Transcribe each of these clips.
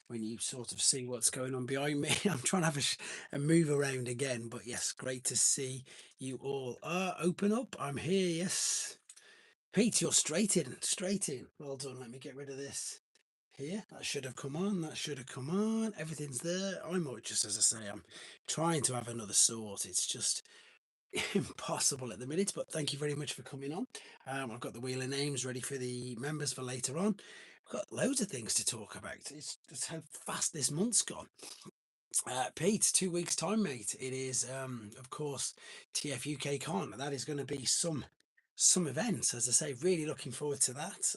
when you sort of see what's going on behind me. I'm trying to have a move around again, but yes, great to see you all. Open up. I'm here. Yes, Pete, you're straight in, straight in. Well done. Let me get rid of this here. That should have come on. That should have come on. Everything's there. I might just, as I say, I'm trying to have another sort. It's just impossible at the minute, but thank you very much for coming on. I've got the wheel of names ready for the members for later on. We've got loads of things to talk about. It's just how fast this month's gone. Pete, 2 weeks time, mate. It is, of course, TF UK Con. That is going to be some events. As I say, really looking forward to that.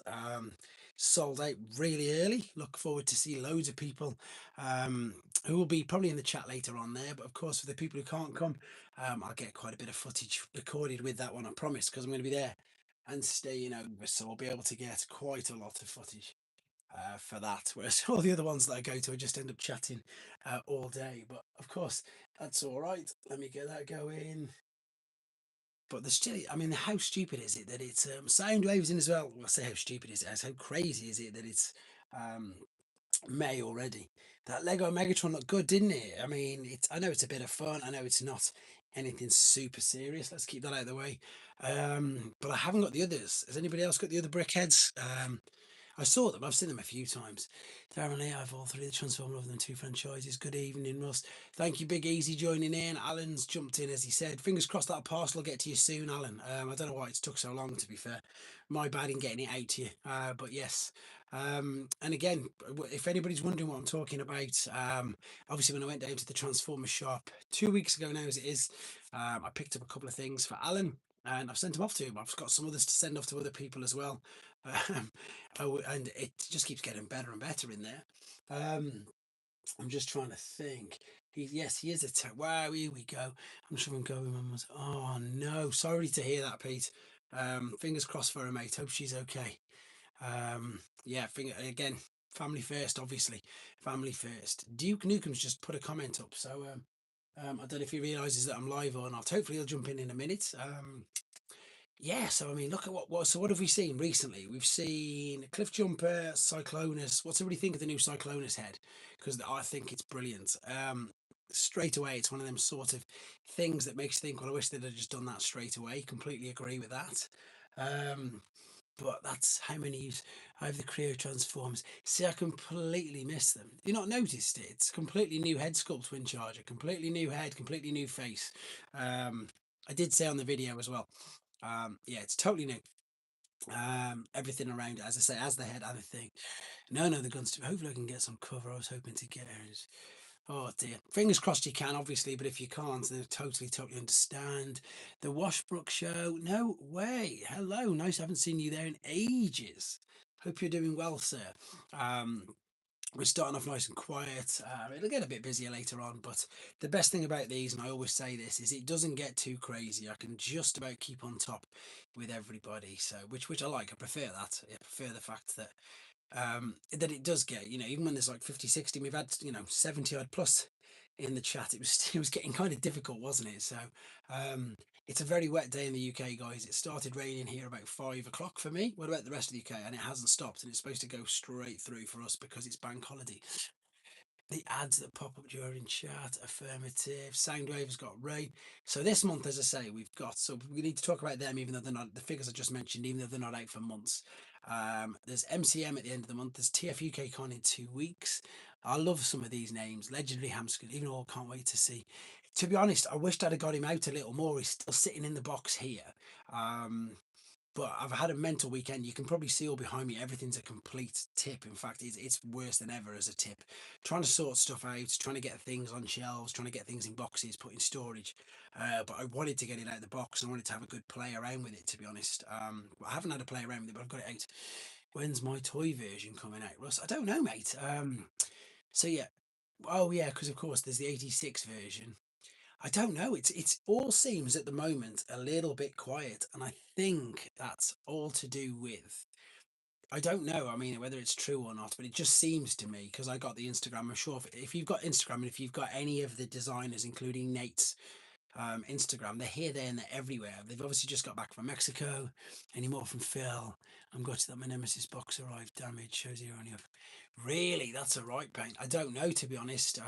Sold out really early. Look forward to see loads of people who will be probably in the chat later on there. But of course, for the people who can't come, I'll get quite a bit of footage recorded with that one. I promise, because I'm going to be there and staying over, so I'll be able to get quite a lot of footage for that. Whereas all the other ones that I go to, I just end up chatting all day. But of course, that's all right. Let me get that going. But the still, I mean, how stupid is it that it's sound waves in as well? Well, I say how stupid is it? How crazy is it that it's um, May already? That Lego Megatron looked good, didn't it? I mean, it's. I know it's a bit of fun. I know it's not anything super serious. Let's keep that out of the way. But I haven't got the others. Has anybody else got the other brickheads? I saw them. I've seen them a few times. Thoroughly, I've all three of the Transformer of them two franchises. Good evening, Russ. Thank you, Big Easy, joining in. Alan's jumped in, as he said. Fingers crossed that parcel will get to you soon, Alan. I don't know why it's took so long, to be fair. My bad in getting it out to you. But yes. And again, if anybody's wondering what I'm talking about, obviously when I went down to the Transformer shop 2 weeks ago now, as it is, I picked up a couple of things for Alan. And I've sent them off to him. I've got some others to send off to other people as well. Um, Oh, and it just keeps getting better and better in there. Um, I'm just trying to think. Yes, he is a wow. Here we go. I'm sure I'm going. Oh no, sorry to hear that, Pete. Fingers crossed for her, mate. Hope she's okay. Yeah, finger again. Family first, obviously. Family first. Duke Nukem's just put a comment up, so I don't know if he realizes that I'm live or not. Hopefully, he'll jump in a minute. Yeah, so I mean, look at what have we seen recently? We've seen Cliff Jumper, Cyclonus. What's everybody think of the new Cyclonus head? Because I think it's brilliant. Straight away, it's one of them sort of things that makes you think, well, I wish they'd have just done that straight away. Completely agree with that. Um, but that's how many use I have the Creo transforms. See, I completely miss them. You not noticed it? It's completely new head sculpt, Wind Charger, completely new head, completely new face. I did say on the video as well. Yeah, it's totally new. Everything around it, as I say, as the head and the thing. No, the guns too. Hopefully I can get some cover. I was hoping to get it. Oh dear. Fingers crossed you can, obviously, but if you can't, then I totally understand. The Washbrook show. No way. Hello. Nice. I haven't seen you there in ages. Hope you're doing well, sir. We're starting off nice and quiet. It'll get a bit busier later on, but the best thing about these, and I always say this, is it doesn't get too crazy. I can just about keep on top with everybody. So, which I like. I prefer that. I prefer the fact that it does get, even when there's like 50, 60, we've had 70 odd plus in the chat. It was getting kind of difficult, wasn't it? So um it's a very wet day in the UK, guys. It started raining here about 5 o'clock for me. What about the rest of the UK? And it hasn't stopped, and it's supposed to go straight through for us because it's bank holiday. The ads that pop up during chat, affirmative. Soundwave has got rain. So this month, as I say, so we need to talk about them, even though they're not the figures I just mentioned, even though they're not out for months. There's MCM at the end of the month. There's TF UK Con in 2 weeks. I love some of these names. Legendary Hamskin, even though I can't wait to see. To be honest, I wished I'd have got him out a little more. He's still sitting in the box here. But I've had a mental weekend. You can probably see all behind me. Everything's a complete tip. In fact, it's worse than ever as a tip. Trying to sort stuff out, trying to get things on shelves, trying to get things in boxes, put in storage. But I wanted to get it out of the box, and I wanted to have a good play around with it, to be honest. I haven't had a play around with it, but I've got it out. When's my toy version coming out, Russ? I don't know, mate. So yeah. Oh yeah, because of course there's the 86 version. I don't know. It's all seems at the moment a little bit quiet, and I think that's all to do with. I don't know. I mean, whether it's true or not, but it just seems to me because I got the Instagram. I'm sure if you've got Instagram and if you've got any of the designers, including Nate's Instagram. They're here, there, and they're everywhere. They've obviously just got back from Mexico. Any more from Phil? I'm gutted that my Nemesis box arrived damaged. Shows here only of. Really, that's a right pain. I don't know, to be honest.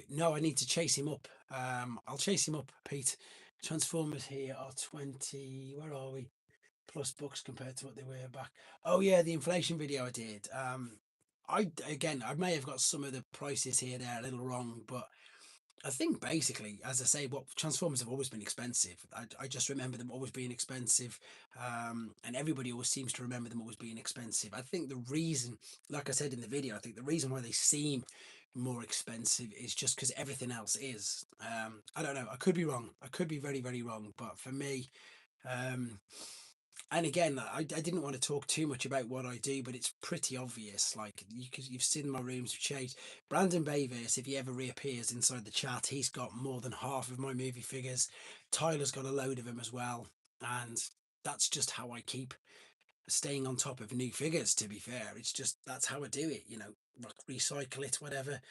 No, I need to chase him up. I'll chase him up, Pete. Transformers here are 20. Where are we? Plus books compared to what they were back. Oh yeah, the inflation video I did. I may have got some of the prices here there a little wrong, but I think basically, as I say, what Transformers have always been expensive. I just remember them always being expensive, and everybody always seems to remember them always being expensive. I think the reason, like I said in the video, I think the reason why they seem more expensive is just because everything else is. I don't know. I could be wrong. I could be very, very wrong. But for me, um, and again, I didn't want to talk too much about what I do, but it's pretty obvious. Like you've seen my rooms have changed. Brandon Bayverse, if he ever reappears inside the chat, he's got more than half of my movie figures. Tyler's got a load of them as well, and that's just how I keep staying on top of new figures. To be fair, it's just that's how I do it. Recycle it, whatever.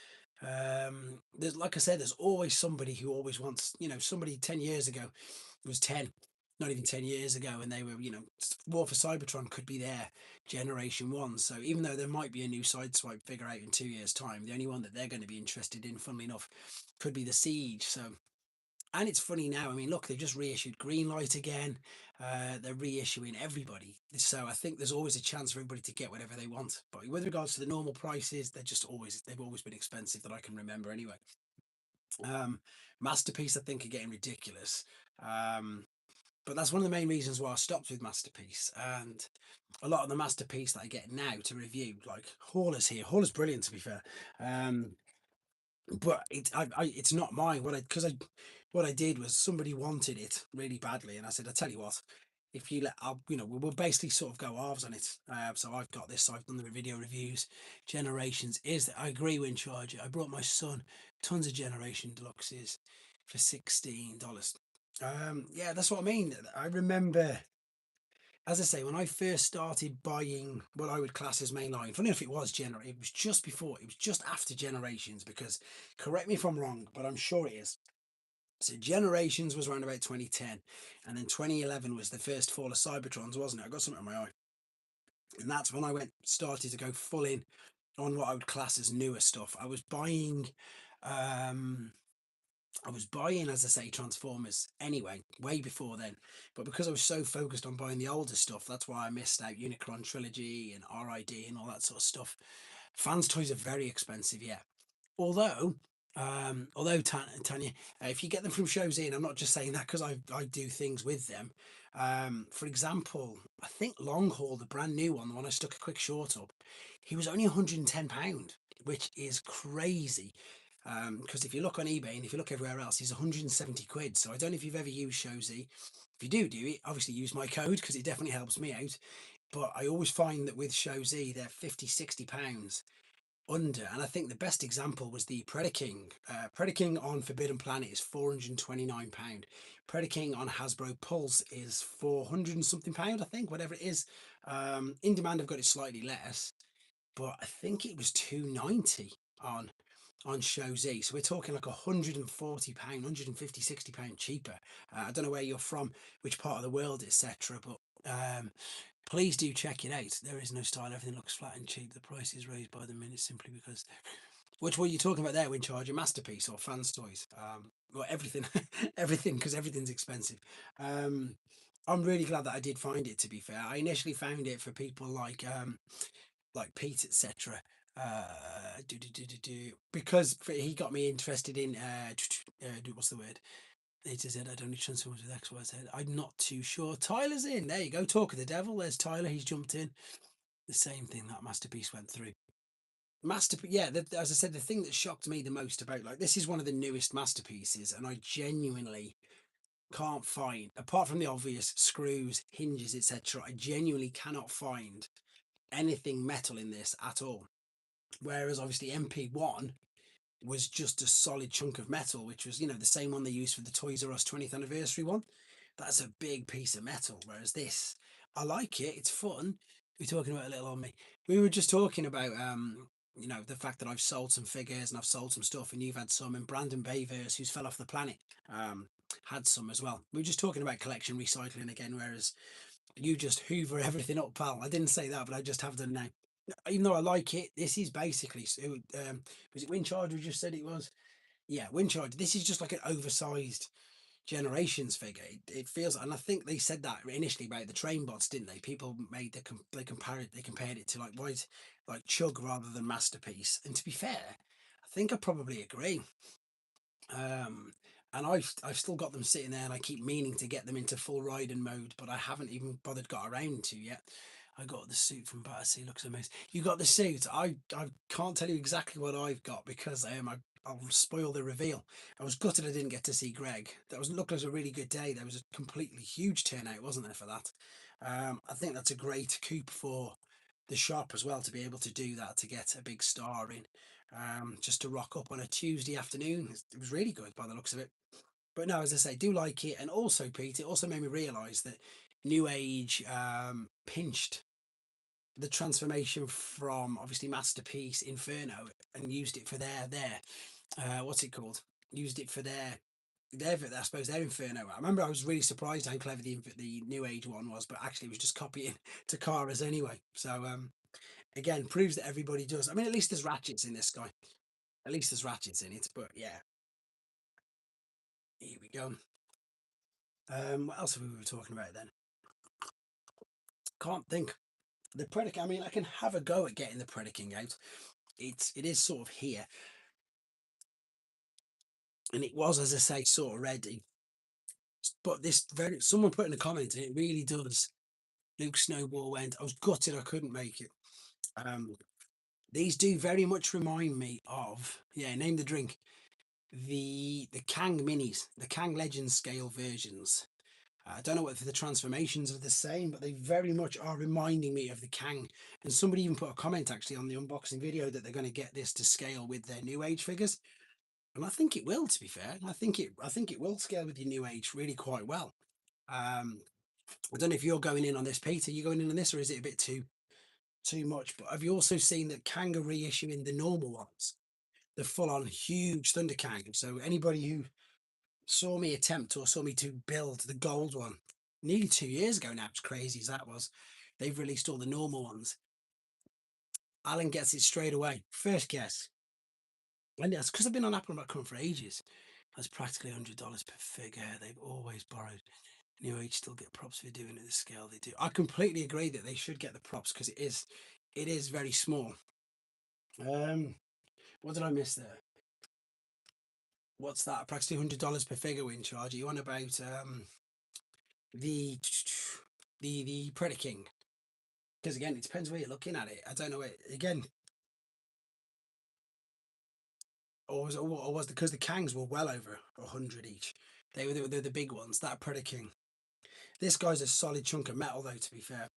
There's like I said, there's always somebody who always wants. Somebody 10 years ago was 10, not even 10 years ago, and they were, War for Cybertron could be their generation one. So even though there might be a new Sideswipe figure out in 2 years' time, the only one that they're going to be interested in, funnily enough, could be the Siege. So, and it's funny now. I mean, look, they've just reissued Greenlight again. They're reissuing everybody. So I think there's always a chance for everybody to get whatever they want. But with regards to the normal prices, they've always been expensive that I can remember anyway. Masterpiece, I think, are getting ridiculous. But that's one of the main reasons why I stopped with Masterpiece. And a lot of the Masterpiece that I get now to review, like Hauler's here. Hauler's brilliant, to be fair. But it's not mine. What I did was somebody wanted it really badly, and I said, I tell you what, if you let, we'll basically sort of go halves on it. So I've got this. So I've done the video reviews. Generations is that I agree with Charger. I brought my son tons of Generation Deluxes for $16. Yeah, that's what I mean. I remember, as I say, when I first started buying what I would class as mainline, funny enough, it was just before, it was just after Generations, because correct me if I'm wrong, but I'm sure it is. So Generations was around about 2010, and then 2011 was the first Fall of Cybertrons, wasn't it? I got something in my eye. And that's when I started to go full in on what I would class as newer stuff. Um, I was buying, as I say, Transformers anyway, way before then. But because I was so focused on buying the older stuff, that's why I missed out Unicron Trilogy and RID and all that sort of stuff. Fans' toys are very expensive, yeah. Although Tanya, if you get them from Shows In, I'm not just saying that because I do things with them. For example, I think Long Haul, the brand new one, the one I stuck a quick short up, he was only £110, which is crazy. Because if you look on eBay and if you look everywhere else, he's 170 quid. So I don't know if you've ever used Showsy. If you do it, obviously use my code because it definitely helps me out. But I always find that with Showsy, they're 50, £60 under. And I think the best example was the Predaking. Predaking on Forbidden Planet is £429. Predaking on Hasbro Pulse is 400 and something pound, I think, whatever it is. In Demand, I've got it slightly less, but I think it was 290 on Show Z. So we're talking like £140, 150, £60 cheaper. I don't know where you're from, which part of the world, etc. But please do check it out. There is no style. Everything looks flat and cheap. The price is raised by the minute simply because. Which were you talking about there, Windcharger? Masterpiece or Fans Toys? Well, everything, everything, because everything's expensive. I'm really glad that I did find it. To be fair, I initially found it for people like Pete, etc. Because he got me interested in what's the word? It is I'd only transformed with X, Y, Z. I'm not too sure. Tyler's in. There you go. Talk of the devil. There's Tyler. He's jumped in. The same thing that Masterpiece went through. Masterpiece, yeah. As I said, the thing that shocked me the most about this is one of the newest masterpieces, and I genuinely can't find, apart from the obvious screws, hinges, etc. I genuinely cannot find anything metal in this at all. Whereas obviously MP1 was just a solid chunk of metal, which was, the same one they used for the Toys R Us 20th anniversary one. That's a big piece of metal. Whereas this, I like it. It's fun. We're talking about a little on me. We were just talking about you know, the fact that I've sold some figures and I've sold some stuff, and you've had some, and Brandon Bayverse, who's fell off the planet, um, had some as well. We were just talking about collection recycling again, whereas you just hoover everything up, pal. I didn't say that, but I just have done now. Even though I like it, this is basically was it Windcharge? We just said it was. Yeah, Windcharge. This is just like an oversized generations figure. It feels, and I think they said that initially about the train bots, didn't they? People made they compared it to like White, like Chug rather than Masterpiece. And to be fair, I think I probably agree. Um, and I've still got them sitting there, and I keep meaning to get them into full riding mode, but I haven't even bothered got around to yet. I got the suit from Battersea, looks amazing. You got the suit. I can't tell you exactly what I've got because I'll spoil the reveal. I was gutted I didn't get to see Greg. That was looked like a really good day. There was a completely huge turnout, wasn't there, for that? I think that's a great coup for the shop as well to be able to do that, to get a big star in, just to rock up on a Tuesday afternoon. It was really good by the looks of it. But no, as I say, do like it. And also, Pete, it also made me realise that New Age pinched the transformation from obviously Masterpiece Inferno and used it for their what's it called? Used it for their I suppose their Inferno. I remember I was really surprised how clever the New Age one was, but actually it was just copying Takara's anyway. So again, proves that everybody does. I mean, at least there's ratchets in this guy. At least there's ratchets in it. But yeah, here we go. What else have we were talking about then? Can't think. The Predaking. I mean, I can have a go at getting the Predaking out. It is sort of here, and it was, as I say, sort of ready. But this very someone put in a comment, and it really does. Luke Snowball went. I was gutted I couldn't make it. Um, these do very much remind me of, yeah. Name the drink. The Kang minis, the Kang Legends scale versions. I don't know whether the transformations are the same, but they very much are reminding me of the Kang. And somebody even put a comment actually on the unboxing video that they're going to get this to scale with their New Age figures, and I think it will. To be fair, I think it will scale with your New Age really quite well. Um, I don't know if you're going in on this, Peter. Are you going in on this, or is it a bit too much? But have you also seen that Kang are reissuing the normal ones, the full-on huge Thunder Kang? So anybody who saw me attempt or saw me to build the gold one nearly 2 years ago now, as crazy as that was, they've released all the normal ones. Alan gets it straight away. First guess. And that's because I've been on Apple.com for ages. That's practically $100 per figure. They've always borrowed. New Age still get props for doing it the scale they do. I completely agree that they should get the props because it is very small. What did I miss there? What's that? Practically $100 per figure win charge. Are you on about the the Predaking? Because again, it depends where you're looking at it. I don't know it again. Or was because the Kangs were well over 100 each. They were the big ones. That Predaking. This guy's a solid chunk of metal, though. To be fair,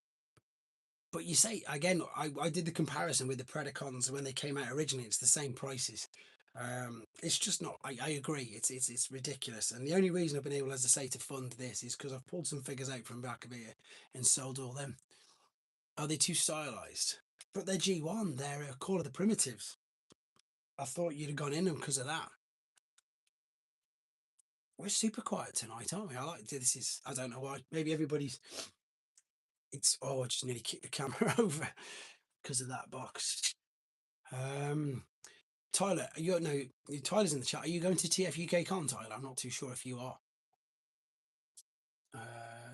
but you say again, I did the comparison with the Predacons when they came out originally. It's the same prices. It's just not. I agree. It's ridiculous. And the only reason I've been able, as I say, to fund this is because I've pulled some figures out from back of here and sold all them. Are they too stylized? But they're G1. They're a Call of the Primitives. I thought you'd have gone in them because of that. We're super quiet tonight, aren't we? I like this. Is I don't know why. Maybe everybody's. It's I just nearly kicked the camera over because of that box. Um, Tyler, you no, Tyler's in the chat. Are you going to TF UK Con, Tyler? I'm not too sure if you are.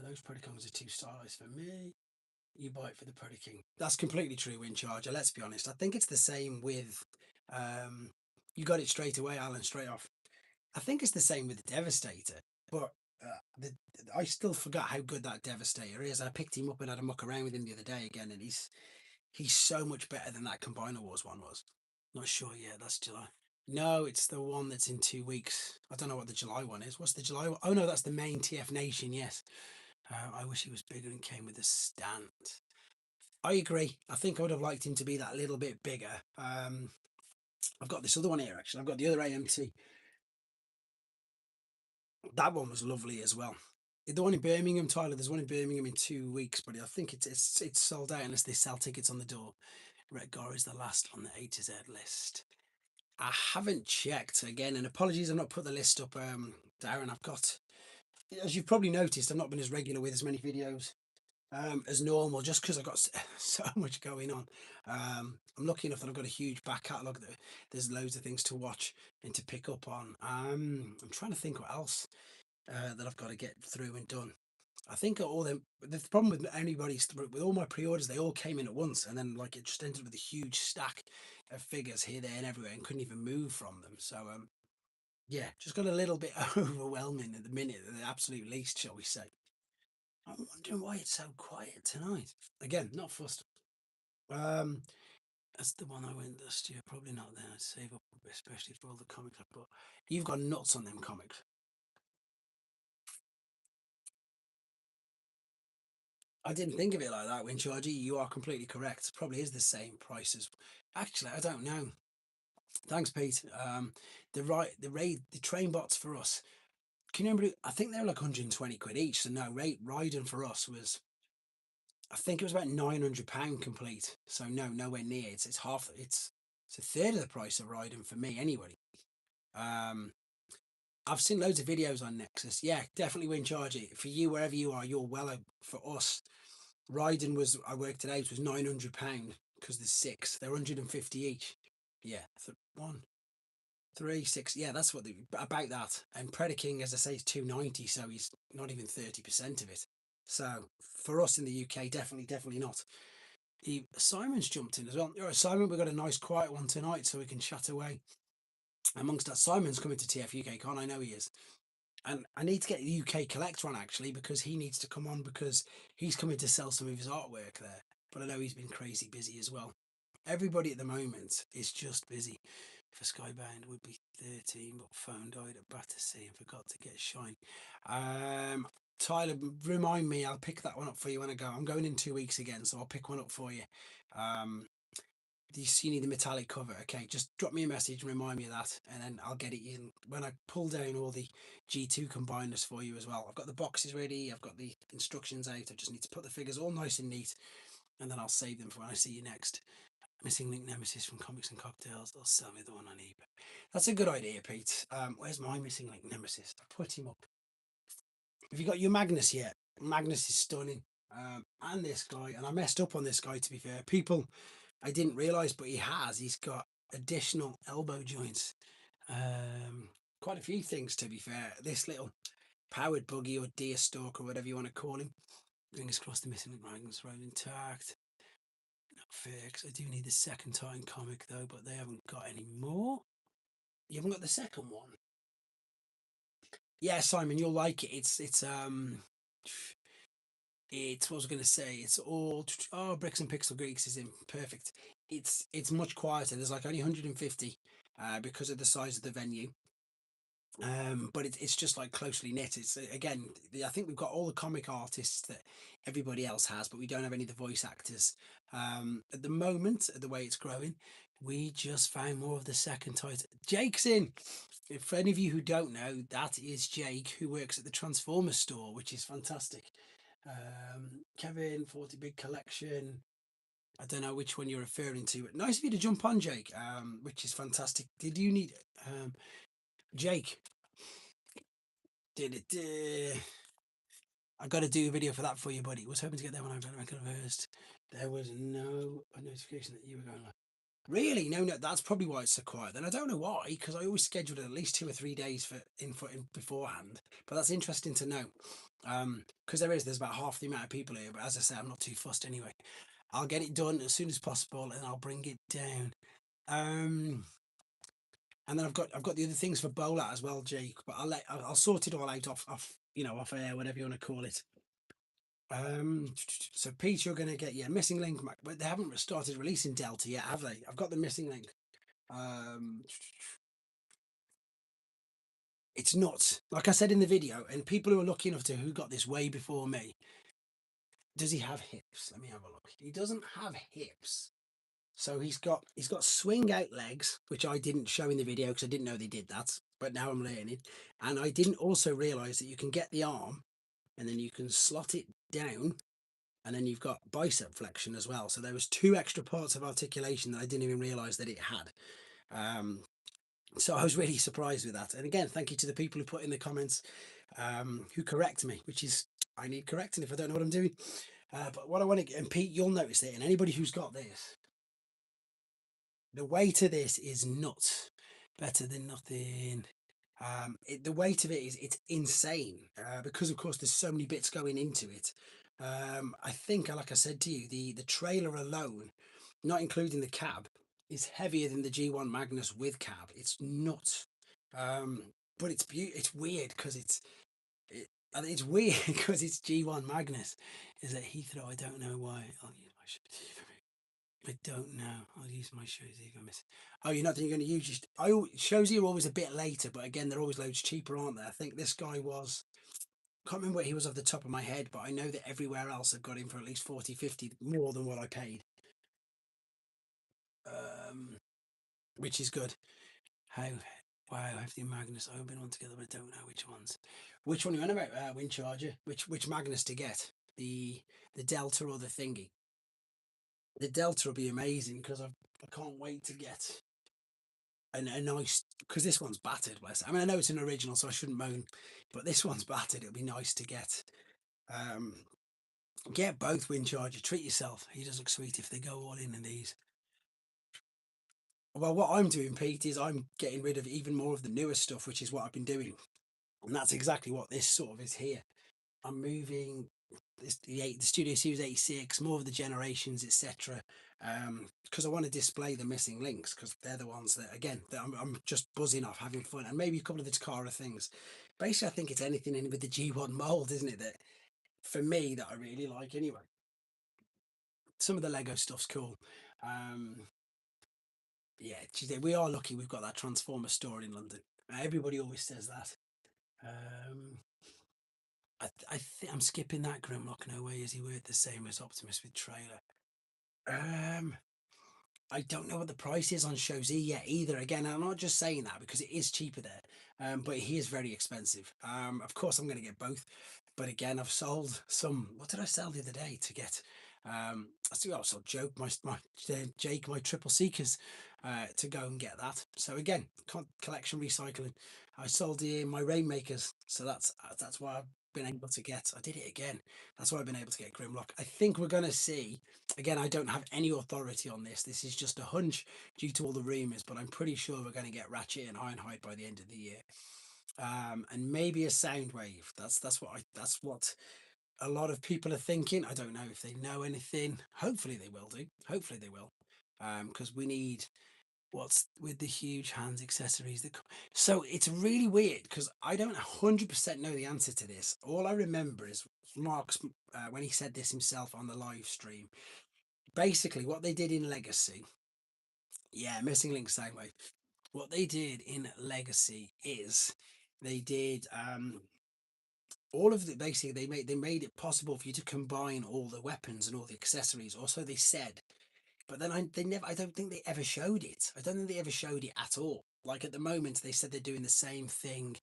Those Predacons are too stylized for me. You buy it for the Predaking. That's completely true, Windcharger. Let's be honest. I think it's the same with. You got it straight away, Alan, straight off. I think it's the same with the Devastator, but I still forgot how good that Devastator is. I picked him up and had a muck around with him the other day again, and he's so much better than that Combiner Wars one was. Not sure yet. That's July. No, it's the one that's in 2 weeks. I don't know what the July one is. What's the July one? Oh no, that's the main TF Nation. Yes. I wish he was bigger and came with a stand. I agree. I think I would have liked him to be that little bit bigger. I've got this other one here actually. I've got the other AMT. That one was lovely as well. The one in Birmingham, Tyler. There's one in Birmingham in 2 weeks, but I think it's sold out unless they sell tickets on the door. Redgar is the last on the A to Z list. I haven't checked again, and apologies, I've not put the list up, Darren. I've got, as you've probably noticed, I've not been as regular with as many videos as normal, just because I've got so much going on. I'm lucky enough that I've got a huge back catalogue that there's loads of things to watch and to pick up on. I'm trying to think what else that I've got to get through and done. I think all them. The problem with anybody's with all my pre-orders, they all came in at once, and then like it just ended with a huge stack of figures here, there, and everywhere, and couldn't even move from them. So yeah, just got a little bit overwhelming at the minute, at the absolute least, shall we say. I'm wondering why it's so quiet tonight. Again, not fussed. Um, that's the one I went last year. Probably not there. I'd save up, especially for all the comics I bought. You've got nuts on them comics. I didn't think of it like that, Winchargy. You are completely correct. Probably is the same price as. Actually, I don't know. Thanks, Pete. The train bots for us. Can you remember? I think they were like 120 quid each. So no, riding for us was. I think it was about £900 complete. So no, nowhere near. It's half. It's a third of the price of riding for me anyway. Um, I've seen loads of videos on Nexus. Yeah, definitely win charge it for you wherever you are. You're well for us. Riding was I worked it out was £900 because there's six. They're 150 each. Yeah, one, three, six. Yeah, that's what about that. And Predaking, as I say, is 290, so he's not even 30% of it. So for us in the UK, definitely not. Simon's jumped in as well. All right, Simon, we've got a nice quiet one tonight, so we can chat away. Amongst that, Simon's coming to TF UK Con. I know he is. And I need to get the UK collector on actually because he needs to come on because he's coming to sell some of his artwork there. But I know he's been crazy busy as well. Everybody at the moment is just busy. For Skybound would be 13, but phone died at Battersea and forgot to get shine. Tyler, remind me, I'll pick that one up for you when I go. I'm going in 2 weeks again, so I'll pick one up for you. Do you need the metallic cover? Okay, just drop me a message and remind me of that, and then I'll get it in when I pull down all the G2 combiners for you as well. I've got the boxes ready, I've got the instructions out. I just need to put the figures all nice and neat, and then I'll save them for when I see you next. Missing Link Nemesis from Comics and Cocktails. They'll sell me the one on eBay. That's a good idea, Pete. Where's my Missing Link Nemesis? I put him up. Have you got your Magnus yet? Magnus is stunning. And this guy, and I messed up on this guy to be fair. People, I didn't realise, but he has. He's got additional elbow joints. Quite a few things to be fair. This little powered buggy or deer stalk or whatever you want to call him. Fingers crossed the Missing Link Magnus road intact. Not fair, because I do need the second Titan comic though, but they haven't got any more. You haven't got the second one. Yeah, Simon, you'll like it. It's what I was going to say. It's all Bricks and Pixel Greeks is in perfect. It's much quieter. There's like only 150 because of the size of the venue. But it's just like closely knit. It's again, I think we've got all the comic artists that everybody else has, but we don't have any of the voice actors. At the moment, the way it's growing, we just found more of the second title. Jake's in. If for any of you who don't know, that is Jake who works at the Transformers store, which is fantastic. Kevin, 40 Big Collection. I don't know which one you're referring to, but nice of you to jump on, Jake, which is fantastic. Did you need Jake? Did it? I got to do a video for that for you, buddy. Was hoping to get there when I could have first. There was no notification that you were going live. Really? No, that's probably why it's so quiet. Then I don't know why, because I always scheduled at least 2 or 3 days for in beforehand. But that's interesting to know, because there's about half the amount of people here. But as I say, I'm not too fussed anyway. I'll get it done as soon as possible, and I'll bring it down. And then I've got the other things for Bola as well, Jake. But I'll sort it all out off air, whatever you want to call it. So Pete, you're going to get Missing Link, but they haven't started releasing Delta yet, have they? I've got the Missing Link. It's nuts. Like I said in the video, and people who are lucky enough to who got this way before me. Does he have hips? Let me have a look. He doesn't have hips. So he's got swing out legs, which I didn't show in the video because I didn't know they did that. But now I'm learning. And I didn't also realise that you can get the arm and then you can slot it down and then you've got bicep flexion as well. So there was two extra parts of articulation that I didn't even realize that it had. Um, so I was really surprised with that. And again, thank you to the people who put in the comments, who correct me, which is, I need correcting if I don't know what I'm doing. But what I want to, and Pete, you'll notice it, and anybody who's got this, the weight of this is nuts. Better than nothing. The weight of it is, it's insane, because of course there's so many bits going into it. I think, like I said to you, the trailer alone, not including the cab, is heavier than the G1 Magnus with cab. It's nuts. Um, but it's weird because it's weird because it's G1 Magnus. Is at Heathrow. I don't know why. I don't know. I'll use my shows if I miss. Oh, you're not you're going to use shows are always a bit later, but again, they're always loads cheaper, aren't they? I think this guy was, can't remember what he was off the top of my head, but I know that everywhere else I've got him for at least 40, 50 more than what I paid. Um, which is good. How, wow, have the Magnus, I've been on together, but I don't know which ones. Which one are you on about, Wind Charger? Which Magnus to get? The Delta or the thingy? The Delta will be amazing because I can't wait to get a nice, because this one's battered. Bless. I mean, I know it's an original, so I shouldn't moan, but this one's battered. It'll be nice to um, get both Wind Charger. Treat yourself. He does look sweet if they go all in these. Well, what I'm doing, Pete, is I'm getting rid of even more of the newer stuff, which is what I've been doing, and that's exactly what this sort of is here. I'm moving the Studio Series 86, more of the generations, etc. Because I want to display the missing links, because they're the ones that, again, that I'm just buzzing off, having fun, and maybe a couple of the Takara things. Basically, I think it's anything in with the G1 mold, isn't it? That for me, that I really like anyway. Some of the Lego stuff's cool. Yeah, we are lucky we've got that Transformer store in London. Everybody always says that. Um, I think I'm skipping that Grimlock. No way is he worth the same as Optimus with trailer. Um, I don't know what the price is on Shows E yet either. Again, I'm not just saying that because it is cheaper there, but he is very expensive. Of course, I'm going to get both, but again, I've sold some. What did I sell the other day to get? I still also joke my Jake, my triple seekers, to go and get that. So again, collection recycling. I sold my Rainmakers, so that's why I've been able to get. I did it again. That's why I've been able to get Grimlock. I think we're going to see. Again, I don't have any authority on this. This is just a hunch due to all the rumors, but I'm pretty sure we're going to get Ratchet and Ironhide by the end of the year, and maybe a Soundwave. That's what a lot of people are thinking. I don't know if they know anything. Hopefully they will do. Hopefully they will, because we need what's with the huge hands accessories that. So it's really weird because I don't 100% know the answer to this. All I remember is Mark's, when he said this himself on the live stream. Basically, what they did in Legacy, yeah, Missing Link Soundwave. What they did in Legacy is they did, all of the, basically they made it possible for you to combine all the weapons and all the accessories. Also, they said, but then they never. I don't think they ever showed it. I don't think they ever showed it at all. Like at the moment, they said they're doing the same thing.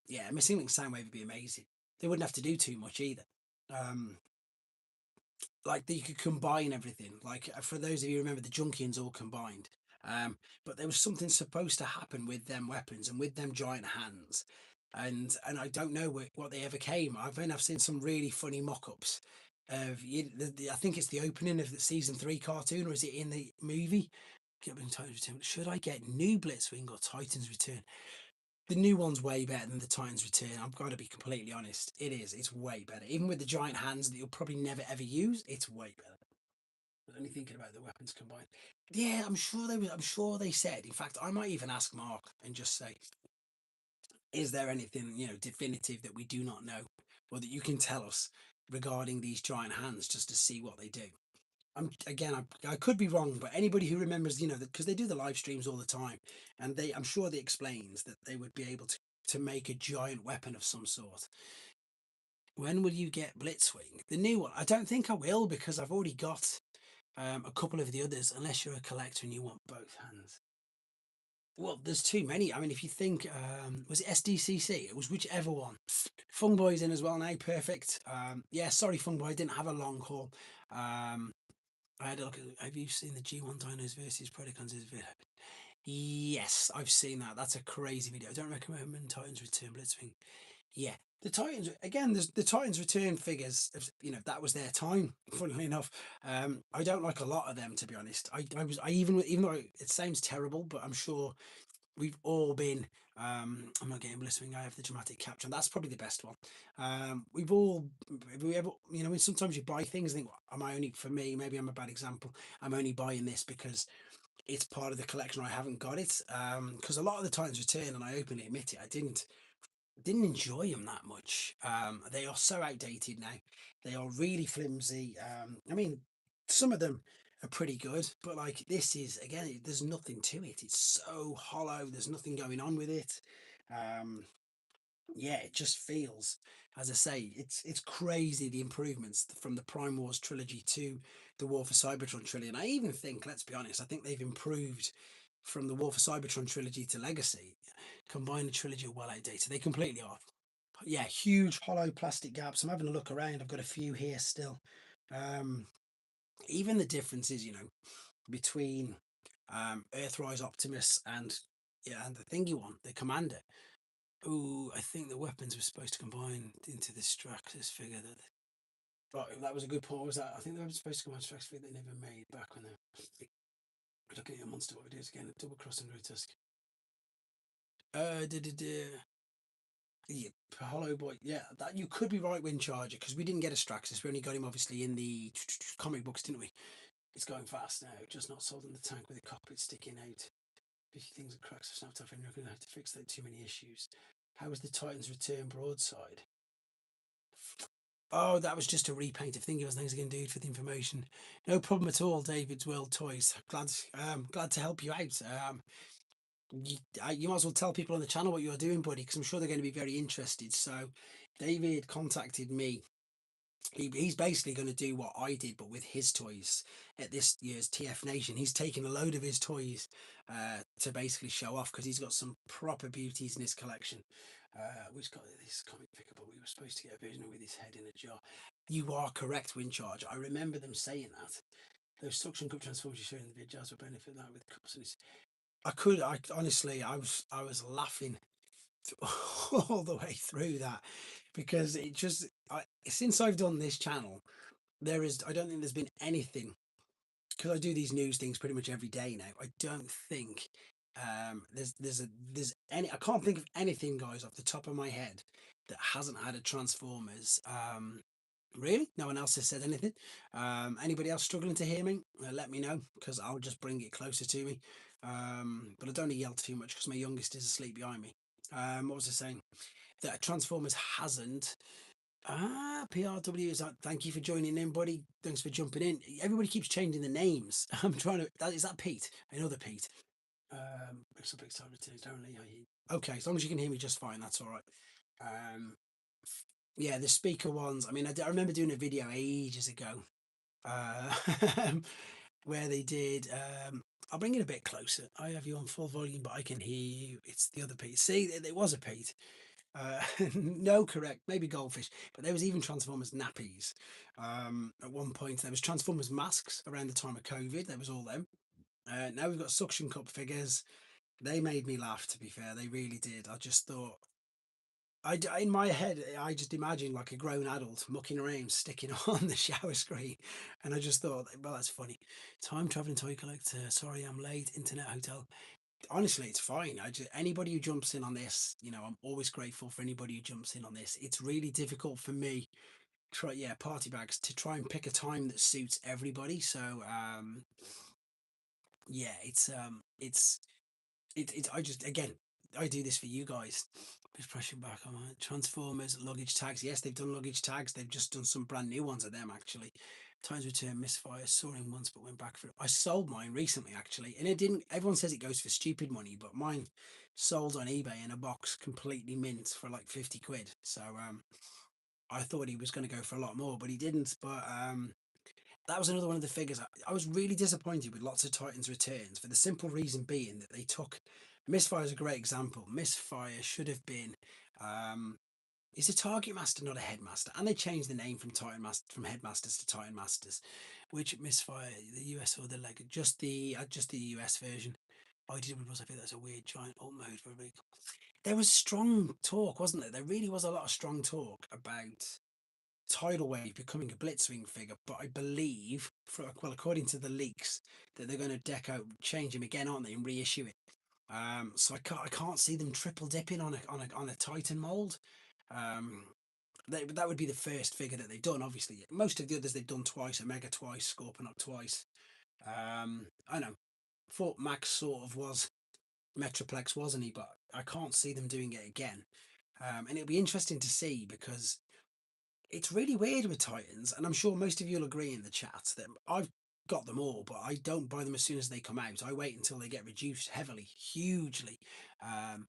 Yeah, Missing Link Soundwave would be amazing. They wouldn't have to do too much either. Um, like that you could combine everything. Like for those of you who remember, the Junkians all combined. But there was something supposed to happen with them weapons and with them giant hands, and I don't know what they ever came. I've seen some really funny mock-ups of I think it's the opening of the season 3 cartoon, or is it in the movie? Titans Return. Should I get new Blitzwing or Titans Return? The new one's way better than the Titans Return. I've got to be completely honest. It is. It's way better. Even with the giant hands that you'll probably never ever use, it's way better. I'm only thinking about the weapons combined. Yeah, I'm sure they. I'm sure they said. In fact, I might even ask Mark and just say, "Is there anything definitive that we do not know, or that you can tell us regarding these giant hands, just to see what they do?" I could be wrong, but anybody who remembers, because they do the live streams all the time, and I'm sure they explains that they would be able to make a giant weapon of some sort. When will you get Blitzwing? The new one? I don't think I will because I've already got a couple of the others, unless you're a collector and you want both hands. Well, there's too many. I mean, if you think, was it SDCC? It was whichever one. Fungboy's in as well now. Perfect. Yeah, sorry, Fungboy, didn't have a long haul. Um, I had a look at. Have you seen the G1 Dinos versus Predacons video? Yes, I've seen that. That's a crazy video. I don't recommend Titans Return Blitzwing. Yeah, the Titans again. There's the Titans return figures. You know that was their time. Funnily enough, I don't like a lot of them, to be honest. I even though it sounds terrible, but I'm sure we've all been. I'm not getting blistering. I have the dramatic capture, and that's probably the best one. We've all, have we ever, you know, sometimes you buy things and think, am I only for me? Maybe I'm a bad example. I'm only buying this because it's part of the collection. I haven't got it because a lot of the times return, and I openly admit it, I didn't enjoy them that much. They are so outdated now. They are really flimsy. I mean, some of them are pretty good, but like this is again, there's nothing to it. It's so hollow. There's nothing going on with it. Um, yeah, it just feels, as I say, it's crazy the improvements from the Prime Wars trilogy to the War for Cybertron trilogy. And I even think, let's be honest, I think they've improved from the War for Cybertron trilogy to Legacy. Combine the trilogy are well outdated. They completely are. But yeah, huge hollow plastic gaps. I'm having a look around. I've got a few here still. Um, Even the differences, you know, between Earthrise Optimus and yeah, and the thingy one, the Commander. Oh, I think the weapons were supposed to combine into the Straxus figure. Right, that was a good point. What was that? I think they were supposed to combine Straxus figure they never made back when they were looking at a monster. What we do is again a double cross and Tusk. Yeah, Hollow Boy. Yeah, that you could be right, Wind Charger, because we didn't get a Straxus. We only got him obviously in the comic books, didn't we? It's going fast now. Just not sold in the tank with the cockpit sticking out. 50 things that cracks have snapped off, and you're going to have to fix that. Too many issues. How was the Titans Return broadside? Oh, that was just a repaint of thingy. Thanks again, dude, for the information. No problem at all, David's World Toys. Glad to help you out. You might as well tell people on the channel what you're doing, buddy, because I'm sure they're going to be very interested. So, David contacted me. He's basically going to do what I did, but with his toys at this year's TF Nation. He's taken a load of his toys to basically show off because he's got some proper beauties in his collection. We've got this comic figure, but we were supposed to get a version with his head in a jar. You are correct, Windcharge. I remember them saying that. Those suction cup transformers you showed in the video jars would benefit that with cups. And I honestly, I was laughing all the way through that because since I've done this channel, I don't think there's been anything because I do these news things pretty much every day now. I don't think there's any. I can't think of anything, guys, off the top of my head that hasn't had a Transformers. Really, no one else has said anything. Anybody else struggling to hear me? Let me know because I'll just bring it closer to me. But I don't yell too much because my youngest is asleep behind me. What was I saying? That Transformers hasn't. PRW is that. Thank you for joining in, buddy. Thanks for jumping in. Everybody keeps changing the names. I'm trying to. Is that Pete? Another Pete. Okay, as long as you can hear me just fine, that's all right. Yeah, the speaker ones. I mean, I remember doing a video ages ago, uh, where they did. I'll bring it a bit closer. I have you on full volume, but I can hear you. It's the other Pete. See, there was a Pete. Uh, no, correct. Maybe goldfish, but there was even Transformers nappies. At one point, there was Transformers masks around the time of COVID. There was all them. Now we've got suction cup figures. They made me laugh. To be fair, they really did. I just thought, in my head, I just imagined like a grown adult mucking around, sticking on the shower screen, and I just thought, well, that's funny. Time traveling toy collector. Sorry, I'm late. Internet hotel. Honestly, it's fine. Anybody who jumps in on this, you know, I'm always grateful for anybody who jumps in on this. It's really difficult for me, party bags to try and pick a time that suits everybody. So, yeah, I just again, I do this for you guys. Just pushing back on my Transformers luggage tags. Yes, they've done luggage tags. They've just done some brand new ones of them actually. Times return misfire. Saw him once, but went back for it. I sold mine recently actually, and it didn't. Everyone says it goes for stupid money, but mine sold on eBay in a box, completely mint for like 50 quid. So I thought he was going to go for a lot more, but he didn't. But that was another one of the figures. I was really disappointed with lots of Titans returns for the simple reason being that they took Misfire is a great example. Misfire should have been is a target master, not a headmaster, and they changed the name from from headmasters to Titan Masters, which Misfire, the US or the leg, just the US version. IDW was, I think that's a weird giant alt mode for a big. There was strong talk, wasn't there? There really was a lot of strong talk about Tidal Wave becoming a Blitzwing figure, but I believe, well, according to the leaks, that they're going to change him again, aren't they, and reissue it. So I can't see them triple dipping on a Titan mold. Um, that would be the first figure that they've done. Obviously, most of the others they've done twice: Omega twice, Scorponok twice. I know. Thought Max sort of was Metroplex, wasn't he? But I can't see them doing it again. And it'll be interesting to see because it's really weird with Titans, and I'm sure most of you'll agree in the chat that I've got them all, but I don't buy them as soon as they come out. I wait until they get reduced heavily, hugely. Um,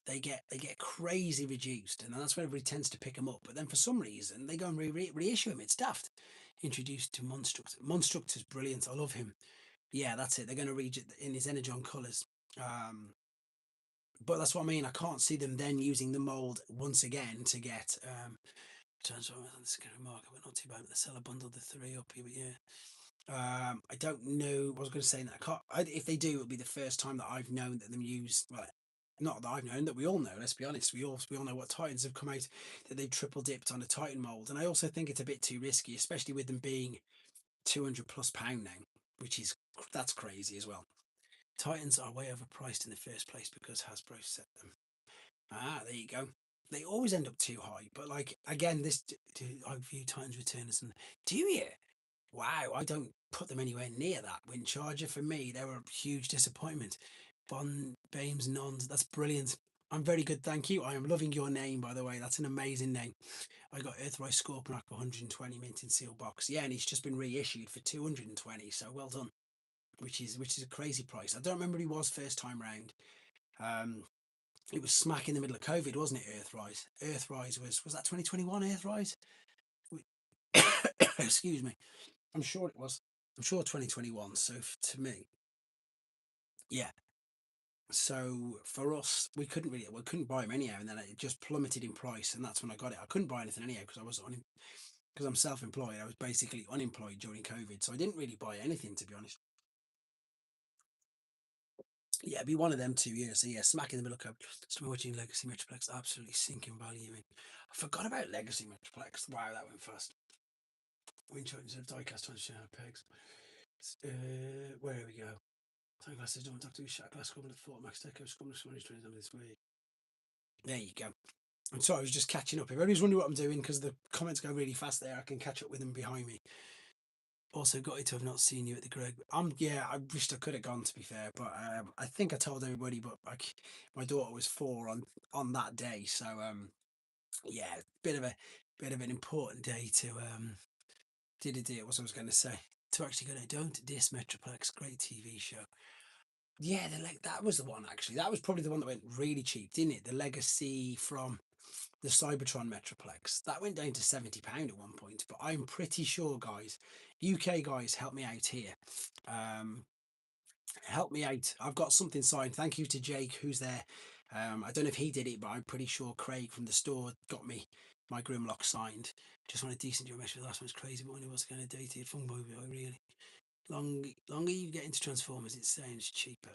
they get crazy reduced, and that's when everybody tends to pick them up. But then for some reason they go and reissue them. It's daft. Introduced to Monstruct. Monstruct is brilliant. I love him. Yeah, that's it. They're going to read it in his Energon colours. But that's what I mean. I can't see them then using the mold once again to get Transformers. This is going to remark, but not too bad. The seller bundled the three up here, but yeah. I don't know. What I was going to say that if they do, it'll be the first time that I've known that them use. Well, not that I've known, that we all know. Let's be honest. We all know what Titans have come out that they've triple dipped on a Titan mold, and I also think it's a bit too risky, especially with them being £200+ now, which is that's crazy as well. Titans are way overpriced in the first place because Hasbro set them. There you go. They always end up too high, but like again, I view Titans Return as do you? Wow, I don't put them anywhere near that. Wind Charger for me, they were a huge disappointment. Bon Bames Nons, that's brilliant. I'm very good, thank you. I am loving your name, by the way. That's an amazing name. I got Earthrise Scorponok 120 mint in seal box. Yeah, and it's just been reissued for 220. So well done. Which is a crazy price. I don't remember he was first time round. It was smack in the middle of COVID, wasn't it? Earthrise. Earthrise was that 2021 Earthrise? Excuse me. I'm sure it was. I'm sure 2021. So to me, yeah. So for us, we couldn't buy them anyhow, and then it just plummeted in price, and that's when I got it. I couldn't buy anything anyhow because I was on because I'm self-employed. I was basically unemployed during COVID, so I didn't really buy anything, to be honest. Yeah, it'd be one of them two years. So yeah, smack in the middle of COVID. Still watching Legacy Metroplex, absolutely sinking value. I forgot about Legacy Metroplex. Wow, that went fast. Wind instead of diecast 20 pegs. Where we go? Time glasses don't talk to me. Shot glass couple of Fort Max Deco. Scum this week. There you go. I'm sorry, I was just catching up. If everybody's wondering what I'm doing because the comments go really fast there, I can catch up with them behind me. Also, got it to have not seen you at the Greg. Yeah, I wished I could have gone, to be fair, but I think I told everybody. But like, my daughter was 4 on that day, so yeah, bit of an important day to did it. What I was going to say to actually go. Don't diss Metroplex, great TV show. Yeah, that was the one actually. That was probably the one that went really cheap, didn't it? The Legacy from the Cybertron Metroplex. That went down to £70 at one point, but I'm pretty sure, guys, UK guys, help me out here. Help me out. I've got something signed. Thank you to Jake, who's there. I don't know if he did it, but I'm pretty sure Craig from the store got me my Grimlock signed. Just want a decent measure. The last one's crazy, but when it was kind of dated, fun movie, I really. Longer you get into Transformers, it sounds cheaper.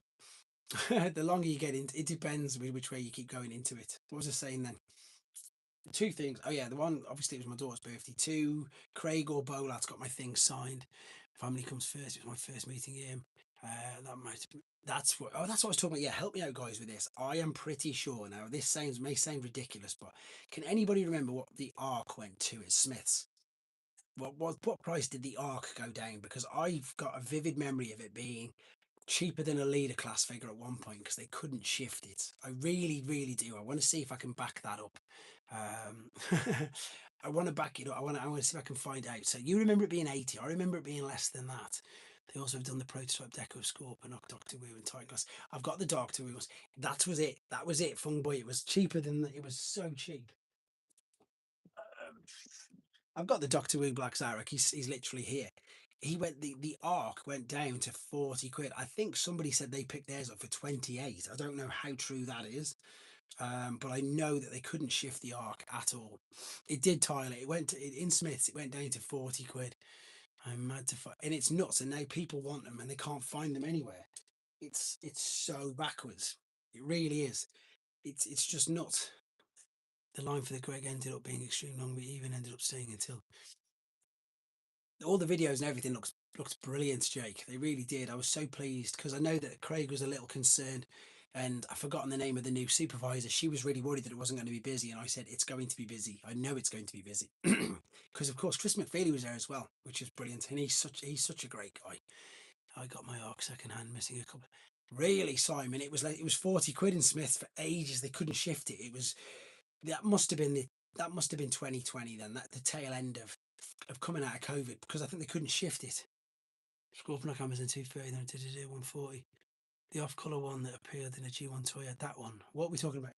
The longer you get into it, depends which way you keep going into it. What was I saying then? Two things. Oh yeah, the one obviously it was my daughter's birthday. Two, Craig or Bolat's got my thing signed. Family comes first. It was my first meeting him. That's what. Oh, that's what I was talking about. Yeah, help me out, guys, with this. I am pretty sure now. This may sound ridiculous, but can anybody remember what the Ark went to at Smiths? What price did the Ark go down? Because I've got a vivid memory of it being cheaper than a leader class figure at one point because they couldn't shift it. I really, really do. I want to see if I can back that up. I want to back it up. I want to see if I can find out. So you remember it being 80. I remember it being less than that. They also have done the prototype Deco Scorponok, Doctor Wu, and Tight Glass. I've got the Doctor Wu. That was it. That was it, Fung Boy. It was cheaper than it was so cheap. I've got the Doctor Wu Black Zarek. He's literally here. he went the arc went down to 40 quid. I think somebody said they picked theirs up for 28. I don't know how true that is. But I know that they couldn't shift the arc at all. It did tile it. It went in Smiths. It went down to 40 quid. I'm mad to find, and it's nuts. And now people want them, and they can't find them anywhere. It's so backwards. It really is. It's just nuts. The line for the Greg ended up being extreme long, but even ended up staying until all the videos and everything looks brilliant, Jake. They really did. I was so pleased because I know that Craig was a little concerned, and I've forgotten the name of the new supervisor. She was really worried that it wasn't going to be busy, and I said it's going to be busy. I know it's going to be busy because of course Chris McFeely was there as well, which is brilliant, and he's such a great guy. I got my arc second hand, missing a couple. Really, Simon, it was 40 quid in Smith for ages. They couldn't shift it. It was that must have been the that must have been 2020 then, that the tail end of coming out of COVID, because I think they couldn't shift it. Scorpion cameras in 230, then did it 140. The off color one that appeared in a G1 Toy, that one. What are we talking about?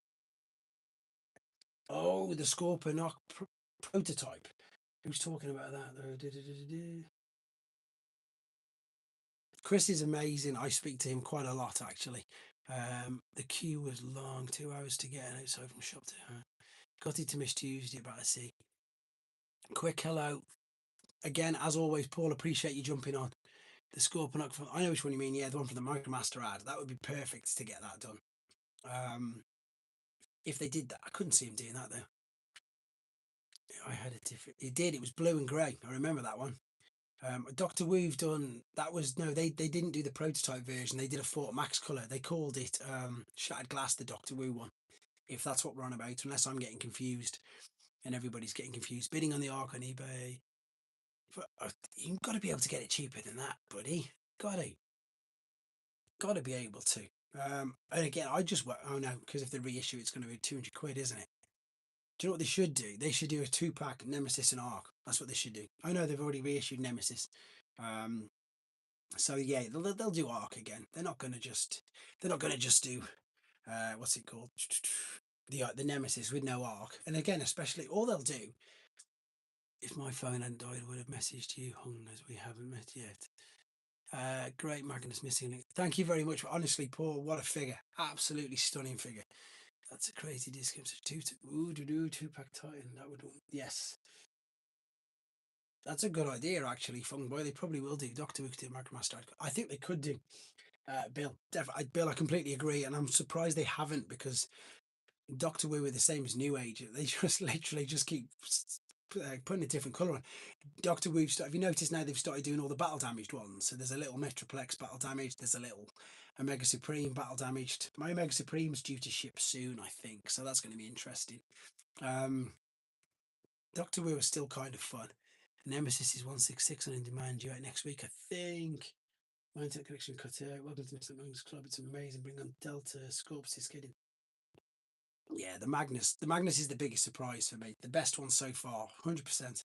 Oh, the Scorpion prototype. Who's talking about that though? Chris is amazing. I speak to him quite a lot actually. The queue was long, 2 hours to get outside from shop to her. Got it to Miss Tuesday, about to see. Quick hello. Again, as always, Paul, appreciate you jumping on. The Scorpion, I know which one you mean. Yeah, the one from the Micromaster ad. That would be perfect to get that done. If they did that, I couldn't see him doing that though. I had a different. It did. It was blue and grey. I remember that one. Doctor Wu've done that. Was no, they didn't do the prototype version. They did a Fort Max color. They called it Shattered Glass, the Doctor Wu one. If that's what we're on about, unless I'm getting confused and everybody's getting confused. Bidding on the arc on eBay. But, you've got to be able to get it cheaper than that, buddy. Got to be able to. And again, I just oh no, because if they reissue, it's going to be 200 quid, isn't it? Do you know what they should do? They should do a 2-pack Nemesis and Arc. That's what they should do. I know they've already reissued Nemesis. So yeah, they'll do Arc again. They're not gonna just do what's it called? The Nemesis with no Arc. And again, especially all they'll do, if my phone hadn't died, I would have messaged you, hung, as we haven't met yet. Great Magnus missing link. Thank you very much. Honestly, Paul, what a figure. Absolutely stunning figure. That's a crazy discount. So 2-pack Titan. That would, yes. That's a good idea, actually, Fung Boy. They probably will do. Doctor Who could do Macromaster. I think they could do. Bill, Bill, I completely agree, and I'm surprised they haven't, because Doctor Who are the same as New Age. They just literally just keep putting a different colour on. Doctor Who, have you noticed now they've started doing all the battle damaged ones? So there's a little Metroplex battle damaged. There's a little Omega Supreme battle damaged. My Omega Supreme's due to ship soon, I think. So that's going to be interesting. Doctor Who is still kind of fun. Nemesis is 166 on in demand due out next week, I think. Mindset Connection cut out. Welcome to Mr. Magnus Club. It's amazing. Bring on Delta Scorpus is kidding. Yeah, the Magnus. The Magnus is the biggest surprise for me. The best one so far, 100%.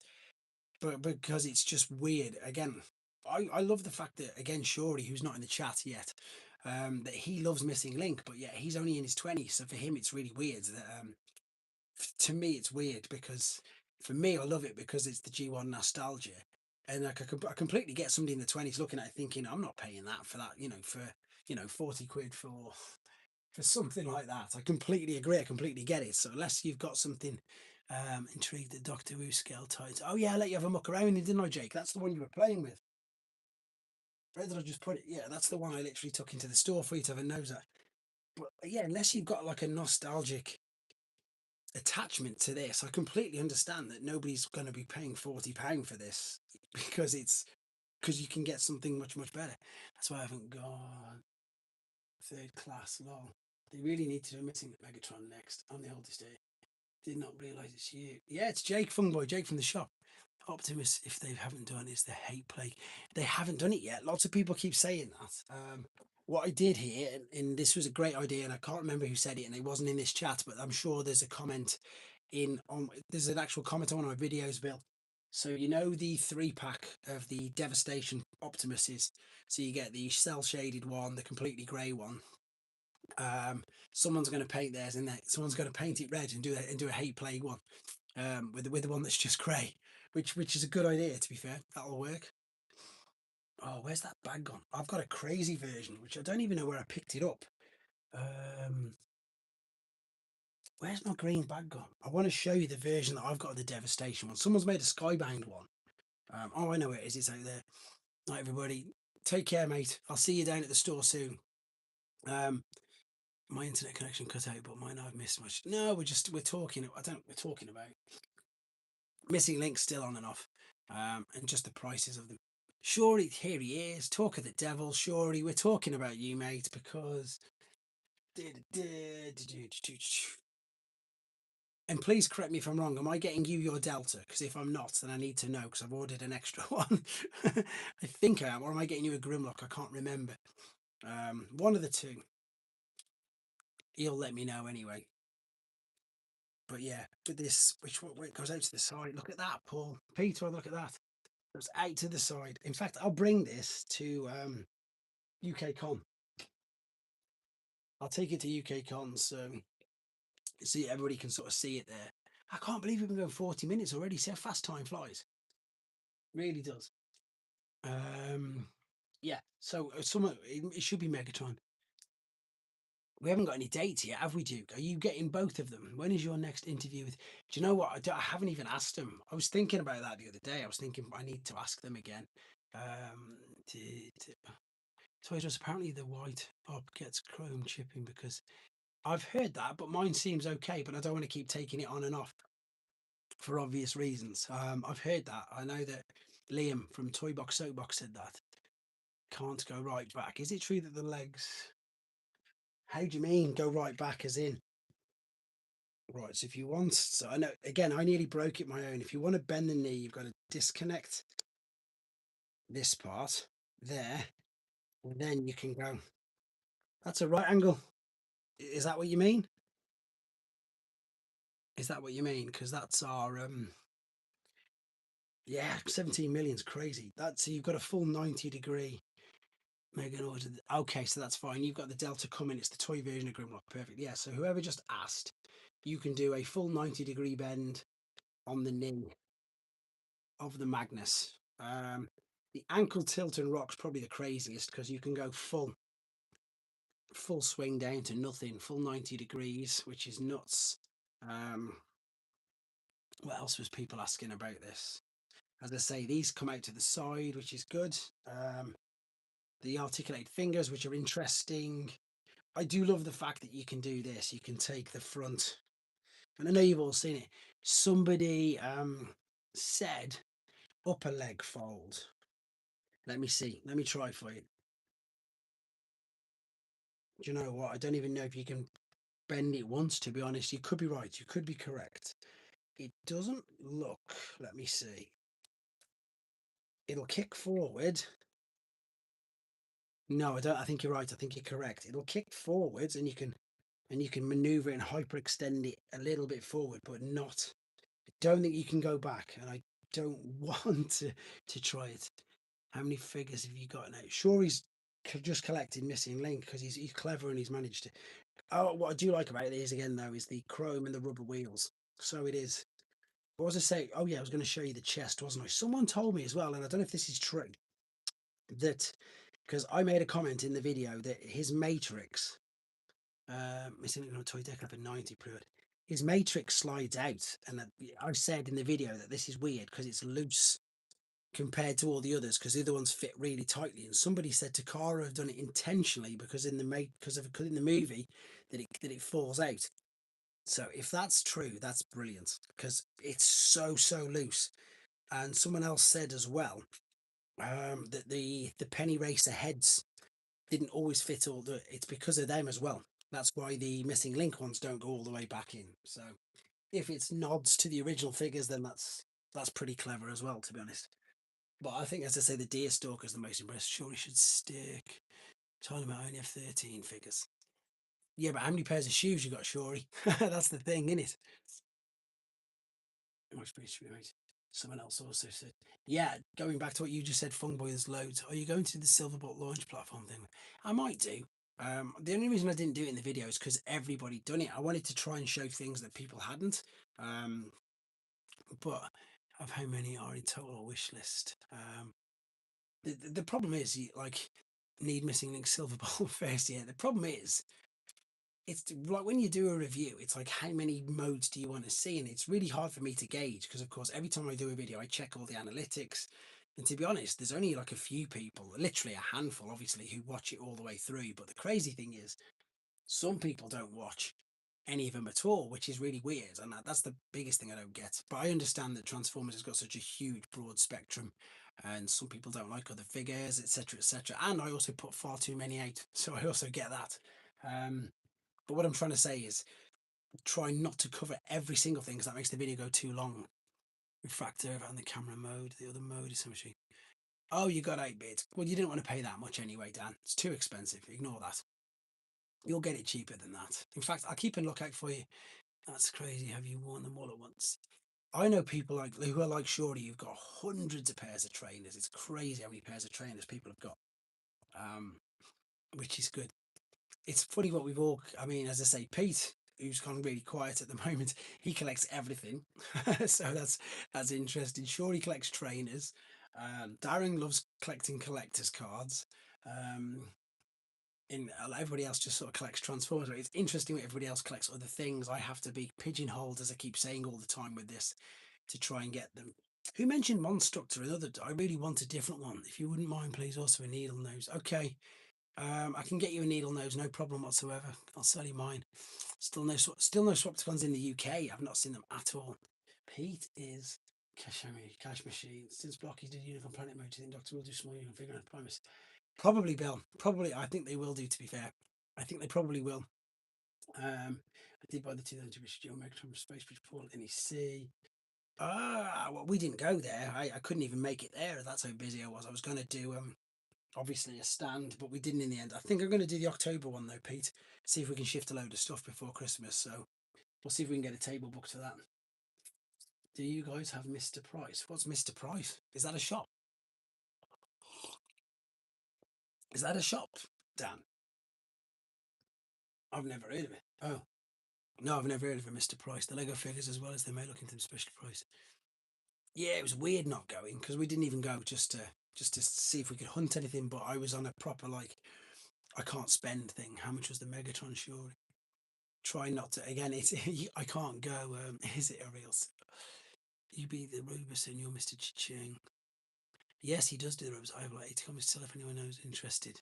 But because it's just weird. Again, I love the fact that, again, Shorey, who's not in the chat yet, that he loves Missing Link, but yeah, he's only in his 20s. So for him, it's really weird that to me, it's weird, because for me, I love it because it's the G1 nostalgia. And like, I completely get somebody in the 20s looking at it thinking, I'm not paying that for that, for 40 quid for something like that. I completely agree. I completely get it. So unless you've got something intrigued that Doctor Who scale tides. Oh yeah, I let you have a muck around, didn't I, Jake? That's the one you were playing with. Where did I just put it? Yeah, that's the one I literally took into the store for you to have a nose at. But yeah, unless you've got like a nostalgic attachment to this, I completely understand that nobody's going to be paying £40 for this, because you can get something much better. That's why I haven't gone third class long. They really need to do Missing Megatron next on the oldest day. Did not realise it's you. Yeah, it's Jake Fungboy, Jake from the shop. Optimus, if they haven't done, is the hate plague. They haven't done it yet. Lots of people keep saying that. What I did here, and this was a great idea, and I can't remember who said it, and it wasn't in this chat, but I'm sure there's a comment there's an actual comment on one of my videos, Bill. So the 3-pack of the Devastation Optimuses. So you get the cell shaded one, the completely grey one. Someone's going to paint theirs in there. Someone's going to paint it red and do a hate plague one, with the one that's just grey, which is a good idea. To be fair, that'll work. Oh, where's that bag gone? I've got a crazy version, which I don't even know where I picked it up. Um, where's my green bag gone? I want to show you the version that I've got of the Devastation one. Someone's made a skybound one. Oh, I know where it is. It's out there. Right, everybody. Take care, mate. I'll see you down at the store soon. Um, my internet connection cut out, but mine I've missed much. No, we're talking. We're talking about missing links still on and off, and just the prices of them. Surely, here he is. Talk of the devil. Surely, we're talking about you, mate, because. And please correct me if I'm wrong. Am I getting you your Delta? Because if I'm not, then I need to know because I've ordered an extra one. I think I am. Or am I getting you a Grimlock? I can't remember. One of the two. He'll let me know anyway. But yeah, with this, which it goes out to the side. Look at that, Paul. Peter, look at that. It's out to the side. In fact, I'll bring this to UK Con. I'll take it to UK Con so everybody can sort of see it there. I can't believe we've been going 40 minutes already. See how fast time flies. Really does. Yeah. So it should be Megatron. We haven't got any dates yet, have we, Duke? Are you getting both of them? When is your next interview with? Do you know what? I haven't even asked them. I was thinking about that the other day. I was thinking I need to ask them again. Um, so it was apparently the white Bob gets chrome chipping because I've heard that, but mine seems okay. But I don't want to keep taking it on and off for obvious reasons. I've heard that. I know that Liam from Toy Box Soapbox said that can't go right back. Is it true that the legs? How do you mean go right back as in? Right, so if you want, so I know again, I nearly broke it my own. If you want to bend the knee, you've got to disconnect this part there, and then you can go. That's a right angle. Is that what you mean? Is that what you mean? Because that's our yeah, 17 million's crazy. That's so you've got a full 90-degree Megan order. Okay, so that's fine. You've got the Delta coming. It's the toy version of Grimlock. Perfect. Yeah. So whoever just asked, you can do a full 90-degree bend on the knee of the Magnus. The ankle tilt and rock's probably the craziest because you can go full swing down to nothing, full 90 degrees, which is nuts. What else was people asking about this? As I say, these come out to the side, which is good. The articulated fingers, which are interesting. I do love the fact that you can do this. You can take the front, and I know you've all seen it. Somebody said upper leg fold. Let me see. Let me try for you. Do you know what? I don't even know if you can bend it once, to be honest. You could be right. You could be correct. It doesn't look, let me see. It'll kick forward. No, I don't. I think you're right. I think you're correct. It'll kick forwards and you can maneuver it and hyperextend it a little bit forward, but not. I don't think you can go back, and I don't want to try it. How many figures have you got now? Sure, he's just collected missing link because he's clever and he's managed to. Oh, what I do like about it is again though is the chrome and the rubber wheels. So it is. What was I saying? Oh yeah, I was going to show you the chest, wasn't I? Someone told me as well, and I don't know if this is true, that because I made a comment in the video that his matrix, missing on a toy deck up at 90 period, his matrix slides out, and I've said in the video that this is weird because it's loose compared to all the others because the other ones fit really tightly. And somebody said Takara have done it intentionally because in the movie that it falls out. So if that's true, that's brilliant because it's so loose. And someone else said as well that the penny racer heads didn't always fit all the. It's because of them as well. That's why the missing link ones don't go all the way back in. So if it's nods to the original figures, then that's pretty clever as well, to be honest. But I think, as I say, the Deer Stalker is the most impressive. Surely should stick. Talking about only have 13 figures. Yeah, but how many pairs of shoes you got, Shorey? That's the thing, isn't it? Someone else also said, yeah, going back to what you just said, Fungboy, there's loads. Are you going to the Silverbot launch platform thing? I might do. The only reason I didn't do it in the video is because everybody done it. I wanted to try and show things that people hadn't. But of how many are in total wish list? The problem is, you like need missing link silver ball first. Yeah, the problem is it's like when you do a review, it's like how many modes do you want to see, and it's really hard for me to gauge because, of course, every time I do a video, I check all the analytics, and to be honest, there's only like a few people, literally a handful, obviously, who watch it all the way through. But the crazy thing is, some people don't watch any of them at all, which is really weird, and that's the biggest thing I don't get. But I understand that Transformers has got such a huge, broad spectrum, and some people don't like other figures, etc., etc. And I also put far too many out, so I also get that. Um, but what I'm trying to say is try not to cover every single thing because that makes the video go too long. Refractor and the camera mode. The other mode is symmetry. Oh, you got 8-bit. Well, you didn't want to pay that much anyway, Dan. It's too expensive. Ignore that. You'll get it cheaper than that. In fact, I'll keep a lookout for you. That's crazy. Have you worn them all at once? I know people like who are like Shorty. You've got hundreds of pairs of trainers. It's crazy how many pairs of trainers people have got, um, which is good. It's funny what we've all. I mean, as I say, Pete, who's gone really quiet at the moment, he collects everything, so that's interesting. Shorty collects trainers. Darren loves collecting collectors cards. Um, in everybody else just sort of collects transformers. It's interesting that everybody else collects other things. I have to be pigeonholed, as I keep saying all the time with this, to try and get them. Who mentioned Monstructor? Another. I really want a different one. If you wouldn't mind, please. Also a needle nose. Okay. I can get you a needle nose, no problem whatsoever. I'll sell you mine. Still no Swapticons in the UK. I've not seen them at all. Pete is cash machine. Since Blocky did Unicorn Planet mode, do you think Doctor will do small unicorn figure? I promise. Probably, Bill. Probably. I think they will do. To be fair, I think they probably will. I did buy the 2002 Geo Megatron Space Bridge Paul NEC. Well, we didn't go there. I couldn't even make it there. That's how busy I was. I was going to do obviously a stand, but we didn't in the end. I think I'm going to do the October one though, Pete. See if we can shift a load of stuff before Christmas. So we'll see if we can get a table booked to that. Do you guys have Mr. Price? What's Mr. Price? Is that a shop? Is that a shop, Dan? I've never heard of it. Oh, no, I've never heard of a Mr. Price. The Lego figures as well as they may look into the special price. Yeah, it was weird not going because we didn't even go just to see if we could hunt anything. But I was on a proper like I can't spend thing. How much was the Megatron? Sure. Try not to again. It's I can't go. Is it a real? You be the Rubus and you're Mr. Ching. Yes, he does do the Rubus. I have like 80 comments still if anyone knows interested.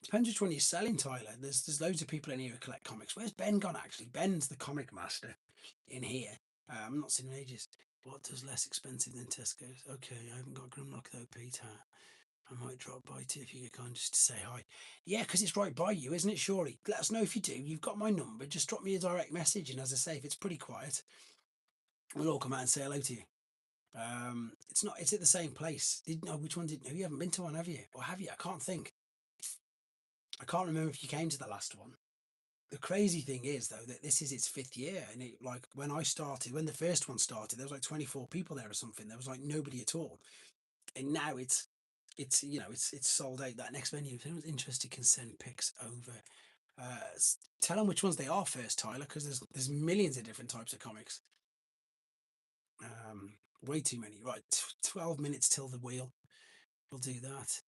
Depends which one you're selling, Tyler. There's loads of people in here who collect comics. Where's Ben gone actually? Ben's the comic master in here. I'm not seen in ages. What does less expensive than Tesco's? Okay, I haven't got Grimlock though, Peter. I might drop by too if you get kind just to say hi. Yeah, because it's right by you, isn't it? Surely. Let us know if you do. You've got my number. Just drop me a direct message, and as I say, if it's pretty quiet, we'll all come out and say hello to you. It's not. It's at the same place. Did know which one did? No, you haven't been to one, have you? Or have you? I can't think. I can't remember if you came to the last one. The crazy thing is though that this is its 5th year, and it like when I started, when the first one started, there was like 24 people there or something. There was like nobody at all, and now it's it's sold out. That next venue. If anyone's interested, can send pics over. Tell them which ones they are first, Tyler, because there's millions of different types of comics. Way too many. Right, 12 minutes till the wheel. We'll do that.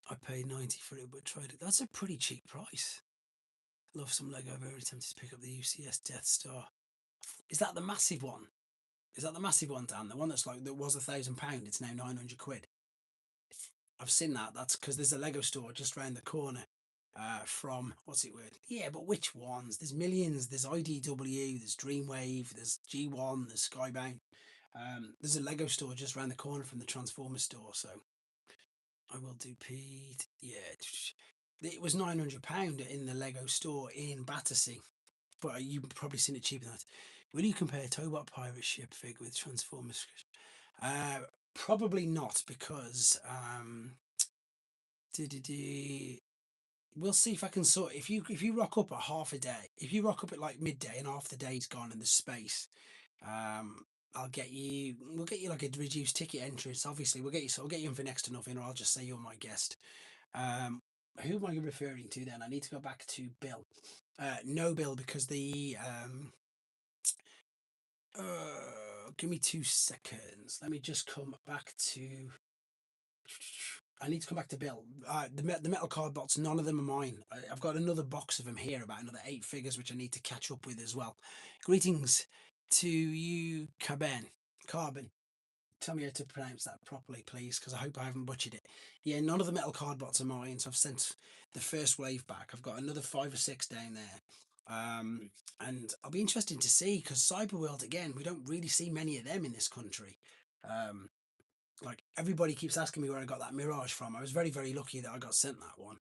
I paid 90 for it, but tried it. That's a pretty cheap price. Love some Lego. Very tempted to pick up the UCS Death Star. Is that the massive one? Is that the massive one, Dan? The one that's like that was £1,000. It's now 900 quid. I've seen that. That's because there's a Lego store just round the corner. From what's it word? Yeah, but which ones? There's millions. There's IDW. There's Dreamwave. There's G1. There's Skybound. There's a Lego store just around the corner from the Transformer store. So I will do Pete. Yeah, it was £900 in the Lego store in Battersea, but you've probably seen it cheaper than that. Will you compare Tobot pirate ship figure with Transformers? Probably not because we'll see if I can sort. If you rock up at half a day, if you rock up at like midday and half the day's gone and there's space, I'll get you. We'll get you like a reduced ticket entrance. Obviously, we'll get you. So I'll get you in for next to nothing, or I'll just say you're my guest. Who am I referring to then? I need to go back to Bill. No, Bill, because give me 2 seconds. Let me just come back to. I need to come back to Bill. The metal card bots, none of them are mine. I've got another box of them here, about another 8 figures, which I need to catch up with as well. Greetings to you, Carbon. Tell me how to pronounce that properly, please, because I hope I haven't butchered it. Yeah, none of the metal card bots are mine, so I've sent the first wave back. I've got another 5 or 6 down there. And I'll be interested to see, because Cyberworld, again, we don't really see many of them in this country. Um, like everybody keeps asking me where I got that Mirage from. I was very, very lucky that I got sent that one.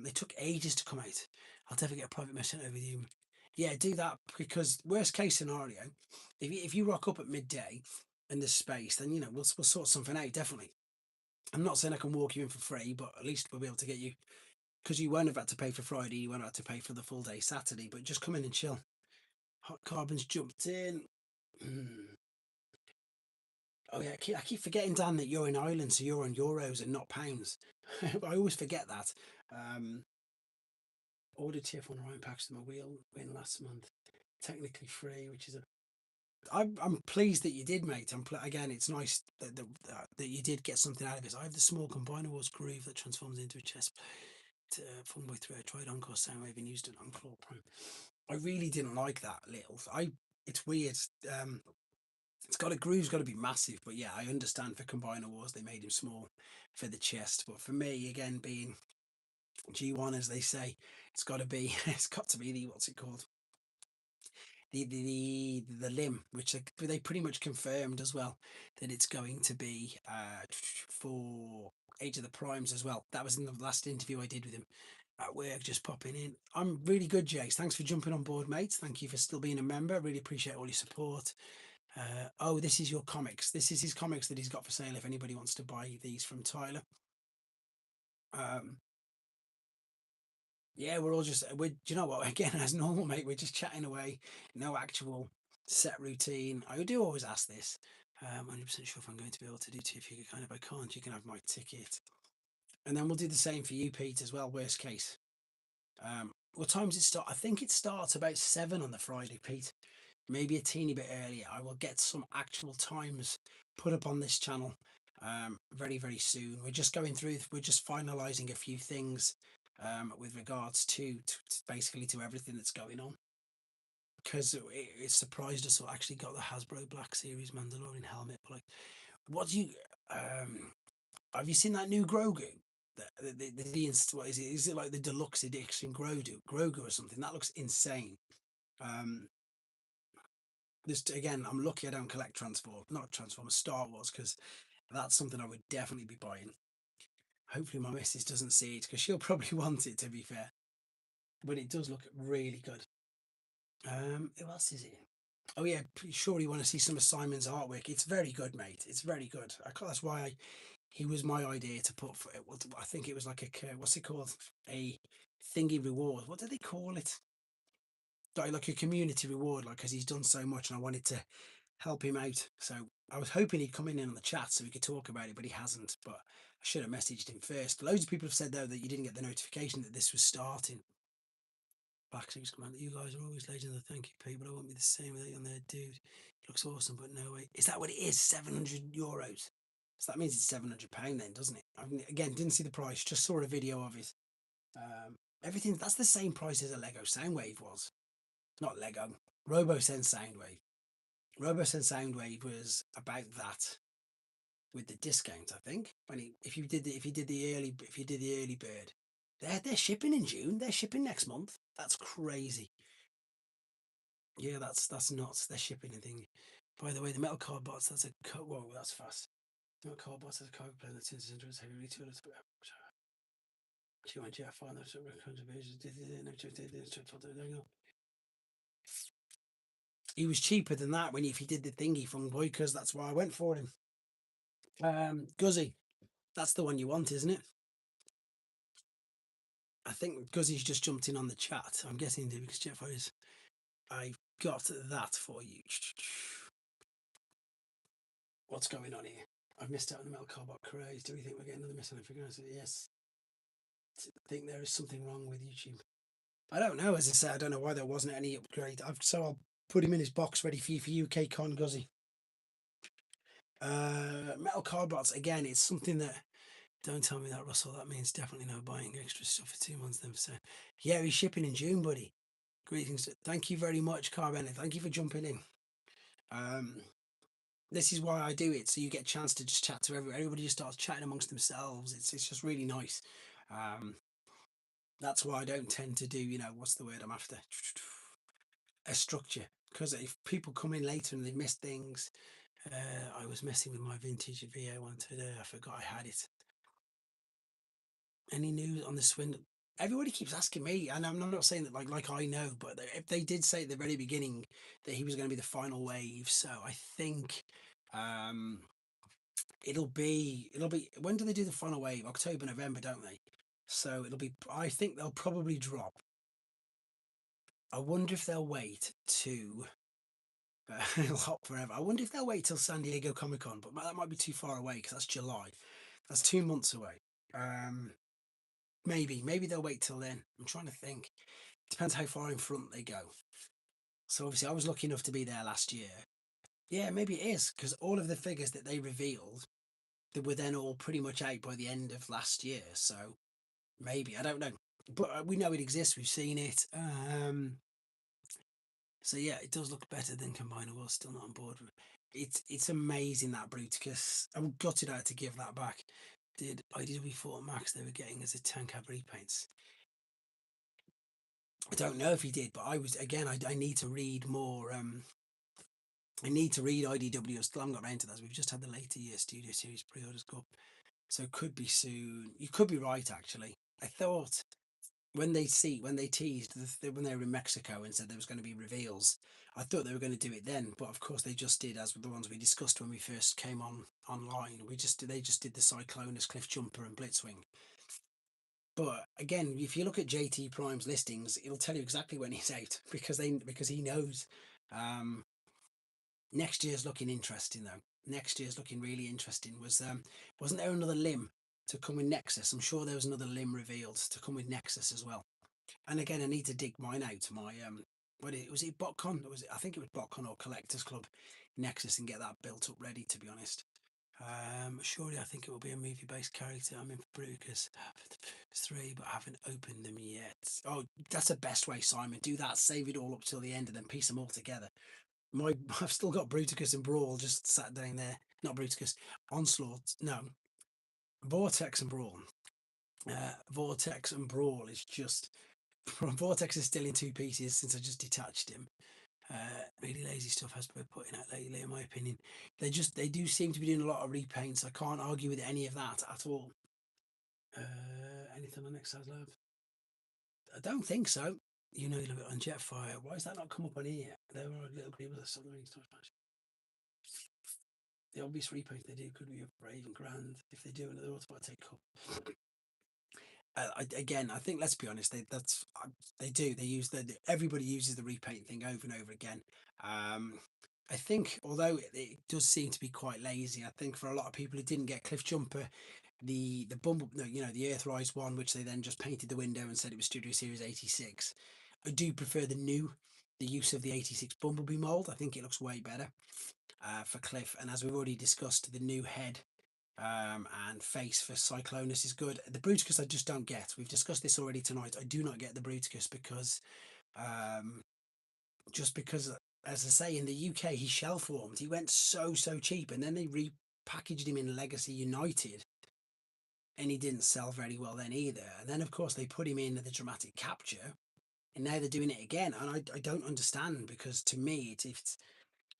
They took ages to come out. I'll definitely get a private message over with you. Yeah, do that, because worst case scenario, if you rock up at midday and there's space, then we'll sort something out. Definitely. I'm not saying I can walk you in for free, but at least we'll be able to get you, because you won't have had to pay for Friday, you won't have to pay for the full day Saturday. But just come in and chill. Hot Carbon's jumped in. Oh yeah, I keep forgetting, Dan, that you're in Ireland, so you're on euros and not pounds. I always forget that. Um, Ordered TF1 Orion packs to my wheel win last month, technically free, which is a. I'm pleased that you did, mate. Again, it's nice that you did get something out of it. I have the small Combiner Wars groove that transforms into a chest fun way through. I tried Encore Soundwave and used it on Claw Prime. I really didn't like that little. It's weird. It's got a groove's got to be massive, but yeah, I understand for Combiner Wars they made him small for the chest. But for me, again, being G1 as they say, it's got to be it's got to be the what's it called, the limb, which they pretty much confirmed as well that it's going to be for Age of the Primes as well. That was in the last interview I did with him at work, just popping in. I'm really good, Jace. Thanks for jumping on board, mate. Thank you for still being a member. I really appreciate all your support. Oh, this is your comics. This is his comics that he's got for sale if anybody wants to buy these from Tyler. Um, yeah, we're all just, do you know what? Again, as normal, mate, we're just chatting away. No actual set routine. I do always ask this. 100% sure if I'm going to be able to do two. If you can, if I can't, you can have my ticket. And then we'll do the same for you, Pete, as well, worst case. What time does it start? I think it starts about 7 on the Friday, Pete. Maybe a teeny bit earlier. I will get some actual times put up on this channel very, very soon. We're just going through, we're just finalizing a few things with regards to basically to everything that's going on. Because it surprised us. I actually got the Hasbro Black Series Mandalorian helmet. But like, what do you, have you seen that new Grogu? What is it? Is it like the deluxe edition Grogu or something? That looks insane. Um, Just again, I'm lucky I don't collect not Transformers, Star Wars, because that's something I would definitely be buying. Hopefully, my missus doesn't see it, because she'll probably want it, to be fair. But it does look really good. Who else is it? Oh yeah, pretty sure you want to see some of Simon's artwork. It's very good, mate. It's very good. That's why he was my idea to put for it. I think it was like what's it called? A thingy reward. What do they call it? Like a community reward, like, because he's done so much, and I wanted to help him out. So I was hoping he'd come in on the chat so we could talk about it, but he hasn't. But I should have messaged him first. Loads of people have said though that you didn't get the notification that this was starting. Black Six Commander, you guys are always legends. Thank you, Pete, but I won't be the same with it on there, dude. It looks awesome, but no way. Is that what it is? €700. So that means it's £700 then, doesn't it? I mean, again, didn't see the price, just saw a video of it. Everything that's the same price as a Lego Soundwave was. Not Lego. RoboSense Soundwave. RoboSense Soundwave was about that with the discount, I think. If you did the early bird, they're shipping in June. They're shipping next month. That's crazy. Yeah, that's nuts. They're shipping a thing. By the way, the metal card bots. That's a whoa. That's fast. Metal card bots. That's a card player that's interested heavily to us. Jeff find those contributions. He was cheaper than that if he did the thingy from Boykers. That's why I went for him. Guzzy, that's the one you want, isn't it? I think Guzzy's just jumped in on the chat. I'm guessing because Jeff is. I got that for you. What's going on here? I've missed out on the metal carbot craze. Do we think we're getting another miss on it? Yes. I think there is something wrong with YouTube. I don't know. As I said, I don't know why there wasn't any upgrade. So I'll put him in his box ready for you for UK Con, Guzzy. Metal cardbots, again, it's something that Don't tell me that, Russell. That means definitely no buying extra stuff for 2 months then. So, yeah, he's shipping in June, buddy. Greetings. Thank you very much, Car Bennett. Thank you for jumping in. Um, this is why I do it, so you get a chance to just chat to everybody. Everybody just starts chatting amongst themselves. It's just really nice. Um, that's why I don't tend to do, what's the word I'm after? A structure. Because if people come in later and they miss things, I was messing with my vintage VA one today. I forgot I had it. Any news on the swindle? Everybody keeps asking me, and I'm not saying that like I know, but if they did say at the very beginning that he was going to be the final wave, so I think um, it'll be when do they do the final wave? October, November, don't they? So it'll be. I think they'll probably drop. I wonder if they'll wait to. It'll hop forever. I wonder if they'll wait till San Diego Comic Con, but that might be too far away because that's July. That's 2 months away. Maybe they'll wait till then. I'm trying to think. Depends how far in front they go. So obviously, I was lucky enough to be there last year. Yeah, maybe it is because all of the figures that they revealed, they were then all pretty much out by the end of last year. So maybe I don't know, but we know it exists. We've seen it. So yeah, it does look better than Combiner. Was still not on board. It's amazing that Bruticus. I'm gutted out to give that back. Did IDW thought Max they were getting as a 10 cab repaints? I don't know if he did, but I was again. I need to read more. I need to read IDW. I still haven't got around to that. We've just had the later year Studio Series pre-orders go up, so it could be soon. You could be right, actually. I thought when they teased when they were in Mexico and said there was going to be reveals, I thought they were going to do it then, but of course they just did, as with the ones we discussed when we first came online. They just did the Cyclonus, Cliff Jumper, and Blitzwing. But again, if you look at JT Prime's listings, it'll tell you exactly when he's out because he knows. Um, Next year's looking interesting though. Next year's looking really interesting. Wasn't there another limb to come with Nexus? I'm sure there was another limb revealed to come with Nexus as well. And again, I need to dig mine out. My was it BotCon? I think it was BotCon or Collectors Club Nexus and get that built up ready. To be honest, surely I think it will be a movie-based character. I'm in for Brucus 3, but I haven't opened them yet. Oh, that's the best way, Simon. Do that. Save it all up till the end and then piece them all together. I've still got Bruticus and Brawl just sat down there. Not Bruticus, Onslaught. No, Vortex and Brawl. Vortex and Brawl is just Vortex is still in two pieces since I just detached him. Really lazy stuff has been putting out lately, in my opinion. They do seem to be doing a lot of repaints. I can't argue with any of that at all. Anything on Exile Love? I don't think so. You know, you look on Jetfire. Why has that not come up on here? There were little people that something. The obvious repaint they do could be a Brave and Grand. If they do another automatic cup, again, I think let's be honest, they do. They use everybody uses the repaint thing over and over again. I think although it does seem to be quite lazy, I think for a lot of people who didn't get Cliff Jumper, the Bumble, no, the Earthrise one, which they then just painted the window and said it was Studio Series 86. I do prefer the use of the 86 Bumblebee mold. I think it looks way better for Cliff. And as we've already discussed, the new head and face for Cyclonus is good. The Bruticus I just don't get. We've discussed this already tonight. I do not get the Bruticus because um, just because, as I say, in the UK he shell formed. He went so cheap, and then they repackaged him in Legacy United, and he didn't sell very well then either. And then of course they put him in the Dramatic Capture, and now they're doing it again. And I don't understand because to me it's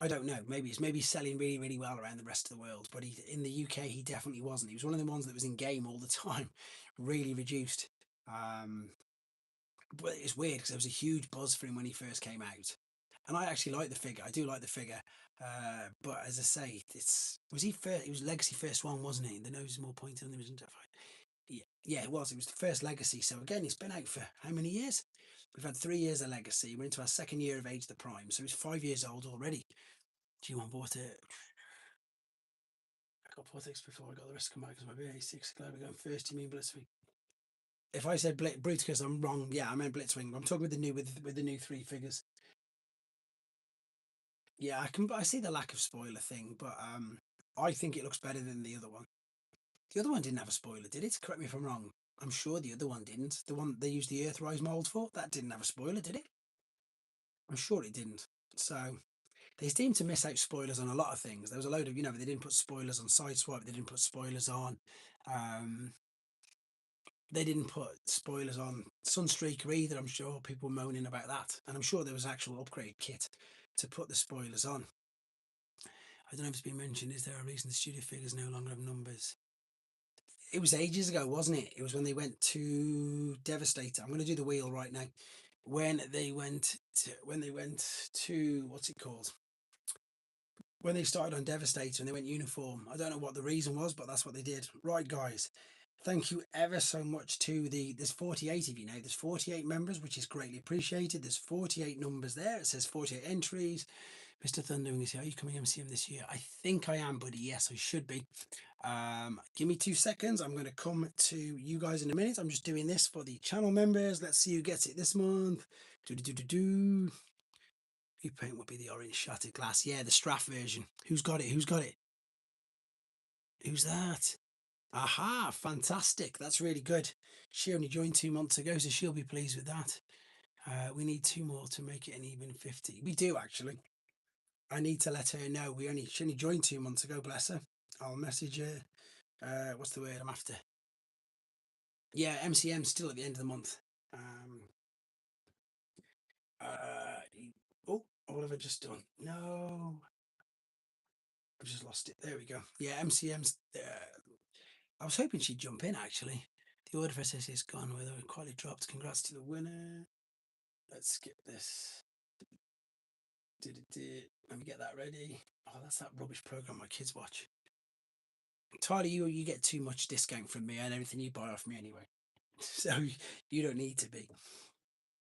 I don't know. Maybe selling really well around the rest of the world, but in the UK he definitely wasn't. He was one of the ones that was in game all the time, really reduced. Um, but it's weird because there was a huge buzz for him when he first came out, and I actually like the figure. I do like the figure, but as I say, was he first? It was Legacy first one, wasn't he? The nose is more pointed on the original. Yeah, it was. It was the first Legacy. So again, it's been out for how many years? We've had 3 years of Legacy. We're into our second year of Age the Prime, so he's 5 years old already. Do you want Vortex? I got Vortex before I got the rest to come back because my BA6 glad we're going first. You mean Blitzwing? If I said Bruticus, I'm wrong. Yeah, I meant Blitzwing. I'm talking with the new three figures. Yeah, I see the lack of spoiler thing, but I think it looks better than the other one. The other one didn't have a spoiler, did it? Correct me if I'm wrong. I'm sure the other one didn't. The one they used the Earthrise mold for, that didn't have a spoiler, did it? I'm sure it didn't. So they seem to miss out spoilers on a lot of things. There was a load of, they didn't put spoilers on Sideswipe. They didn't put spoilers on. Um, they didn't put spoilers on Sunstreaker either. I'm sure people were moaning about that, and I'm sure there was an actual upgrade kit to put the spoilers on. I don't know if it's been mentioned. Is there a reason the studio figures no longer have numbers? It was ages ago, wasn't it? It was when they went to Devastator. I'm going to do the wheel right now. When they went to what's it called? When they started on Devastator and they went uniform. I don't know what the reason was, but that's what they did. Right, guys. Thank you ever so much to there's 48 of you now. There's 48 members, which is greatly appreciated. There's 48 numbers there. It says 48 entries. Mr. Thunder, you say, are you coming MCM this year? I think I am, buddy. Yes, I should be. Give me 2 seconds. I'm going to come to you guys in a minute. I'm just doing this for the channel members. Let's see who gets it this month. Do. Repaint will be the orange shattered glass. Yeah, the Straff version. Who's got it? Who's got it? Who's that? Aha, fantastic. That's really good. She only joined 2 months ago, so she'll be pleased with that. We need 2 more to make it an even 50. We do, actually. I need to let her know. She only joined 2 months ago, bless her. I'll message her. What's the word I'm after? Yeah, MCM still at the end of the month. Uh, what have I just done? No, I've just lost it. There we go. Yeah, MCM's. I was hoping she'd jump in actually. The order for SS is gone with her quality dropped. Congrats to the winner. Let's skip this. Let me get that ready. Oh, that's that rubbish program my kids watch. Tyler, you get too much discount from me and everything you buy off me anyway. So you don't need to be.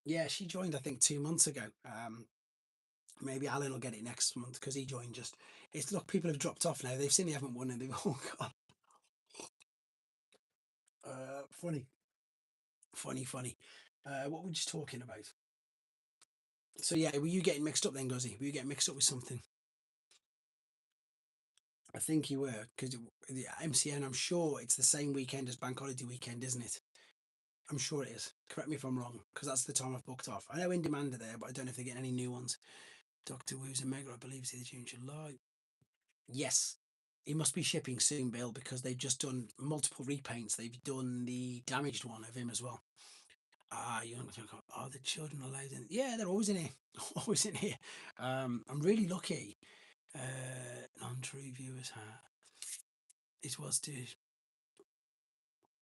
Yeah, she joined I think 2 months ago. Maybe Alan will get it next month because he joined just. It's look, people have dropped off now. They've seen they haven't won and they've all gone. Funny. What were you just talking about? So yeah, were you getting mixed up then, Guzzy? Were you getting mixed up with something? I think you were because the MCN. I'm sure it's the same weekend as Bank Holiday weekend, isn't it? I'm sure it is. Correct me if I'm wrong, because that's the time I've booked off. I know In Demand are there, but I don't know if they're getting any new ones. Doctor Who's and Mega, I believe, is the June, July. Yes, it must be shipping soon, Bill, because they've just done multiple repaints. They've done the damaged one of him as well. You want to talk, are the children allowed in? Yeah, they're always in here. Always in here. I'm really lucky. Non-true viewers. It was to.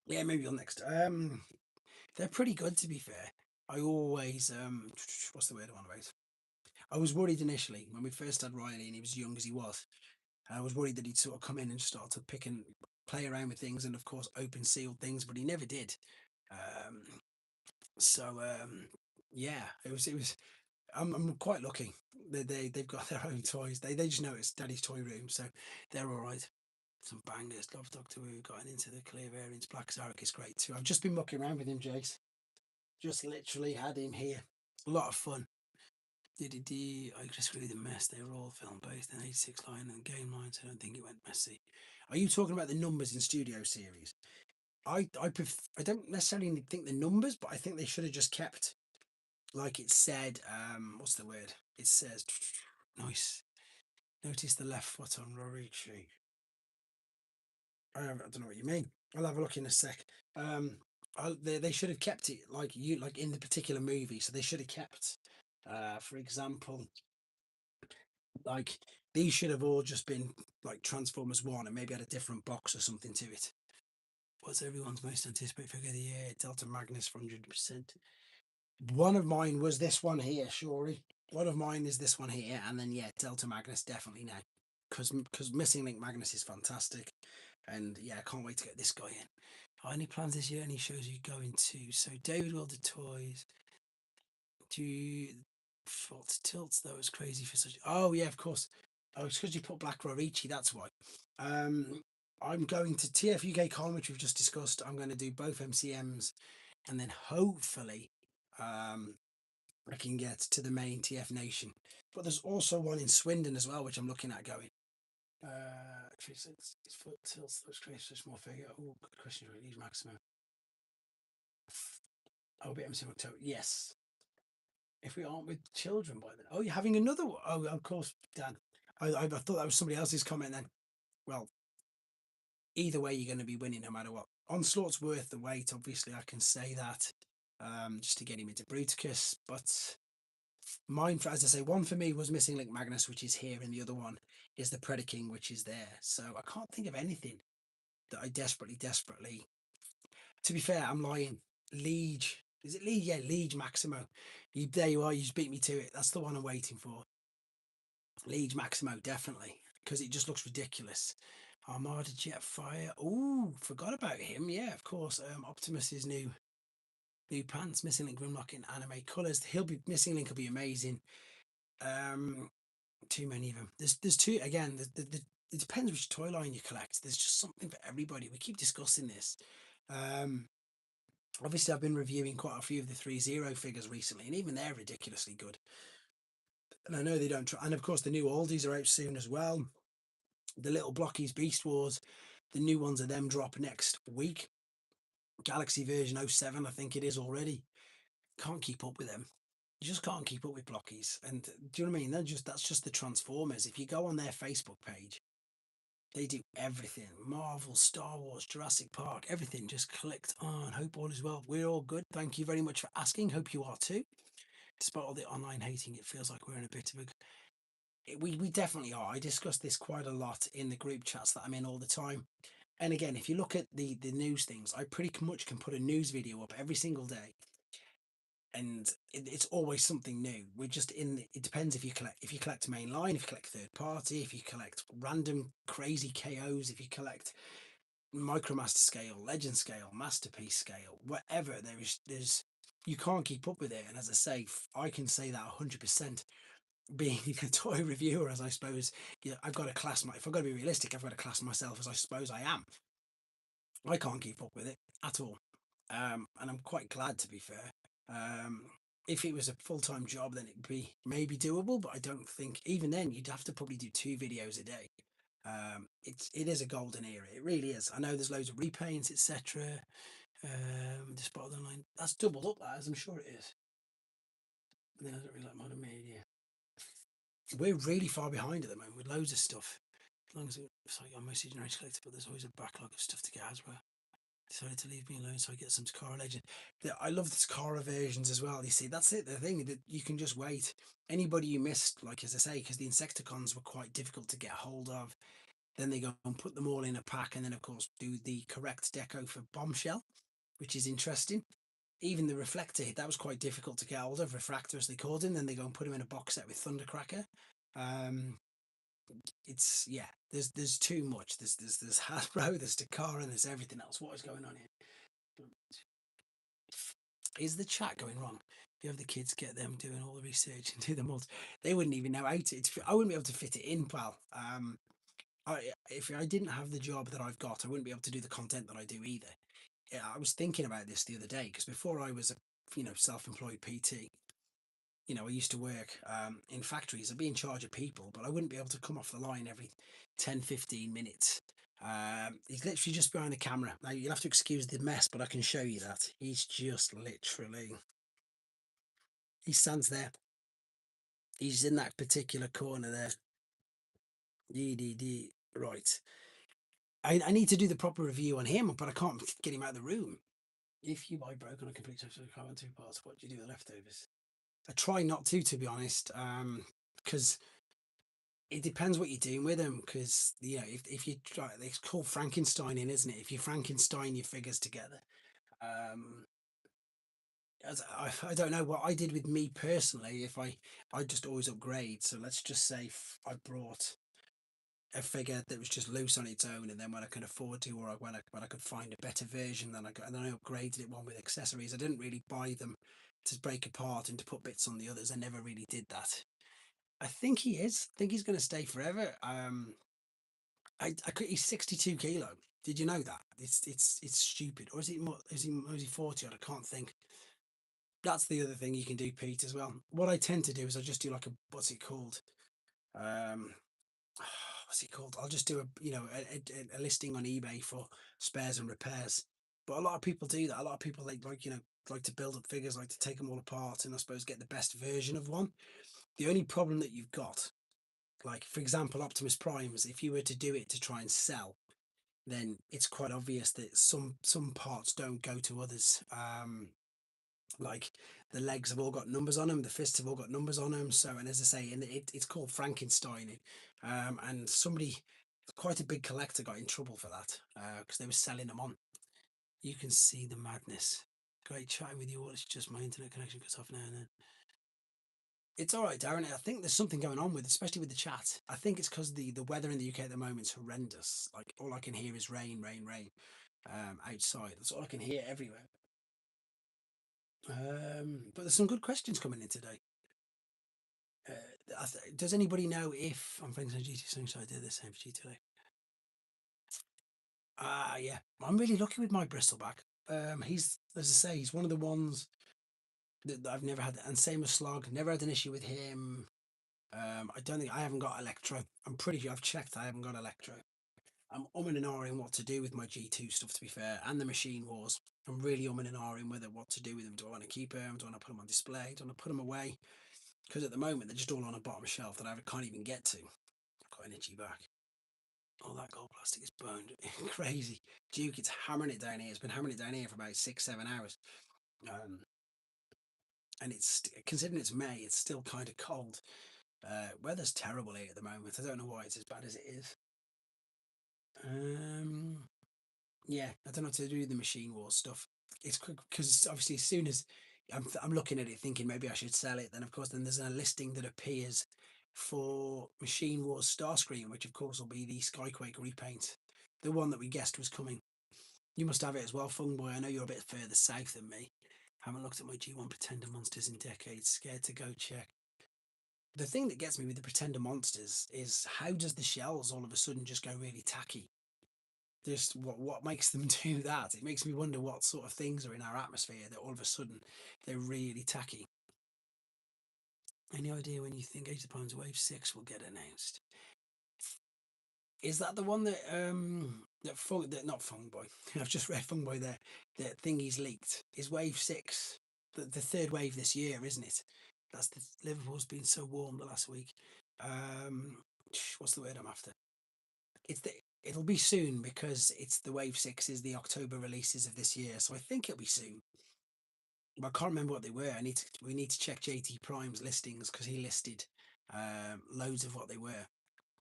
Yeah, maybe on next. They're pretty good to be fair. I always what's the word I want about? I was worried initially when we first had Riley and he was young as he was. I was worried that he'd sort of come in and start to pick and play around with things and of course open sealed things, but he never did. Um, so yeah, it was. I'm quite lucky. They've got their own toys. They just know it's Daddy's toy room, so they're all right. Some bangers. Love Doctor Who. Gotten into the clear variants. Black Zarek is great too. I've just been mucking around with him, Jace. Just literally had him here. A lot of fun. I just really the mess. They were all film based and 86 line and game line, so I don't think it went messy. Are you talking about the numbers in Studio Series? I don't necessarily think the numbers, but I think they should have just kept like it said. What's the word? It says nice. Notice the left foot on Rorichi. I don't know what you mean. I'll have a look in a sec. They should have kept it like in the particular movie. So they should have kept, for example, like these should have all just been like Transformers One and maybe had a different box or something to it. What's everyone's most anticipated figure of the year? Delta Magnus for 100%. One of mine was this one here, Shori. One of mine is this one here, and then yeah, Delta Magnus definitely now, because Missing Link Magnus is fantastic, and yeah, I can't wait to get this guy in. Any plans this year? Any shows you going to? So David will the toys. Do you fault tilts? That was crazy for such. Oh yeah, of course. Oh, it's because you put Black Rorichi. That's why. I'm going to TF UK Con, which we've just discussed. I'm going to do both MCMs, and then hopefully, I can get to the main TF Nation. But there's also one in Swindon as well, which I'm looking at going. His foot tilts looks crazy, a small figure. Oh, good question. Lead maximum. Oh, bit MC October. Yes. If we aren't with children by then. Oh, you're having another one. Oh, of course, Dan. I thought that was somebody else's comment then. Well, either way, you're going to be winning no matter what. Onslaught's worth the wait. Obviously, I can say that just to get him into Bruticus. But mine, as I say, one for me was Missing Link Magnus, which is here, and the other one is the Predaking, which is there. So I can't think of anything that I desperately. To be fair, I'm lying. Liege. Is it Liege? Yeah, Liege Maximo. There you are. You just beat me to it. That's the one I'm waiting for. Liege Maximo, definitely. Because it just looks ridiculous. Armada Jetfire. Oh, forgot about him. Yeah, of course. Optimus's new pants. Missing Link Grimlock in anime colours. Missing Link will be amazing. Too many of them. There's two again. It depends which toy line you collect. There's just something for everybody. We keep discussing this. Obviously, I've been reviewing quite a few of the 3-0 figures recently, and even they're ridiculously good. And I know they don't try. And of course, the new oldies are out soon as well. The little blockies Beast Wars, the new ones of them drop next week. Galaxy version 07, I think it is already. Can't keep up with them. You just can't keep up with blockies. And do you know what I mean? That's just the Transformers. If you go on their Facebook page, they do everything. Marvel, Star Wars, Jurassic Park, everything just clicked on. Hope all is well. We're all good. Thank you very much for asking. Hope you are too. Despite all the online hating, it feels like we're in a bit of a we definitely are. I discuss this quite a lot in the group chats that I'm in all the time. And again, if you look at the news things, I pretty much can put a news video up every single day, and it's always something new. We're just it depends if you collect mainline, if you collect third party, if you collect random crazy KOs, if you collect Micromaster scale, Legend scale, Masterpiece scale, whatever. There's you can't keep up with it. And as I say, I can say that 100%. Being a toy reviewer, as I suppose, I've got to class if I've got to be realistic, I've got to class myself as I suppose I am. I can't keep up with it at all, and I'm quite glad, to be fair. If it was a full-time job, then it'd be maybe doable, but I don't think even then you'd have to probably do 2 videos a day. It is a golden era, it really is. I know there's loads of repaints, etc. The spot on the line that's doubled up, that, as I'm sure it is. And then I don't really like modern media. We're really far behind at the moment with loads of stuff. As long as it's like I'm mostly generic collector, but there's always a backlog of stuff to get as well. Decided to leave me alone so I get some Takara Legend. I love the Takara versions as well. You see, that's it. The thing that you can just wait. Anybody you missed, like as I say, because the Insecticons were quite difficult to get hold of. Then they go and put them all in a pack, and then of course do the correct deco for Bombshell, which is interesting. Even the Reflector, that was quite difficult to get hold of. Refractor, as they called him. Then they go and put him in a box set with Thundercracker. It's yeah. There's too much. There's Hasbro, there's Takara, and there's everything else. What is going on here? Is the chat going wrong? You have the kids, get them doing all the research and do the mods. They wouldn't even know how to. I wouldn't be able to fit it in, pal. If I didn't have the job that I've got, I wouldn't be able to do the content that I do either. Yeah, I was thinking about this the other day because before I was a self-employed PT, I used to work in factories. I'd be in charge of people, but I wouldn't be able to come off the line every 10, 15 minutes. He's literally just behind the camera. Now, you'll have to excuse the mess, but I can show you that. He's just literally... He stands there. He's in that particular corner there. Right. I need to do the proper review on him, but I can't get him out of the room. If you buy broken or complete car in 2 parts, what do you do with the leftovers? I try not to be honest, because it depends what you're doing with them. Because if you try, it's called Frankensteining, isn't it? If you Frankenstein your figures together, I don't know what I did with me personally. If I just always upgrade. So let's just say I brought a figure that was just loose on its own, and then when I could afford to, or when I could find a better version, then I upgraded it one with accessories. I didn't really buy them to break apart and to put bits on the others. I never really did that. I think he is. I think he's going to stay forever. He's 62 kilo. Did you know that? It's stupid. Or is he more? Is he 40 odd? I can't think. That's the other thing you can do, Pete, as well. What I tend to do is I just do like a what's it called? what's it called? I'll just do a listing on eBay for spares and repairs. But a lot of people do that. A lot of people like to build up figures, like to take them all apart, and I suppose get the best version of one. The only problem that you've got, like for example, Optimus Primes, if you were to do it to try and sell, then it's quite obvious that some parts don't go to others. Like the legs have all got numbers on them, the fists have all got numbers on them. So, and as I say, and it's called Frankenstein, and somebody, quite a big collector, got in trouble for that because they were selling them on. You can see the madness. Great chatting with you all. It's just my internet connection cuts off now and then. It's all right, Darren. I think there's something going on with, especially with the chat. I think it's because the weather in the UK at the moment is horrendous. Like all I can hear is rain, rain, rain. Outside. That's all I can hear everywhere. But there's some good questions coming in today. Does anybody know if I'm thinking GT2, so I did the same for GT2? Yeah, I'm really lucky with my bristleback. He's, as I say, he's one of the ones that I've never had, and same as Slog, never had an issue with him. I don't think I haven't got Electro. I'm pretty sure I've checked. I haven't got Electro. I'm umming and ahhing what to do with my G2 stuff, to be fair, and the Machine Wars. I'm really umming and ahhing whether what to do with them. Do I want to keep them? Do I want to put them on display? Do I want to put them away? Because at the moment they're just all on a bottom shelf that I can't even get to. I've got energy back. All that gold plastic is burned. Crazy. Duke, it's hammering it down here. It's been hammering it down here for about 6-7 hours. And it's, considering it's May, it's still kind of cold. Weather's terrible here at the moment. I don't know why it's as bad as it is. Yeah, I don't know what to do with the Machine Wars stuff. It's quick because obviously as soon as I'm looking at it thinking maybe I should sell it, then of course then there's a listing that appears for Machine Wars Starscream, which of course will be the Skyquake repaint, the one that we guessed was coming. You must have it as well, Fungboy. I know you're a bit further south than me. Haven't looked at my G1 Pretender monsters in decades. Scared to go check. The thing that gets me with the Pretender monsters is how does the shells all of a sudden just go really tacky? Just what makes them do that? It makes me wonder what sort of things are in our atmosphere that all of a sudden they're really tacky. Any idea when you think Age of Pawns Wave 6 will get announced? Is that the one that not Fungboy? I've just read Fungboy there. The thing he's leaked is Wave 6, the third wave this year, isn't it? That's the Liverpool's been so warm the last week. What's the word I'm after? It'll be soon because it's the Wave 6 is the October releases of this year, so I think it'll be soon. But I can't remember what they were. We need to check JT Prime's listings because he listed loads of what they were.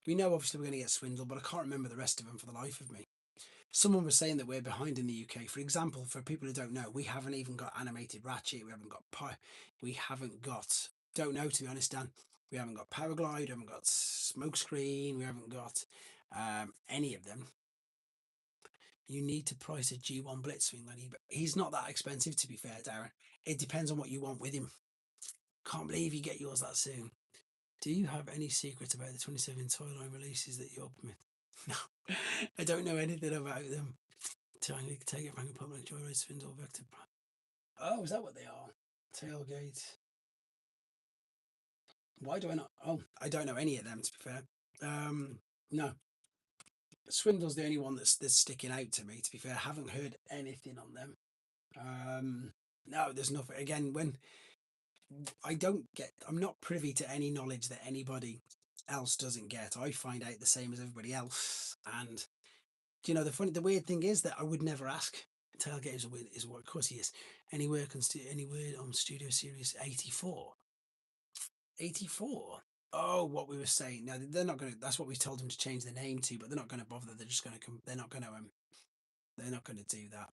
We know obviously we're going to get swindled, but I can't remember the rest of them for the life of me. Someone was saying that we're behind in the UK. For example, for people who don't know, we haven't even got animated Ratchet. We haven't got We haven't got. Don't know, to be honest, Dan. We haven't got Paraglide. We haven't got Smokescreen. We haven't got any of them. You need to price a G1 Blitzwing on eBay. He's not that expensive, to be fair, Darren. It depends on what you want with him. Can't believe you get yours that soon. Do you have any secrets about the 27 toy line releases that you're with? No, I don't know anything about them. Tiny take it from a public joyride spindle vector. Oh, is that what they are? Tailgate. Why do I not? Oh, I don't know any of them, to be fair. No. Swindle's the only one that's sticking out to me, to be fair. I haven't heard anything on them. No, there's nothing. Again, when I'm not privy to any knowledge that anybody else doesn't get. I find out the same as everybody else. And the weird thing is that I would never ask. Tailgate is what, of course he is. Any word on Studio Series 84? 84? Oh, what we were saying. No, they're not going to. That's what we told them to change the name to, but they're not going to bother. They're just going to come. They're not going to. They're not going to do that.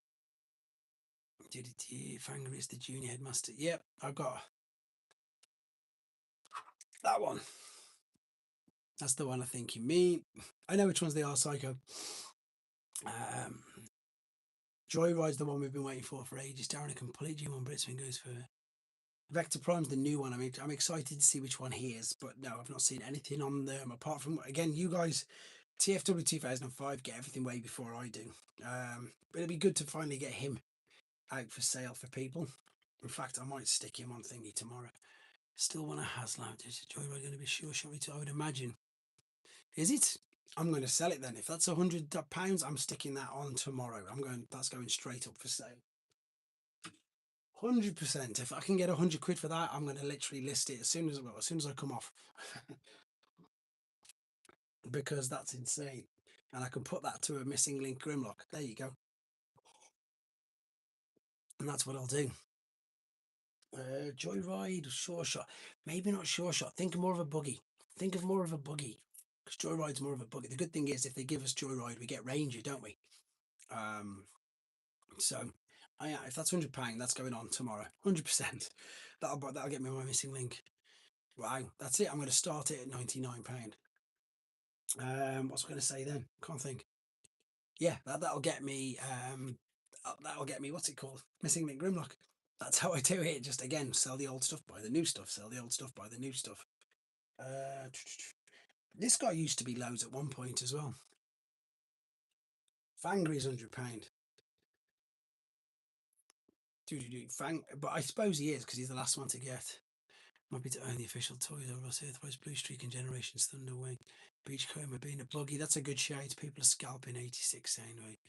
Fanger is the junior headmaster. Yep, I've got that one. That's the one I think you mean. I know which ones they are, Psycho. Joyride's the one we've been waiting for ages. Darren, a complete G1 Blitzwing goes for Vector Prime's the new one. I mean, I'm excited to see which one he is, but no, I've not seen anything on them apart from, again, you guys, TFW 2005 get everything way before I do. But it'd be good to finally get him out for sale for people. In fact, I might stick him on thingy tomorrow. Still want a Haslam. Is Joyride going to be sure shortly? I would imagine. Is it? I'm going to sell it then. If that's £100, I'm sticking that on tomorrow. That's going straight up for sale. 100%. If I can get 100 quid for that, I'm going to literally list it as soon as I come off, because that's insane. And I can put that to a missing link Grimlock. There you go. And that's what I'll do. Joyride, Sure Shot. Maybe not Sure Shot. Think more of a buggy. Think of more of a buggy. Because Joyride's more of a buggy. The good thing is, if they give us Joyride, we get Ranger, don't we? So, if that's £100, that's going on tomorrow. 100%. That'll get me my missing link. Wow, that's it. I'm going to start it at £99. What's I going to say then? Can't think. Yeah, that'll get me. That'll get me. What's it called? Missing link Grimlock. That's how I do it. Just again, sell the old stuff, buy the new stuff. Sell the old stuff, buy the new stuff. This guy used to be loads at one point as well. Fangry's £100. But I suppose he is, because he's the last one to get. Might be to earn the official toys of Russ, Earthrise, Blue Streak and Generations, Thunderwing, Beachcomber, being a buggy. That's a good shout. People are scalping 86 anyway.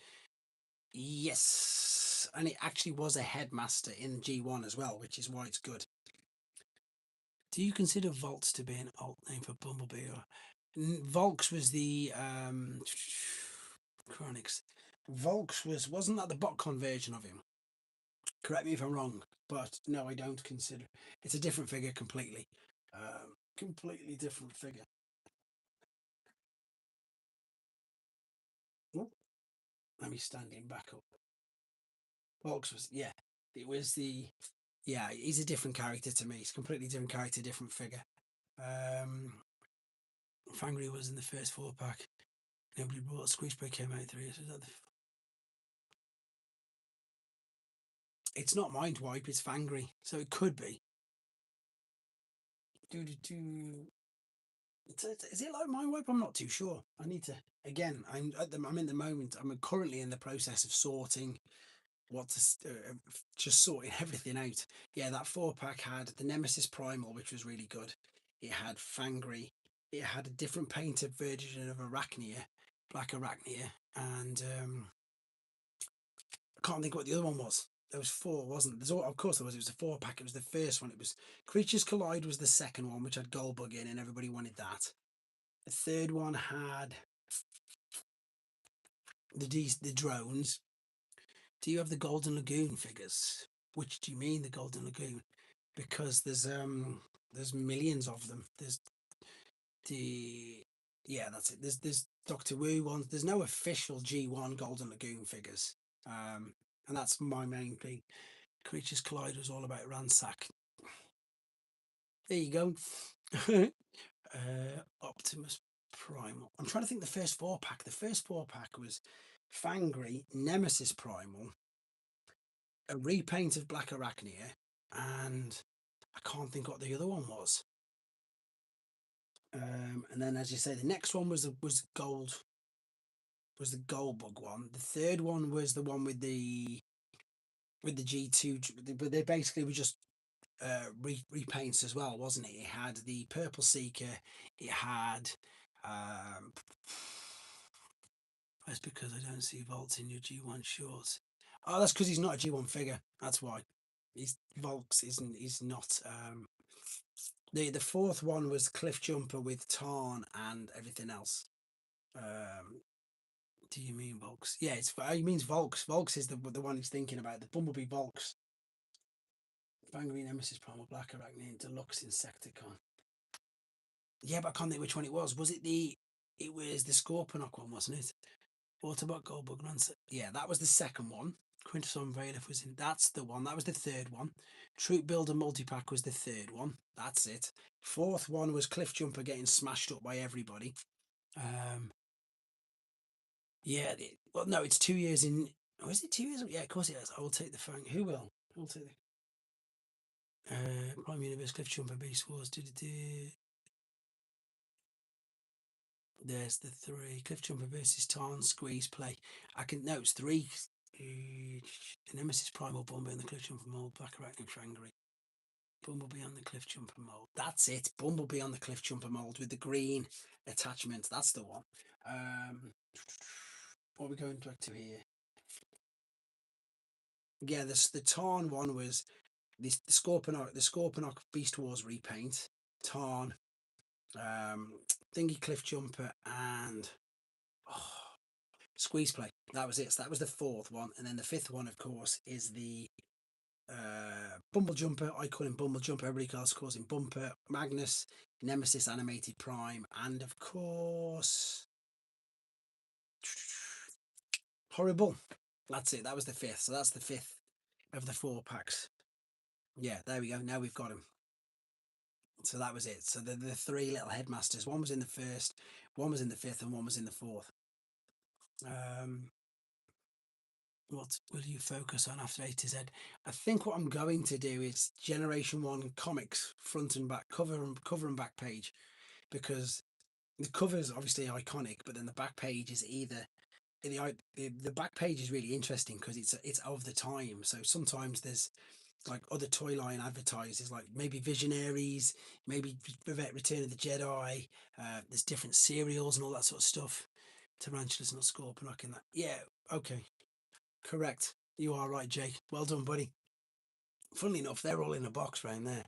Yes, and it actually was a headmaster in G1 as well, which is why it's good. Do you consider Volts to be an alt name for Bumblebee? Or Volks was the Chronics. Volks wasn't that the botcon version of him? Correct me if I'm wrong, but no, I don't consider it's a different figure completely. Completely different figure. Oh, let me stand him back up. Volks was, yeah, it was the, yeah, he's a different character to me. He's a completely different character, different figure. Fangry was in the first 4-pack. Nobody bought. Squeezebreak came out 3 years. It's not Mind Wipe, it's Fangry, so it could be. Is it like Mind Wipe? I'm not too sure. I need to, again, I'm in the moment, I'm currently in the process of sorting just sorting everything out. Yeah, that 4-pack had the Nemesis Primal, which was really good. It had Fangry. It had a different painted version of Arachnia, Black Arachnia, and I can't think what the other one was. There was 4, wasn't there? Of course there was. It was a 4-pack. It was the first one. It was Creatures Collide was the second one, which had Goldbug in, and everybody wanted that. The third one had the drones. Do you have the Golden Lagoon figures? Which do you mean, the Golden Lagoon? Because there's millions of them. There's the yeah, that's it. There's Doctor Wu ones. There's no official G1 Golden Lagoon figures. And that's my main thing. Creatures Collide was all about ransack. There you go. Optimus Primal. I'm trying to think the first 4-pack. The first 4-pack was Fangry, Nemesis Primal, a repaint of Black Arachnia, and I can't think what the other one was. And then, as you say, the next one was the Goldbug one. The third one was the one with the G2, but they basically were just repaints as well, wasn't it? It had the Purple Seeker. It had. That's because I don't see Volts in your G1 shorts. Oh, that's because he's not a G1 figure. That's why. Volks isn't. He's not. The fourth one was Cliff Jumper with Tarn and everything else. Do you mean Volks? Yeah, he means Volks. Volks is the one he's thinking about. The Bumblebee Volks. Fangry Nemesis Primal Black Arachne Deluxe Insecticon. Yeah, but I can't think which one it was. Was it the? It was the Scorponok one, wasn't it? Autobot Goldbug Ransom. Yeah, that was the second one. Quintus Bailiff was in. That's the one. That was the third one. Troop Builder Multipack was the third one. That's it. Fourth one was Cliff Jumper getting smashed up by everybody. Yeah. Well, no, it's 2 years in. Oh, is it 2 years? Yeah, of course it is. I will take the Fang. Who will? I'll take the. Prime Universe Cliff Jumper Beast Wars. There's the 3. Cliff Jumper versus Tarn Squeeze Play. No, it's 3. Nemesis Primal Bumblebee and the Cliff Jumper mold. Black Arachne Fangry. Bumblebee on the Cliff Jumper mold. That's it. Bumblebee on the Cliff Jumper mold with the green attachment. That's the one. What are we going back to here? Yeah, this the Tarn one was the Scorponok Beast Wars repaint, Tarn, Thingy Cliff Jumper, and oh, Squeeze Play. That was it. So that was the fourth one, and then the fifth one, of course, is the Bumble Jumper. I call him Bumble Jumper. Everybody else calls him Bumper. Magnus, Nemesis Animated Prime, and of course, Horrible. That's it. That was the fifth. So that's the fifth of the 4 packs. Yeah, there we go. Now we've got him. So that was it. So the three little headmasters. One was in the first, one was in the fifth, and one was in the fourth. What will you focus on after A to Z? I think what I'm going to do is Generation One comics, front and back, cover and back page, because the cover is obviously iconic, but then the back page is either the back page is really interesting because it's of the time. So sometimes there's like other toy line advertises, like maybe Visionaries, maybe Return of the Jedi. There's different cereals and all that sort of stuff. Tarantulas, not Scorponok in that. Yeah, okay, correct. You are right, Jake. Well done, buddy. Funnily enough, they're all in a box round there,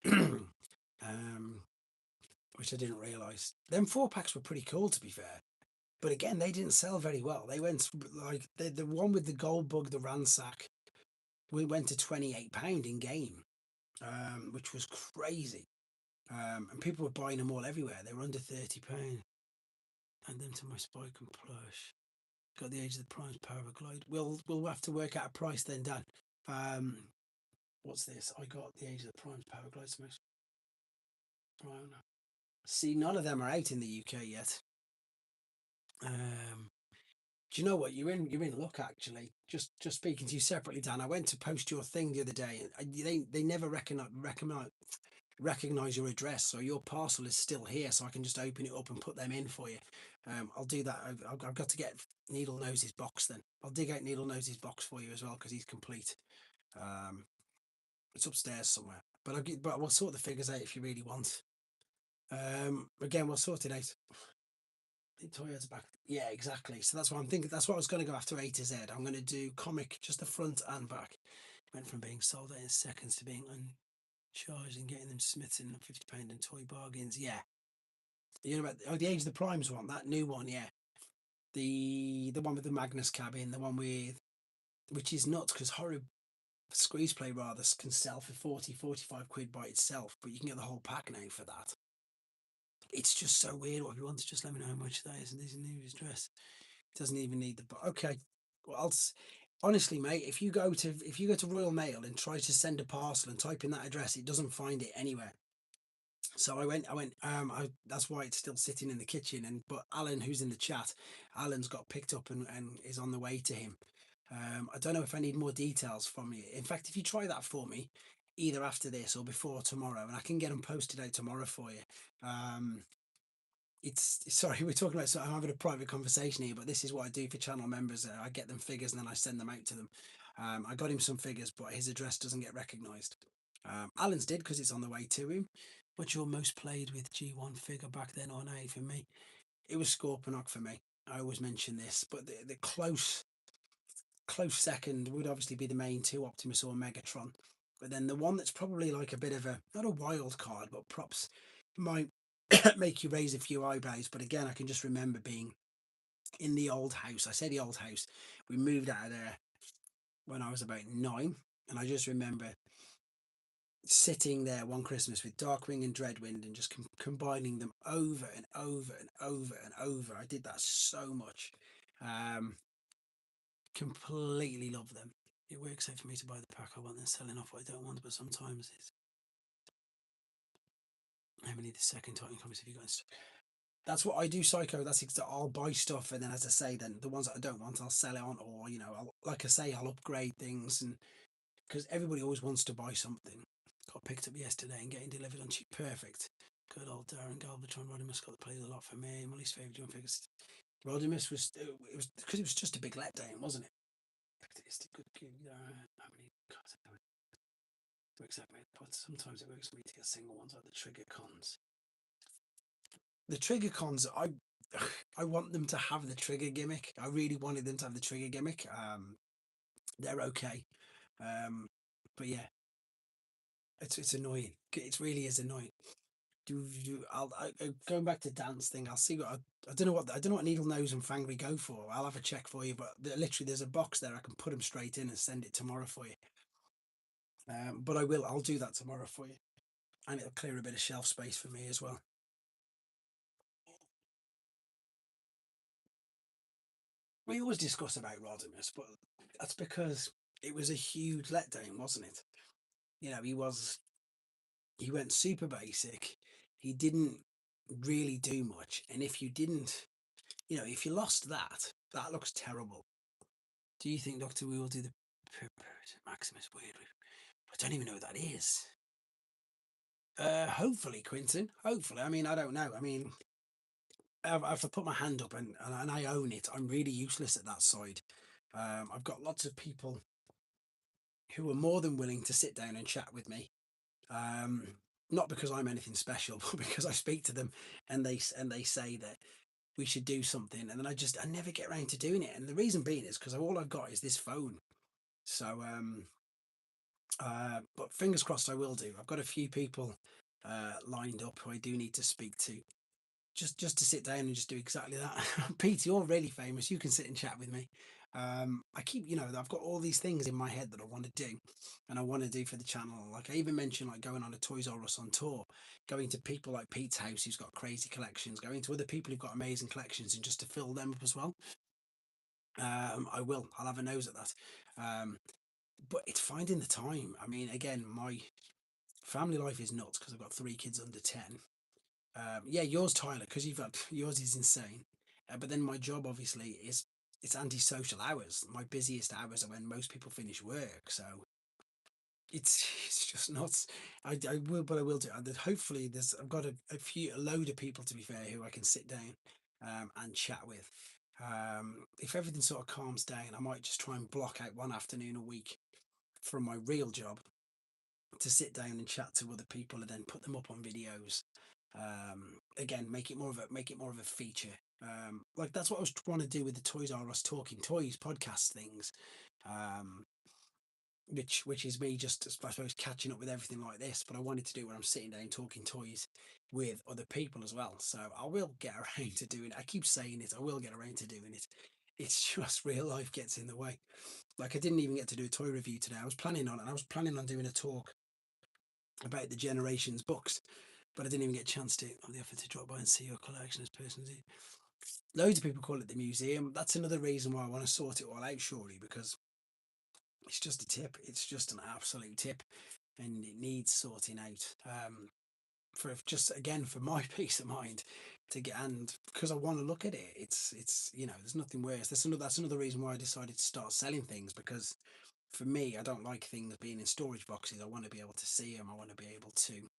um, which I didn't realise. Them 4 packs were pretty cool, to be fair. But again, they didn't sell very well. They went like the one with the gold bug, the ransack. We went to £28 in game, which was crazy. And people were buying them all everywhere. They were under £30. Add them to my spike and plush. Got the Age of the Primes Paraglide. We'll have to work out a price then, Dan. What's this? I got the Age of the Primes Paraglide. See, none of them are out in the UK yet. Do you know what? You're in luck actually. Just speaking to you separately, Dan. I went to post your thing the other day, and they never recognize your address, so your parcel is still here. So I can just open it up and put them in for you. I'll do that. I've got to get Needle Nose's box then. I'll dig out Needle Nose's box for you as well because he's complete. It's upstairs somewhere, but we'll sort the figures out if you really want. Again, we'll sort it out. Toyota's back. Yeah, exactly. So that's what I'm thinking. That's what I was going to go after A to Z. I'm going to do comic, just the front and back. Went from being sold out in seconds to being uncharged and getting them Smiths in £50 and toy bargains. Yeah. You know about the Age of the Primes one, that new one, yeah. The one with the Magnus cabin, the one with, which is nuts because horror squeeze play rather can sell for 40-45 quid by itself, but you can get the whole pack now for that. It's just so weird. What if you want to just let me know how much that is, and there's a new address. It doesn't even need the. Okay, well, honestly, mate, if you go to Royal Mail and try to send a parcel and type in that address, it doesn't find it anywhere. So I went. That's why it's still sitting in the kitchen. But Alan, who's in the chat, Alan's got picked up and is on the way to him. I don't know if I need more details from you. In fact, if you try that for me, either after this or before tomorrow, and I can get them posted out tomorrow for you. It's sorry, we're talking about. So I'm having a private conversation here, but this is what I do for channel members. I get them figures and then I send them out to them. I got him some figures, but his address doesn't get recognised. Alan's did because it's on the way to him. What's your most played with G1 figure back then or now? For me, it was Scorponok for me. I always mention this, but the close second would obviously be the main two, Optimus or Megatron. But then the one that's probably like a bit of a, not a wild card, but props might make you raise a few eyebrows. But again, I can just remember being in the old house. I say the old house. We moved out of there when I was about 9. And I just remember sitting there one Christmas with Darkwing and Dreadwind and just combining them over and over and over and over. I did that so much. Completely love them. It works out for me to buy the pack I want and selling off what I don't want, but sometimes it's how many the second Titan comics have you got in stock? That's what I do, Psycho. I'll buy stuff, and then as I say, then the ones that I don't want, I'll sell it on, or like I say, I'll upgrade things, and because everybody always wants to buy something. Got picked up yesterday and getting delivered on cheap. Perfect. Good old Darren Galvatron. Rodimus got played a lot for me. My least favourite John figures. Rodimus was it was because it was just a big letdown, wasn't it? It's a good how many cards works out, but sometimes it works for me to get single ones like the trigger cons. The trigger cons, I want them to have the trigger gimmick. I really wanted them to have the trigger gimmick. They're okay. Um, but yeah, it's annoying. It really is annoying. Going back to dance thing. I'll see what I don't know what I don't know what needle nose and fangry go for. I'll have a check for you, but literally there's a box there. I can put them straight in and send it tomorrow for you. But I will. I'll do that tomorrow for you, and it'll clear a bit of shelf space for me as well. We always discuss about Rodimus, but that's because it was a huge letdown, wasn't it? You know, he went super basic. He didn't really do much, and if you didn't, if you lost that, that looks terrible. Do you think Doctor We will do the Maximus Weird? I don't even know what that is. Hopefully, Quinton. Hopefully. I mean, I don't know. I mean, if I put my hand up and I own it, I'm really useless at that side. I've got lots of people who are more than willing to sit down and chat with me. Um, Not because I'm anything special, but because I speak to them and they say that we should do something, and then I never get around to doing it. And the reason being is because all I've got is this phone. So but fingers crossed I will do. I've got a few people lined up who I do need to speak to, just to sit down and just do exactly that. Pete, you're really famous. You can sit and chat with me. I keep, I've got all these things in my head that I want to do, and I want to do for the channel. Like I even mentioned, like going on a Toys R Us on tour, going to people like Pete's house who's got crazy collections, going to other people who've got amazing collections, and just to fill them up as well. I will. I'll have a nose at that. Um, but it's finding the time. I mean, again, my family life is nuts because I've got three kids under 10. Yeah, yours, Tyler, because you've got yours is insane. But then my job obviously is it's antisocial hours. My busiest hours are when most people finish work. So it's just nuts. I will, but I will do. Hopefully, I've got a load of people to be fair who I can sit down and chat with. If everything sort of calms down, I might just try and block out one afternoon a week from my real job to sit down and chat to other people and then put them up on videos. Again, make it more of a feature. Like that's what I was trying to do with the Toys R Us Talking Toys podcast things. Um, which is me just I suppose catching up with everything like this, but I wanted to do it when I'm sitting down talking toys with other people as well. So I will get around to doing it. I keep saying it, I will get around to doing it. It's just real life gets in the way. Like I didn't even get to do a toy review today. I was planning on doing a talk about the Generations books, but I didn't even get a chance to. On the offer to drop by and see your collection as personally. Loads of people call it the museum. That's another reason why I want to sort it all out, surely, because it's just a tip. It's just an absolute tip, and it needs sorting out. For just again for my peace of mind to get, and because I want to look at it. It's there's nothing worse. That's another reason why I decided to start selling things, because for me, I don't like things being in storage boxes. I want to be able to see them. I want to be able to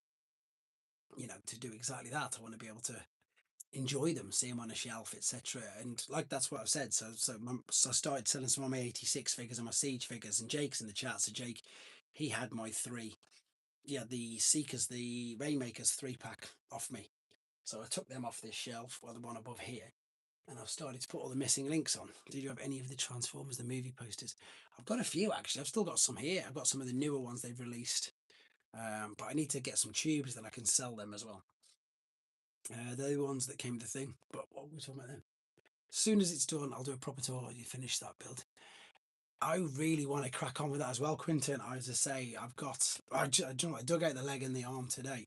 to do exactly that. I want to be able to enjoy them, see them on a shelf, etc. And like that's what I've said. So I started selling some of my 86 figures and my Siege figures. And Jake's in the chat. So Jake, he had my three, yeah, the Seekers, the Rainmakers 3-pack off me. So I took them off this shelf, well, the one above here, and I've started to put all the missing links on. Did you have any of the Transformers, the movie posters? I've got a few actually. I've still got some here. I've got some of the newer ones they've released. But I need to get some tubes, then I can sell them as well. They're the ones that came with the thing. But what were we talking about then? As soon as it's done, I'll do a proper tour. You finish that build. I really want to crack on with that as well, Quinton. As I say, I dug out the leg and the arm today.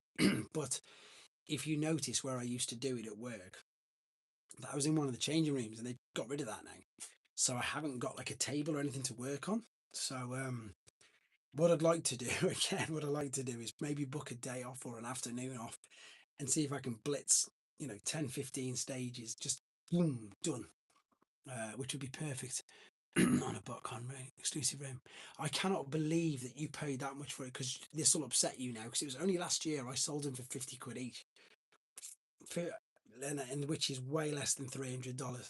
But if you notice where I used to do it at work, that was in one of the changing rooms, and they got rid of that now. So I haven't got like a table or anything to work on. So what I'd like to do again, what I'd like to do is maybe book a day off or an afternoon off and see if I can blitz, 10, 15 stages, just boom, done, which would be perfect on a BotCon exclusive room. I cannot believe that you paid that much for it, because this will upset you now, because it was only last year I sold them for 50 quid each, for, and which is way less than $300.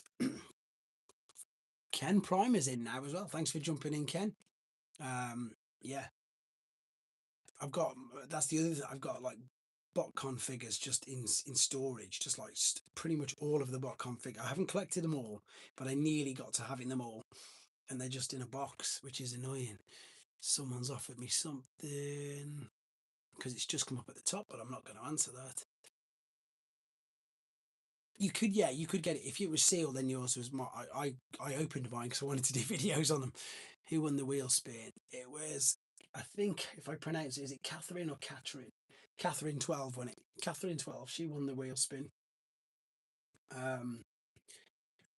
Ken Prime is in now as well. Thanks for jumping in, Ken. Yeah, I've got that's the other thing. I've got like BotCon figures just in storage, just like pretty much all of the BotCon figure. I haven't collected them all, but I nearly got to having them all, and they're just in a box, which is annoying. Someone's offered me something because it's just come up at the top, but I'm not going to answer that. You could, yeah, you could get it if it was sealed. Then yours was my. I opened mine because I wanted to do videos on them. Who won the wheel spin? It was, I think, if I pronounce it, is it Catherine or Catherine? Catherine 12 won it. Catherine 12. She won the wheel spin. Um,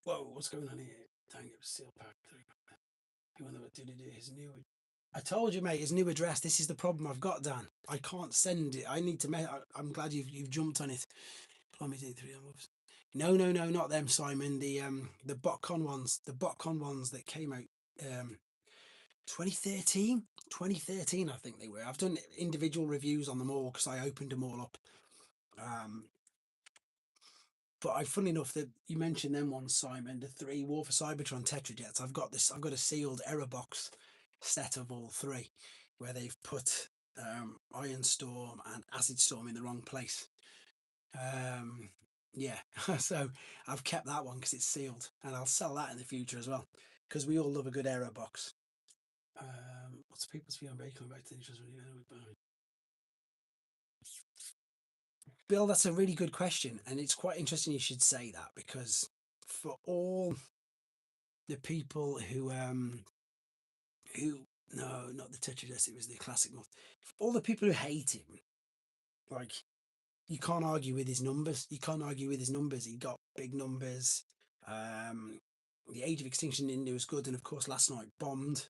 whoa, what's going on here? Dang, it was seal pack. Who won the? Did it? His new. I told you, mate. His new address. This is the problem I've got, Dan. I can't send it. I need to. I'm glad you've jumped on it. Plummeted 3 months. No, no, no, not them, Simon. The BotCon ones, the BotCon ones that came out 2013, 2013, I think they were. I've done individual reviews on them all because I opened them all up. But I, funny enough, that you mentioned them ones, Simon, the 3 War for Cybertron Tetrajets. I've got this. I've got a sealed error box set of all 3, where they've put Iron Storm and Acid Storm in the wrong place. Yeah, so I've kept that one because it's sealed, and I'll sell that in the future as well because we all love a good error box. What's people's view on coming back to the interest? Bill, that's a really good question, and it's quite interesting you should say that, because for all the people who no, not the Tetris, it was the classic one. For all the people who hate him, like, you can't argue with his numbers. You can't argue with his numbers. He got big numbers. The Age of Extinction India was good, and of course, last night bombed.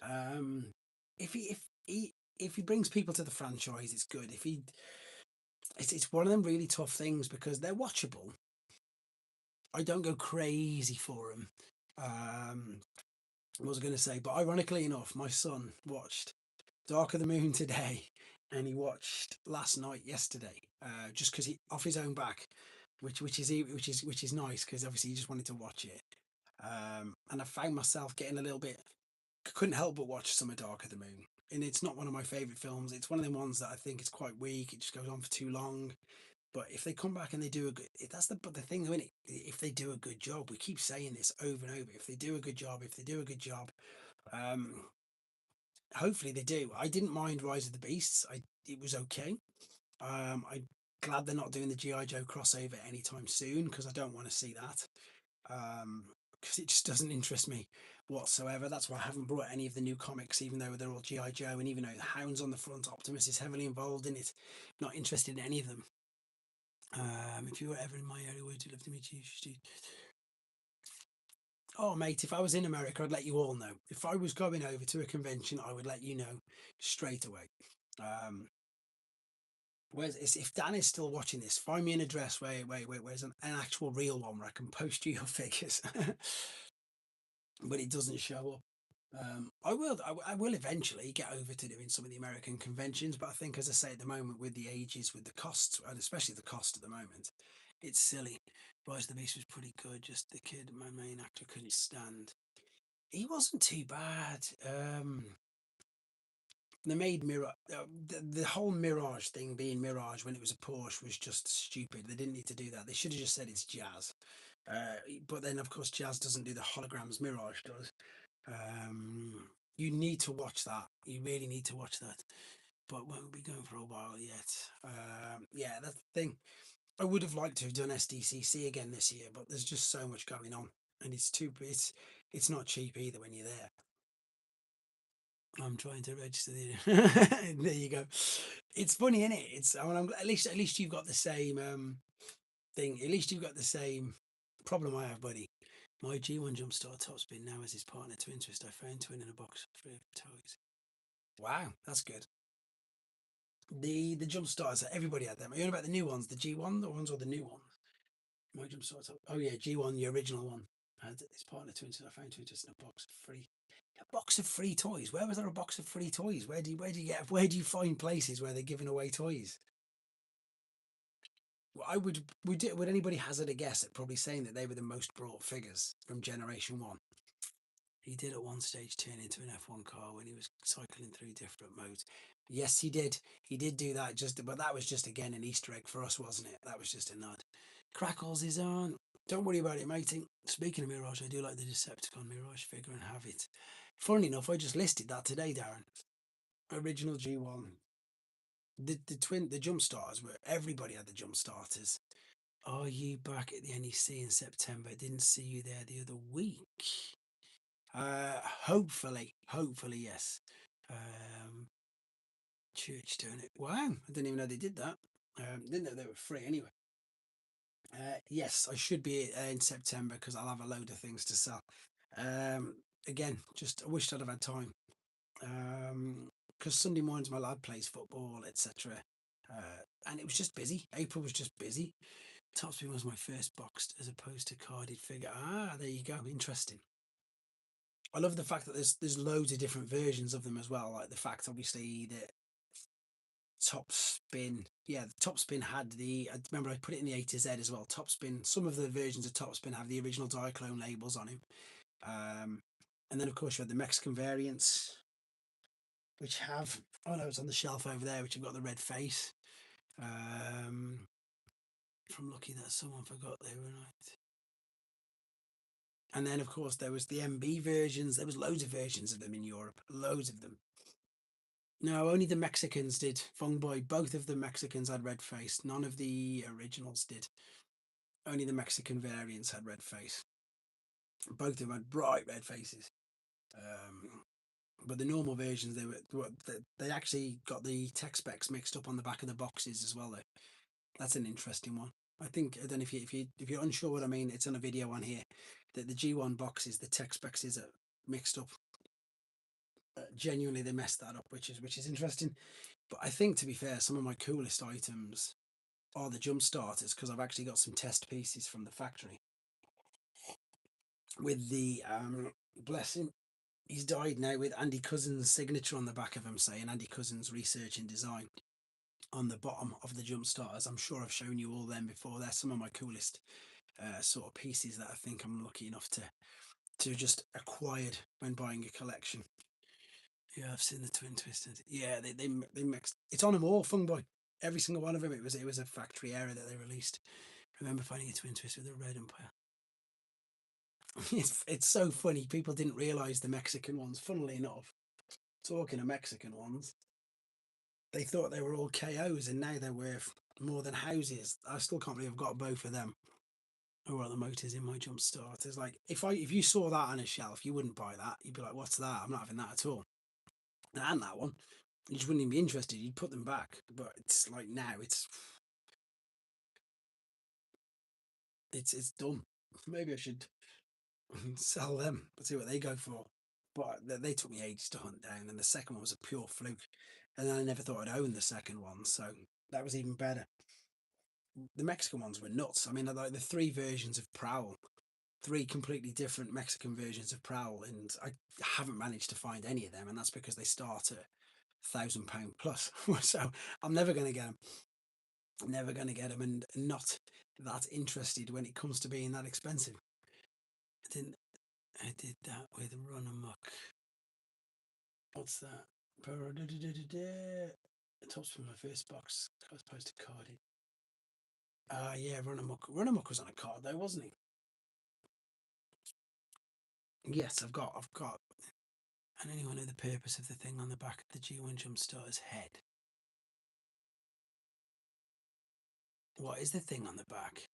Um, if he brings people to the franchise, it's good. If he, it's one of them really tough things because they're watchable. I don't go crazy for them. What was I going to say? But ironically enough, my son watched Dark of the Moon today, and he watched Last Night yesterday, just because he off his own back, which is nice because obviously he just wanted to watch it. And I found myself getting a little bit, couldn't help but watch some of Dark of the Moon. And it's not one of my favourite films. It's one of them ones that I think is quite weak. It just goes on for too long. But if they come back and they do a good, that's the thing, isn't it? If they do a good job, we keep saying this over and over. If they do a good job, um, hopefully they do. I didn't mind Rise of the Beasts. It was okay. I'm glad they're not doing the GI Joe crossover anytime soon because I don't want to see that. Because it just doesn't interest me whatsoever. That's why I haven't brought any of the new comics, even though they're all GI Joe, and even though the Hound's on the front, Optimus is heavily involved in it. Not interested in any of them. If you were ever in my area, would you love to meet you? Oh, mate, if I was in America, I'd let you all know. If I was going over to a convention, I would let you know straight away. If Dan is still watching this, find me an address where's an actual real one where I can post you your figures. But it doesn't show up. I will eventually get over to doing some of the American conventions, but I think, as I say, at the moment, with the ages, with the costs, and especially the cost at the moment, it's silly. Rise of the Beast was pretty good. Just the kid, my main actor, couldn't stand. He wasn't too bad. They made the whole Mirage thing being Mirage when it was a Porsche was just stupid. They didn't need to do that. They should have just said it's Jazz. But then, of course, Jazz doesn't do the holograms. Mirage does. You need to watch that. You really need to watch that. But won't be going for a while yet. Yeah, that's the thing. I would have liked to have done SDCC again this year, but there's just so much going on, and it's not cheap either when you're there. I'm trying to register the. There you go. It's funny, isn't it? At least you've got the same thing. At least you've got the same problem I have, buddy. My G1 Jumpstart top spin now as his partner to interest. I found twin in a box of toys. Wow, that's good. The jump starters, everybody had them. Are you on about the new ones, the G1, the ones or the new ones? My jump starter. Oh yeah, G1, the original one. Had his partner to interest. I found two just in a box of free. A box of free toys. Where was there a box of free toys? Where do you find places where they're giving away toys? Well, would anybody hazard a guess at probably saying that they were the most brought figures from Generation One? He did at one stage turn into an F1 car when he was cycling through different modes. Yes, he did. He did do that. But that was just again an Easter egg for us, wasn't it? That was just a nod. Crackles is on. Don't worry about it, matey. Speaking of Mirage, I do like the Decepticon Mirage figure and have it. Funnily enough, I just listed that today, Darren. Original G1. The jump starters were everybody had the jump starters. Are you back at the NEC in September? I didn't see you there the other week. Hopefully, yes. Church doing it. Wow, I didn't even know they did that. Didn't know they were free anyway. Yes, I should be in September because I'll have a load of things to sell. Again, just I wished I'd have had time. Because Sunday mornings my lad plays football, etc. And it was just busy. April was just busy. Top Spin was my first boxed as opposed to carded figure. Ah, there you go. Interesting. I love the fact that there's loads of different versions of them as well. Like the fact, obviously, that Top Spin, yeah, the Top Spin had I remember I put it in the A to Z as well. Top Spin, some of the versions of Top Spin have the original Diaclone labels on him. And then of course you had the Mexican variants, which have, oh no, it's on the shelf over there, which have got the red face. From lucky that someone forgot they were right. And then of course there was the MB versions. There was loads of versions of them in Europe, loads of them. No, only the Mexicans did. Fungboy, both of the Mexicans had red face. None of the originals did. Only the Mexican variants had red face. Both of them had bright red faces. But the normal versions, they actually got the tech specs mixed up on the back of the boxes as well. Though that's an interesting one. I don't know if you're unsure what I mean. It's on a video on here that the G1 boxes, the tech specs is mixed up. Genuinely, they messed that up, which is interesting. But I think, to be fair, some of my coolest items are the jump starters because I've actually got some test pieces from the factory with the bless him. He's died now with Andy Cousins' signature on the back of him saying Andy Cousins Research and Design on the bottom of the jump starters. I'm sure I've shown you all them before. They're some of my coolest sort of pieces that I think I'm lucky enough to just acquired when buying a collection. Yeah, I've seen the Twin Twisted. Yeah, they mixed. It's on them all, Fung Boy. Every single one of them. It was a factory error that they released. I remember finding a Twin Twist with a red umpire. It's so funny. People didn't realise the Mexican ones. Funnily enough, talking of Mexican ones, they thought they were all KOs, and now they're worth more than houses. I still can't believe I've got both of them. Who are the motors in my jump starters? Like if you saw that on a shelf, you wouldn't buy that. You'd be like, "What's that? I'm not having that at all." And that one, you just wouldn't even be interested. You'd put them back. But it's like now, it's done. Maybe I should sell them. See what they go for. But they took me ages to hunt down, and the second one was a pure fluke. And I never thought I'd own the second one, so that was even better. The Mexican ones were nuts. I mean, like the three versions of Prowl, three completely different Mexican versions of Prowl, and I haven't managed to find any of them, and that's because they start at £1,000 plus. So I'm never going to get them. Never going to get them, and not that interested when it comes to being that expensive. I did that with Run Amok. What's that? Top Spin my first box as opposed to carded. Yeah, Run Amok. Run Amok was on a card though, wasn't he? Yes, I've got. And anyone know the purpose of the thing on the back of the G1 Jumpstarter's head? What is the thing on the back?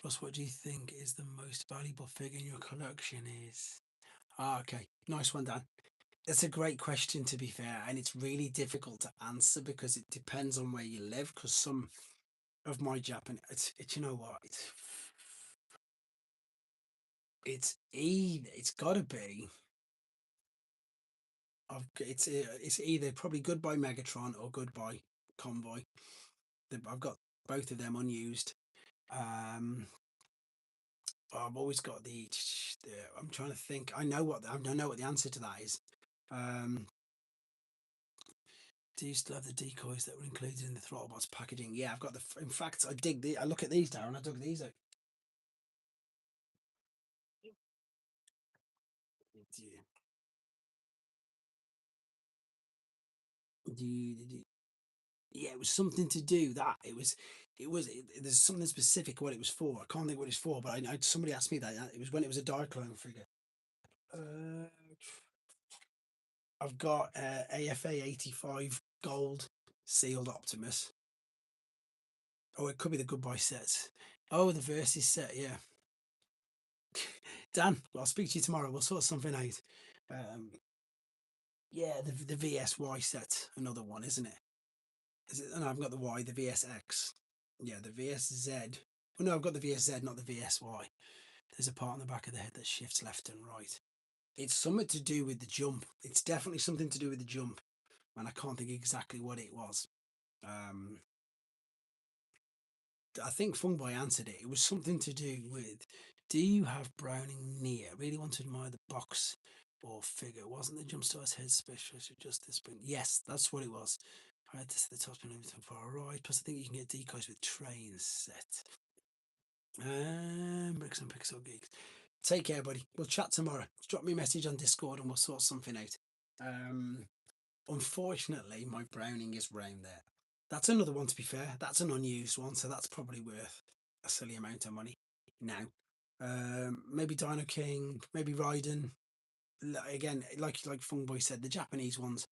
Plus, what do you think is the most valuable figure in your collection is? Okay. Nice one, Dan. That's a great question, to be fair, and it's really difficult to answer because it depends on where you live. Because some of my Japan, it's you know what, it's got to be. It's either probably Goodbye Megatron or Goodbye Convoy. I've got both of them unused. I've always got I'm trying to think. I know what the answer to that is. Do you still have the decoys that were included in the Throttlebots packaging? Yeah, I've got in fact, I look at these, Darren. I dug these out. Yeah, it was something to do that. There's something specific what it was for. I can't think what it's for, but somebody asked me that. It was when it was a Diaclone figure. Uh, I've got AFA 85 gold sealed Optimus. Oh, it could be the Goodbye sets. Oh, the Versus set, yeah. Dan, I'll speak to you tomorrow. We'll sort something out. Um, yeah, the VSY set, another one, isn't it? Is it? And I've got the Y, the VSX. Yeah, the VSZ. Oh, no, I've got the VSZ, not the VSY. There's a part on the back of the head that shifts left and right. It's something to do with the jump. It's definitely something to do with the jump, and I can't think exactly what it was. Um, I think Fungboy answered it. It was something to do with, do you have Browning near? Really want to admire the box or figure. Wasn't the Jumpstar's head special? Just this spring? Yes, that's what it was. I had this at the top and everything far right. Plus, I think you can get decoys with trains set. Bricks and Pixel Geeks. Take care, buddy. We'll chat tomorrow. Drop me a message on Discord and we'll sort something out. Unfortunately, my Browning is round there. That's another one, to be fair. That's an unused one, so that's probably worth a silly amount of money now. Maybe Dino King, maybe Raiden. Again, like Fungboy said, the Japanese ones.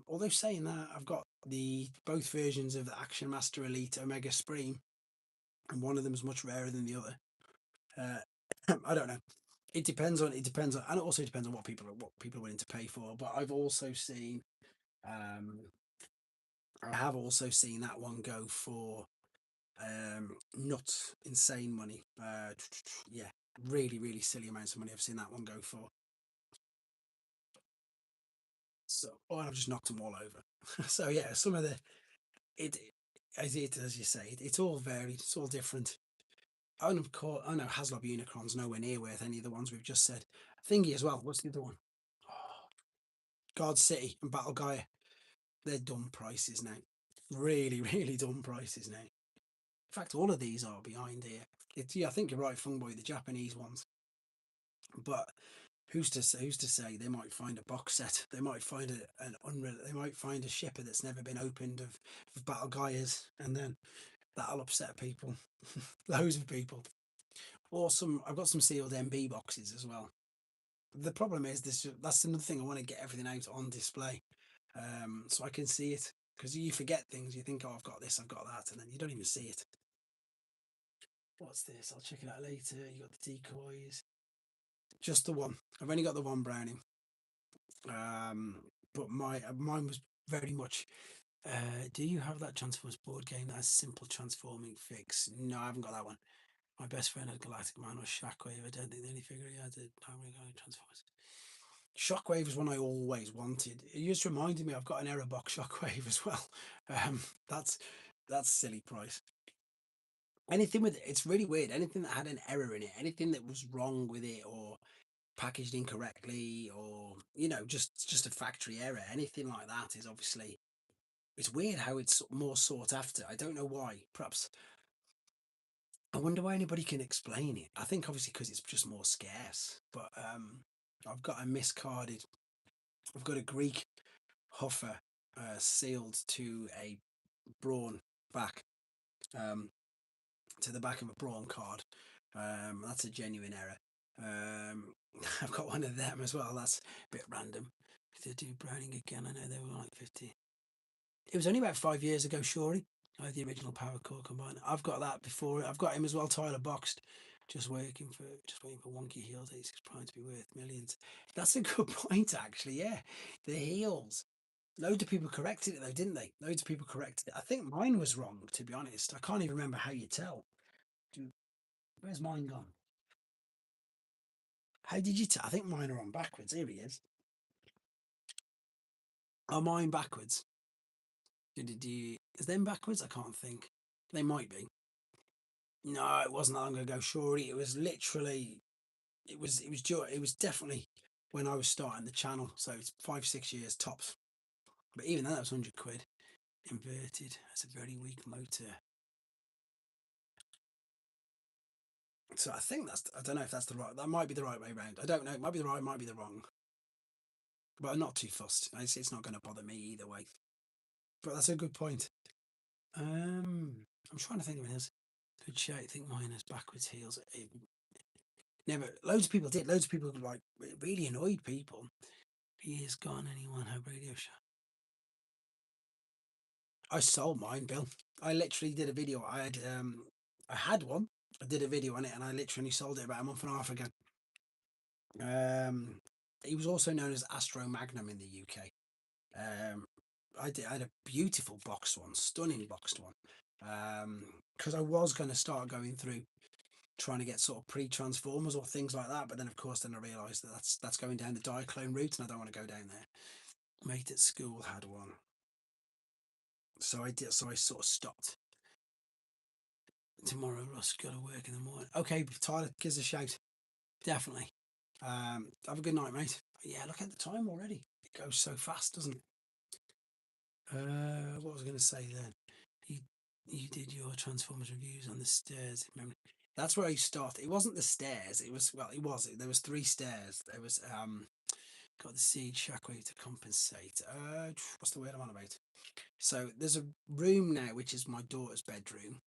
Although saying that, I've got the both versions of the Action Master Elite Omega Supreme, and one of them is much rarer than the other. I don't know. It depends on, and it also depends on what people are willing to pay for. But um, I have also seen that one go for nuts, insane money. Yeah, really, really silly amounts of money. I've seen that one go for. So, oh, I've just knocked them all over. So yeah, some of the it as you say, it's all varied. It's all different. And of course, I know Haslab Unicron's nowhere near worth any of the ones we've just said. Thingy as well. What's the other one? Oh, God City and Battle Gaia. They're dumb prices now. Really, really dumb prices now. In fact, all of these are behind here. Yeah, I think you're right, Fungboy, the Japanese ones. But who's to say they might find a box set? They might find they might find a shipper that's never been opened of Battle Gaias, and then that'll upset people, loads of people. Or I've got some sealed MB boxes as well. The problem is that's another thing. I want to get everything out on display, so I can see it. Because you forget things, you think, oh, I've got this, I've got that, and then you don't even see it. What's this? I'll check it out later. You got the decoys. Just the one. I've only got the one Browning. But mine was very much. Do you have that Transformers board game that has simple transforming fix? No, I haven't got that one. My best friend had Galactic Man or Shockwave. I don't think the only figure he had did Transformers. Shockwave is one I always wanted. It just reminded me I've got an error box Shockwave as well. Um, that's silly price. Anything with it's really weird. Anything that had an error in it, anything that was wrong with it, or packaged incorrectly, or just a factory error, anything like that is obviously. It's weird how it's more sought after. I don't know why. Perhaps I wonder why anybody can explain it. I think obviously because it's just more scarce. But I've got a miscarded. I've got a Greek Huffer sealed to a Brawn back, um, to the back of a Brawn card. That's a genuine error. I've got one of them as well. That's a bit random. If they do Browning again, I know they were like 50. It was only about 5 years ago, surely. I had the original Power Core combined. I've got that before. I've got him as well, Tyler boxed. Just waiting for Wonky Heels 86 Prime to be worth millions. That's a good point, actually. Yeah, the heels. Loads of people corrected it though, didn't they? Loads of people corrected it. I think mine was wrong, to be honest. I can't even remember how you tell. Where's mine gone? How did you tell? I think mine are on backwards. Here he is. Are mine backwards? Is them backwards? I can't think. They might be. No, it wasn't that long ago. Surely it was literally. It was definitely when I was starting the channel. So it's 5-6 years tops. But even then, that was £100. Inverted. That's a very weak motor. So I think I don't know if that's the right. That might be the right way round. I don't know. It might be the right. Might be the wrong. but I'm not too fussed. It's not going to bother me either way. But that's a good point. I'm trying to think of it as good shout. I think mine is backwards heels. Never. Loads of people did. Loads of people like really annoyed people. Years gone. Anyone have radio show? I sold mine, Bill. I literally did a video. I had one. I did a video on it, and I literally sold it about a month and a half ago. He was also known as Astro Magnum in the UK. I had a beautiful boxed one, stunning boxed one. Because I was going to start going through trying to get sort of pre-transformers or things like that, but then of course then I realised that that's going down the Diaclone route, and I don't want to go down there. Mate at school had one, so I did. So I sort of stopped. Tomorrow, Russ got to work in the morning. Okay, Tyler, gives a shout. Definitely. Have a good night, mate. Yeah, look at the time already. It goes so fast, doesn't it? What was I going to say then? You, you did your Transformers reviews on the stairs. Remember? That's where I started. It wasn't the stairs. It was well. It was. There was 3 stairs. There was got the siege shockwave to compensate. What's the word I'm on about? So there's a room now which is my daughter's bedroom,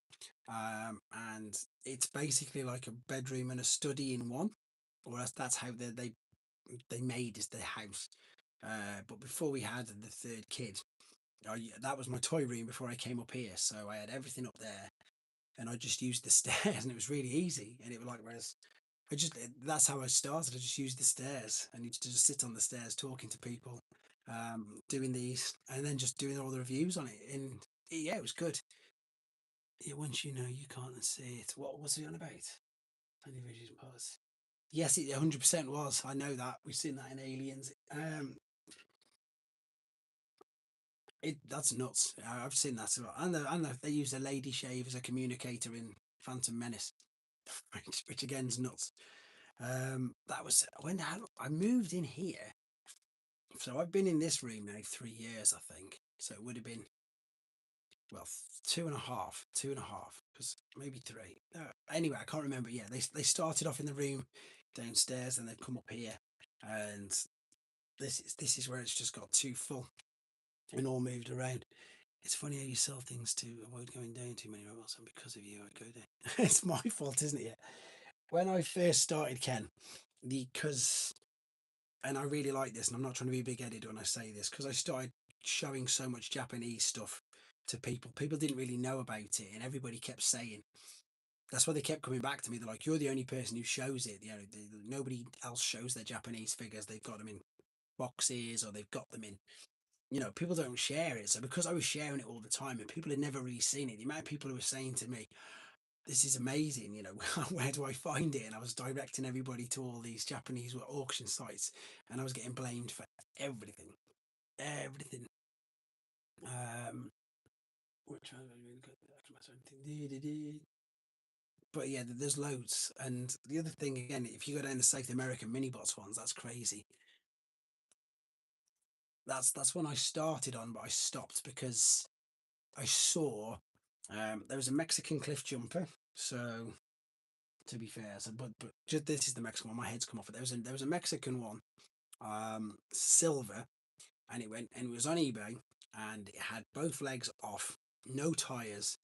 and it's basically like a bedroom and a study in one, or that's how they made is the house. But before we had the third kid, that was my toy room before I came up here. So I had everything up there, and I just used the stairs, and it was really easy. And it was like, whereas that's how I started. I just used the stairs, and used to just sit on the stairs talking to people, doing these, and then just doing all the reviews on it. And yeah, it was good. Yeah, once you know, you can't see it. What was he on about? Any vision parts? Yes, it 100% was. I know that. We've seen that in Aliens. That's nuts. I've seen that as well. And they use a lady shave as a communicator in Phantom Menace, which again is nuts. That was when I moved in here. So I've been in this room now 3 years, I think. So it would have been well 2.5, because maybe 3. Anyway, I can't remember. Yeah, they started off in the room downstairs, and they've come up here, and this is where it's just got too full and all moved around. It's funny how you sell things to avoid going down too many levels, and because of you, I go down. It's my fault, isn't it? Yeah. When I first started, Ken, because and I really like this, and I'm not trying to be big-headed when I say this, because I started showing so much Japanese stuff to people. People didn't really know about it, and everybody kept saying. That's why they kept coming back to me. They're like, "You're the only person who shows it. You know, nobody else shows their Japanese figures. They've got them in boxes, or they've got them in people don't share it. So because I was sharing it all the time and people had never really seen it, the amount of people who were saying to me, this is amazing, where do I find it? And I was directing everybody to all these Japanese auction sites, and I was getting blamed for everything. Everything. Which I really got but yeah, there's loads. And the other thing again, if you go down the South American mini-bots ones, that's crazy. That's when I started on, but I stopped because I saw there was a Mexican cliff jumper. So to be fair, but just, this is the Mexican one. My head's come off it. There was a Mexican one, silver, and it was on eBay, and it had both legs off, no tires.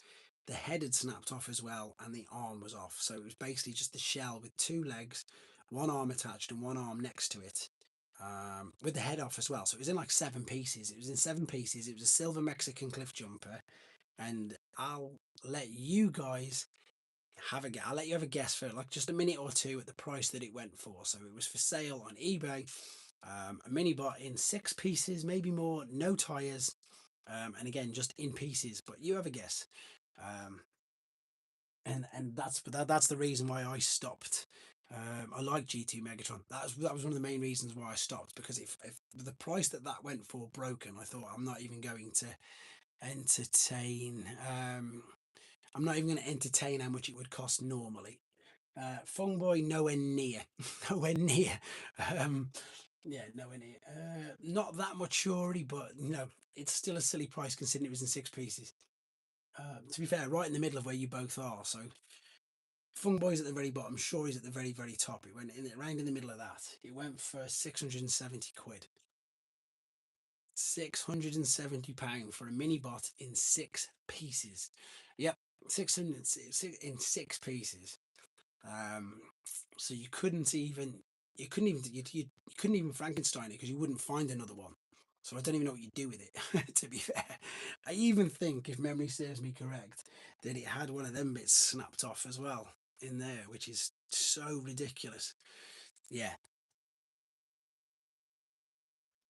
The head had snapped off as well, and the arm was off. So it was basically just the shell with 2 legs, one arm attached, and one arm next to it. With the head off as well. So it was in like 7 pieces. It was in 7 pieces. It was a silver Mexican cliff jumper, and I'll let you guys I'll let you have a guess for like just a minute or two at the price that it went for. So it was for sale on eBay. A mini bot in 6 pieces, maybe more, no tires, and again just in pieces. But you have a guess, and that's the reason why I stopped. I like G2 Megatron. That was one of the main reasons why I stopped, because if the price that went for broken, I thought I'm not even going to entertain. I'm not even going to entertain how much it would cost normally. Fung Boy, nowhere near, nowhere near. Um, yeah, nowhere near. Not that much surely, but it's still a silly price considering it was in 6 pieces. To be fair, right in the middle of where you both are. So Fung Boy's at the very bottom. Shorey's at the very, very top. It went in around in the middle of that. It went for 670 quid. £670 for a mini bot in 6 pieces. Yep, 600 in 6 pieces. Um, so you couldn't even you couldn't even Frankenstein it because you wouldn't find another one. So I don't even know what you do with it. To be fair, I even think, if memory serves me correct, that it had one of them bits snapped off as well in there, which is so ridiculous. Yeah.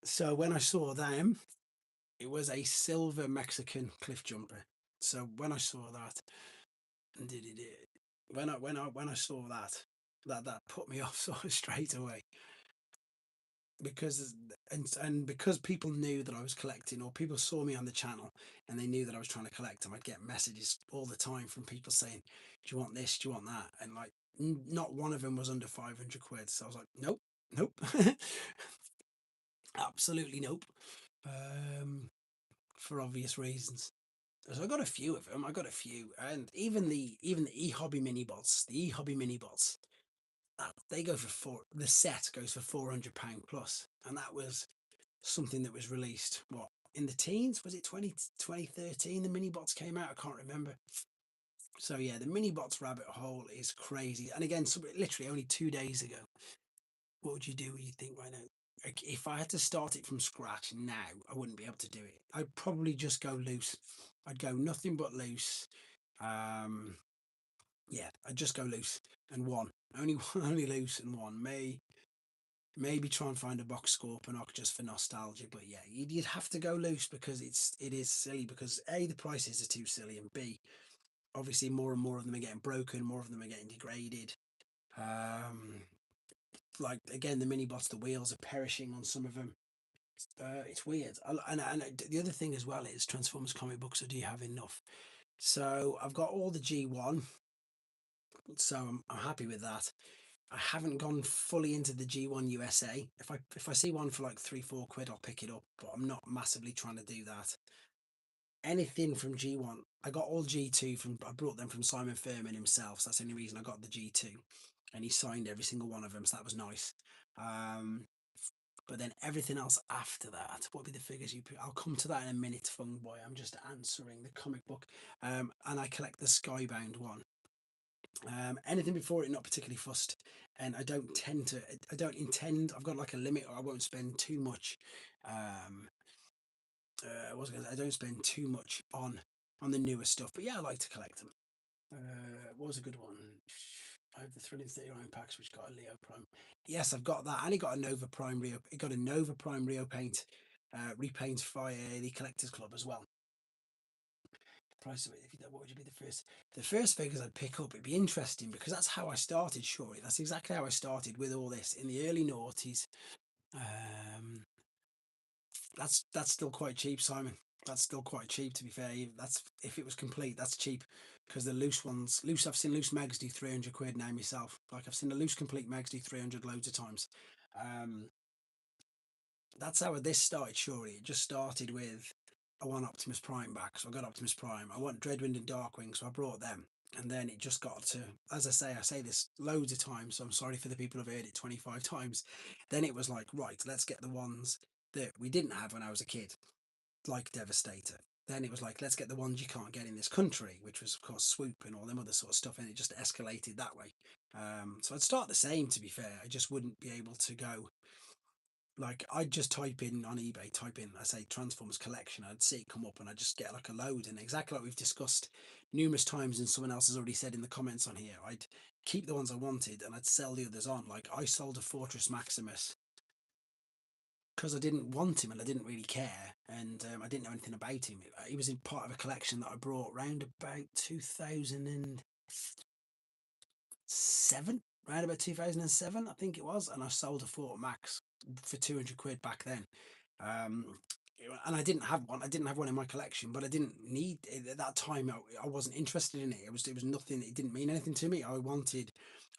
So when I saw them, it was a silver Mexican cliff jumper. So when I saw that, and did it, when I saw that, that put me off sort of straight away, because and because people knew that I was collecting, or people saw me on the channel and they knew that I was trying to collect them. I'd get messages all the time from people saying, "Do you want this? Do you want that?" And like, not one of them was under 500 quid. So I was like, "Nope, nope, absolutely nope." Um, for obvious reasons. So I got a few of them. I got a few, and even the e-hobby mini bots, they go for four. The set goes for £400 plus, and that was something that was released what, in the teens? Was it 2013? The mini bots came out. I can't remember. So yeah, the mini bots rabbit hole is crazy. And again, literally only 2 days ago. What would you do? You think right now? Like, if I had to start it from scratch now, I wouldn't be able to do it. I'd probably just go loose. I'd go nothing but loose. Um, yeah, I'd just go loose and one. Only one, only loose and one. Maybe try and find a box Scorponok just for nostalgia. But yeah, you'd have to go loose because it is silly, because A, the prices are too silly, and B, obviously more and more of them are getting broken, more of them are getting degraded. Um, like again, the mini bots, the wheels are perishing on some of them. It's weird. And the other thing as well is Transformers comic books. So do you have enough? So I've got all the G1, so I'm happy with that. I haven't gone fully into the G1 USA. If I see one for like 3-4 quid, I'll pick it up, but I'm not massively trying to do that. Anything from G1, I got all G2 from. I brought them from Simon Furman himself. So that's the only reason I got the G2, and he signed every single one of them. So that was nice. Um, but then everything else after that, what would be the figures you put? I'll come to that in a minute, Fung Boy. I'm just answering the comic book. And I collect the Skybound one. Anything before it, not particularly fussed. And I don't intend, I've got like a limit, or I won't spend too much. Um, I don't spend too much on the newer stuff. But yeah, I like to collect them. What was a good one? I have the Thrilling 39 packs, which got a Leo Prime. Yes, I've got that. And it got a Nova Prime Rio. It got a Nova Prime Rio paint, repaint by the Collectors Club as well. Price of it. What would you be the first? The first figures I'd pick up. It'd be interesting because that's how I started. Surely that's exactly how I started with all this in the early noughties. Um, that's still quite cheap, Simon. That's still quite cheap, to be fair. That's, if it was complete, that's cheap, because the loose ones, I've seen loose mags do 300 quid now myself. Like, I've seen the loose complete mags do 300 loads of times. Um, that's how this started. Surely it just started with, I want Optimus Prime back, so I got Optimus Prime. I want Dreadwind and Darkwing, so I brought them. And then it just got to, as I say this loads of times, so I'm sorry for the people who've heard it 25 times. Then it was like, right, let's get the ones that we didn't have when I was a kid, like Devastator. Then it was like, let's get the ones you can't get in this country, which was, of course, Swoop and all them other sort of stuff. And it just escalated that way. So I'd start the same, to be fair. I just wouldn't be able to go, like, I'd just type in on eBay, I say Transformers collection. I'd see it come up and I'd just get like a load. And exactly like we've discussed numerous times, and someone else has already said in the comments on here, I'd keep the ones I wanted and I'd sell the others on. Like, I sold a Fortress Maximus because I didn't want him and I didn't really care, and I didn't know anything about him. He was in part of a collection that I brought round about 2007, round about 2007, I think it was, and I sold a Fort Max for 200 quid back then. Um, and I didn't have one. I didn't have one in my collection, but I didn't need it at that time. I wasn't interested in it. It was nothing. It didn't mean anything to me. I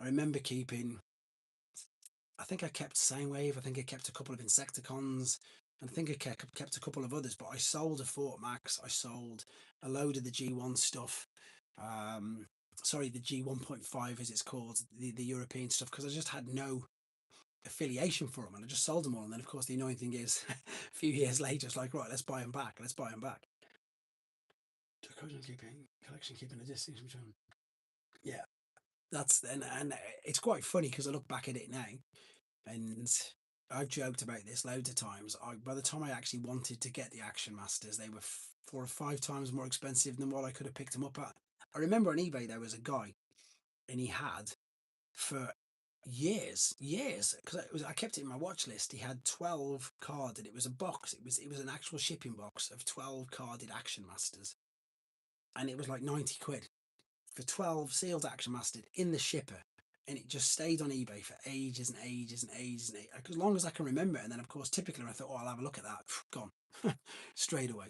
remember keeping, I think I kept Soundwave. I think I kept a couple of Insecticons. And I think I kept a couple of others. But I sold a Fort Max. I sold a load of the G1 stuff. Um, sorry, the G1.5 as it's called, the European stuff, because I just had no. affiliation for them, and I just sold them all. And then, of course, the annoying thing is, a few years later, it's like, right, let's buy them back. Let's buy them back. Collection keeping a distance between. Yeah, that's then, and it's quite funny because I look back at it now, and I've joked about this loads of times. By the time I actually wanted to get the Action Masters, they were 4 or 5 times more expensive than what I could have picked them up at. I remember on eBay there was a guy, and he had for years, because I kept it in my watch list. He had 12 carded. It was a box. It was an actual shipping box of 12 carded Action Masters, and it was like 90 quid for 12 sealed Action Masters in the shipper. And it just stayed on eBay for ages and ages and ages and ages, as long as I can remember. And then, of course, typically I thought, oh, I'll have a look at that. Gone straight away.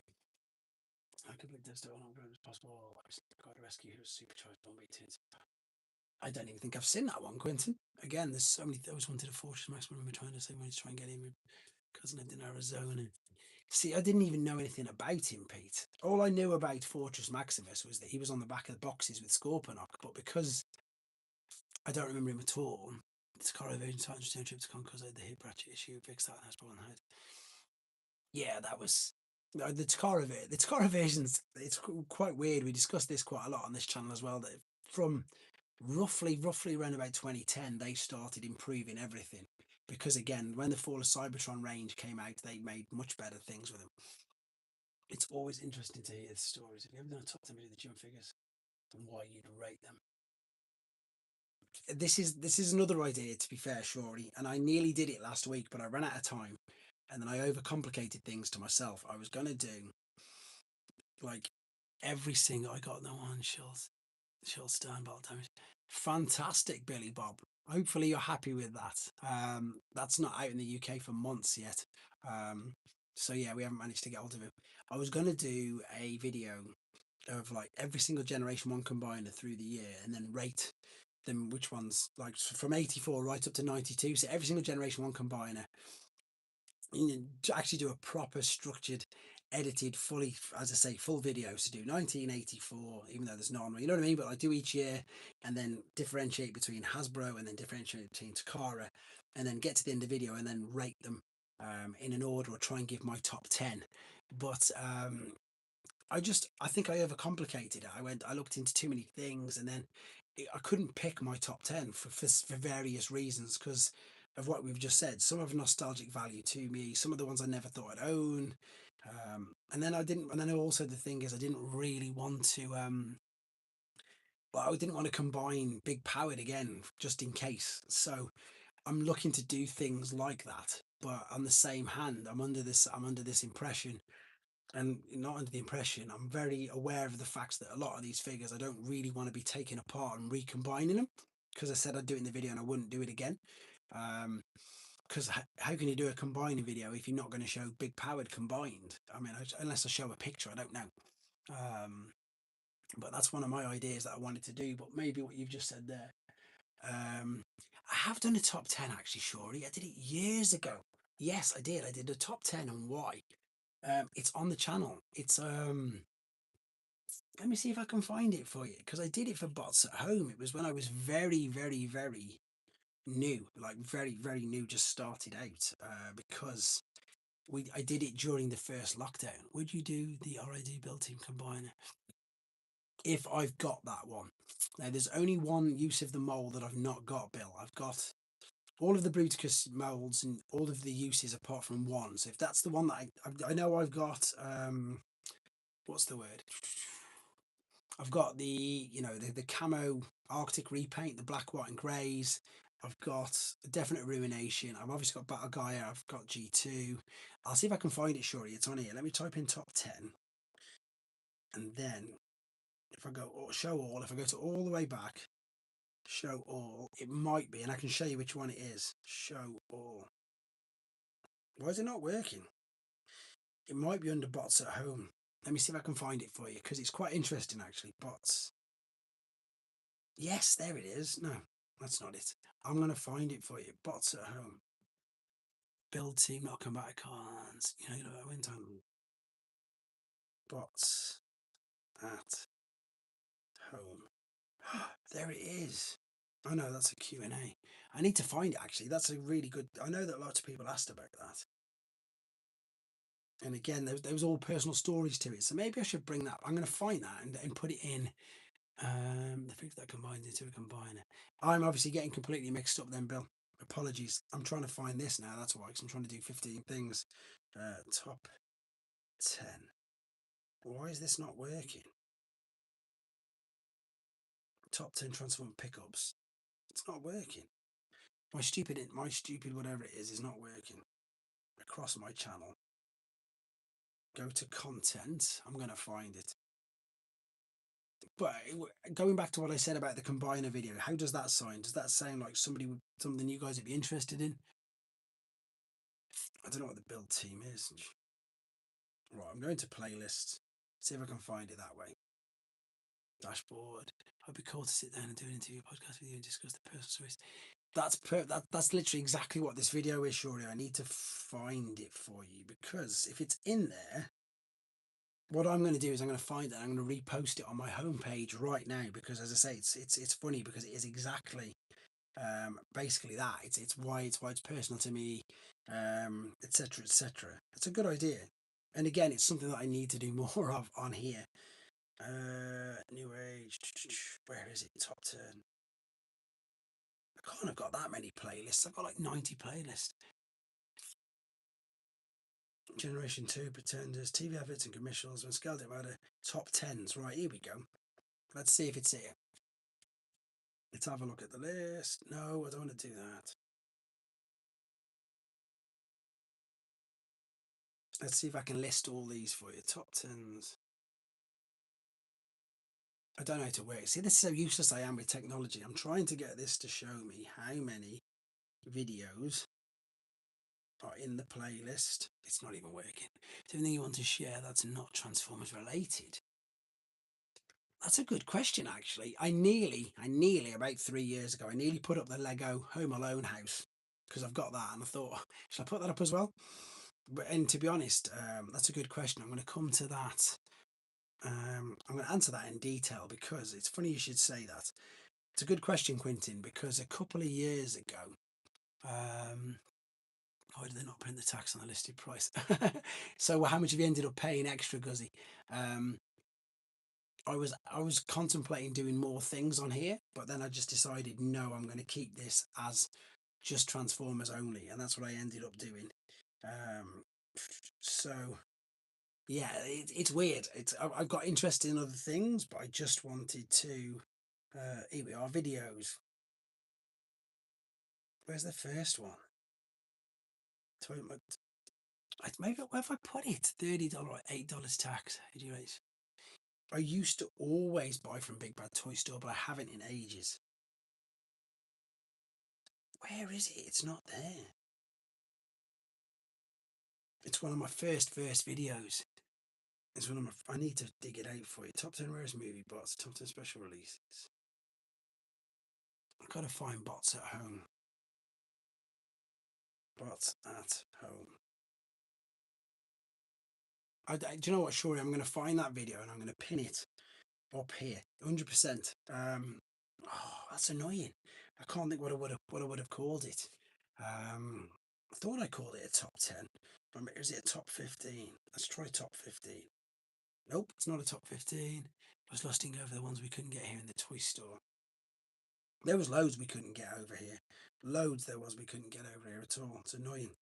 I could believe this on as possible. Got to rescue who was supercharged on meetings. I don't even think I've seen that one, Quentin. Again, there's so many. I always wanted a Fortress Maximum. We're trying to say when he's trying to get him. Cousin lived in Arizona. See, I didn't even know anything about him, Pete. All I knew about Fortress Maximus was that he was on the back of the boxes with Scorponok, but because I don't remember him at all, it's car evasion titan return trip to Con because I had the hip ratchet issue, fixed that and has on the head. Yeah, that was the Takara versions. It's quite weird. We discussed this quite a lot on this channel as well. That from roughly around about 2010, they started improving everything because again, when the Fall of Cybertron range came out, they made much better things with them. It's always interesting to hear the stories. Have you ever done a top 10 video of the gym figures and why you'd rate them? This is another idea, to be fair, Shorty, and I nearly did it last week, but I ran out of time, and then I overcomplicated things to myself. I was gonna do like every single. I got no one Shield stern bolt damage. Fantastic, Billy Bob. Hopefully you're happy with that. That's not out in the UK for months yet. So yeah, we haven't managed to get hold of it. I was gonna do a video of like every single Generation 1 combiner through the year and then rate them, which ones, like from 84 right up to 92. So every single Generation 1 combiner, to actually do a proper structured edited fully, as I say, full videos to do 1984, even though there's none, you know what I mean, but I do each year and then differentiate between Hasbro and then differentiate between Takara and then get to the end of the video and then rate them in an order or try and give my top 10. But I think I overcomplicated it. I looked into too many things, and then I couldn't pick my top 10 for various reasons because of what we've just said. Some have nostalgic value to me. Some of the ones I never thought I'd own. And then I didn't. And then also the thing is, I didn't really want to. Well, I didn't want to combine big powered again, just in case. So I'm looking to do things like that. But on the same hand, I'm under this impression, and not under the impression, I'm very aware of the fact that a lot of these figures I don't really want to be taking apart and recombining them, because I said I'd do it in the video and I wouldn't do it again. Because how can you do a combining video if you're not going to show big powered combined? I mean, unless I show a picture, I don't know. But that's one of my ideas that I wanted to do. But maybe what you've just said there. I have done a top 10 actually, Shorty. I did it years ago. Yes, I did. I did a top 10 and why. It's on the channel. It's let me see if I can find it for you, because I did it for Bots at Home. It was when I was very, very, very new, like very, very new, just started out. Because I did it during the first lockdown. Would you do the RID built-in combiner? If I've got that one. Now, there's only one use of the mold that I've not got, Bill. I've got all of the Bruticus molds and all of the uses apart from one. So if that's the one that I know I've got, what's the word? I've got the camo Arctic repaint, the black, white, and greys. I've got Definite Ruination. I've obviously got Battle Gaia. I've got G2. I'll see if I can find it, Shorty. It's on here. Let me type in top 10. And then if I go show all, if I go to all the way back, show all, it might be, and I can show you which one it is. Show all. Why is it not working? It might be under Bots at Home. Let me see if I can find it for you, because it's quite interesting actually. Bots. Yes, there it is. No, that's not it. I'm going to find it for you. Bots at Home. Build team, not combat cards. I went on Bots at Home. There it is. I know that's a Q&A. I need to find it actually. That's a really good. I know that lots of people asked about that. And again, there was all personal stories to it. So maybe I should bring that. I'm going to find that and put it in. The figure that combines into a combiner. I'm obviously getting completely mixed up then, Bill. Apologies. I'm trying to find this now. That's why, because I'm trying to do 15 things. Top 10. Why is this not working? Top 10 transform pickups. It's not working. My stupid whatever it is not working. Across my channel. Go to content. I'm going to find it. But going back to what I said about the combiner video, how does that sound? Does that sound like something you guys would be interested in? I don't know what the build team is. Right, I'm going to playlists. See if I can find it that way. Dashboard. I'd be cool to sit down and do an interview podcast with you and discuss the personal stories. That's literally exactly what this video is, Shorty. I need to find it for you because if it's in there, what I'm going to do is I'm going to find it. I'm going to repost it on my homepage right now because, as I say, it's funny because it is exactly basically that. It's why it's personal to me, etc. etc. It's a good idea, and again, it's something that I need to do more of on here. New age. Where is it? Top 10. I can't have got that many playlists. I've got like 90 playlists. Generation 2, Pretenders, TV adverts and commercials, and scaled it matter. Top 10s. Right, here we go. Let's see if it's here. Let's have a look at the list. No, I don't want to do that. Let's see if I can list all these for you. Top 10s. I don't know how to work. See, this is how useless I am with technology. I'm trying to get this to show me how many videos are in the playlist. It's not even working. Is anything you want to share that's not Transformers related? That's a good question, actually. I nearly, about 3 years ago, I nearly put up the Lego Home Alone house because I've got that, and I thought, should I put that up as well? And to be honest, that's a good question. I'm going to come to that. I'm going to answer that in detail because it's funny you should say that. It's a good question, Quintin, because a couple of years ago, why did they not print the tax on the listed price? So how much have you ended up paying extra, Guzzy? I was contemplating doing more things on here, but then I just decided no, I'm going to keep this as just Transformers only, and that's what I ended up doing. So yeah, it's weird. I've got interest in other things, but I just wanted to. Here we are, videos. Where's the first one? Maybe where have I put it? $30, $8 tax. I used to always buy from Big Bad Toy Store, but I haven't in ages. Where is it? It's not there. It's one of my first videos. It's one of my. I need to dig it out for you. Top 10 rarest movie bots. Top 10 special releases. I've got to find bots at home. Bots at home. Do you know what, Shorey? I'm going to find that video and I'm going to pin it up here, 100%. Oh, that's annoying. I can't think what I would have called it. I thought I called it a top 10. Is it a top 15? Let's try top 15. Nope, it's not a top 15. I was lusting over the ones we couldn't get here in the toy store. There was loads we couldn't get over here. Loads there was we couldn't get over here at all. It's annoying.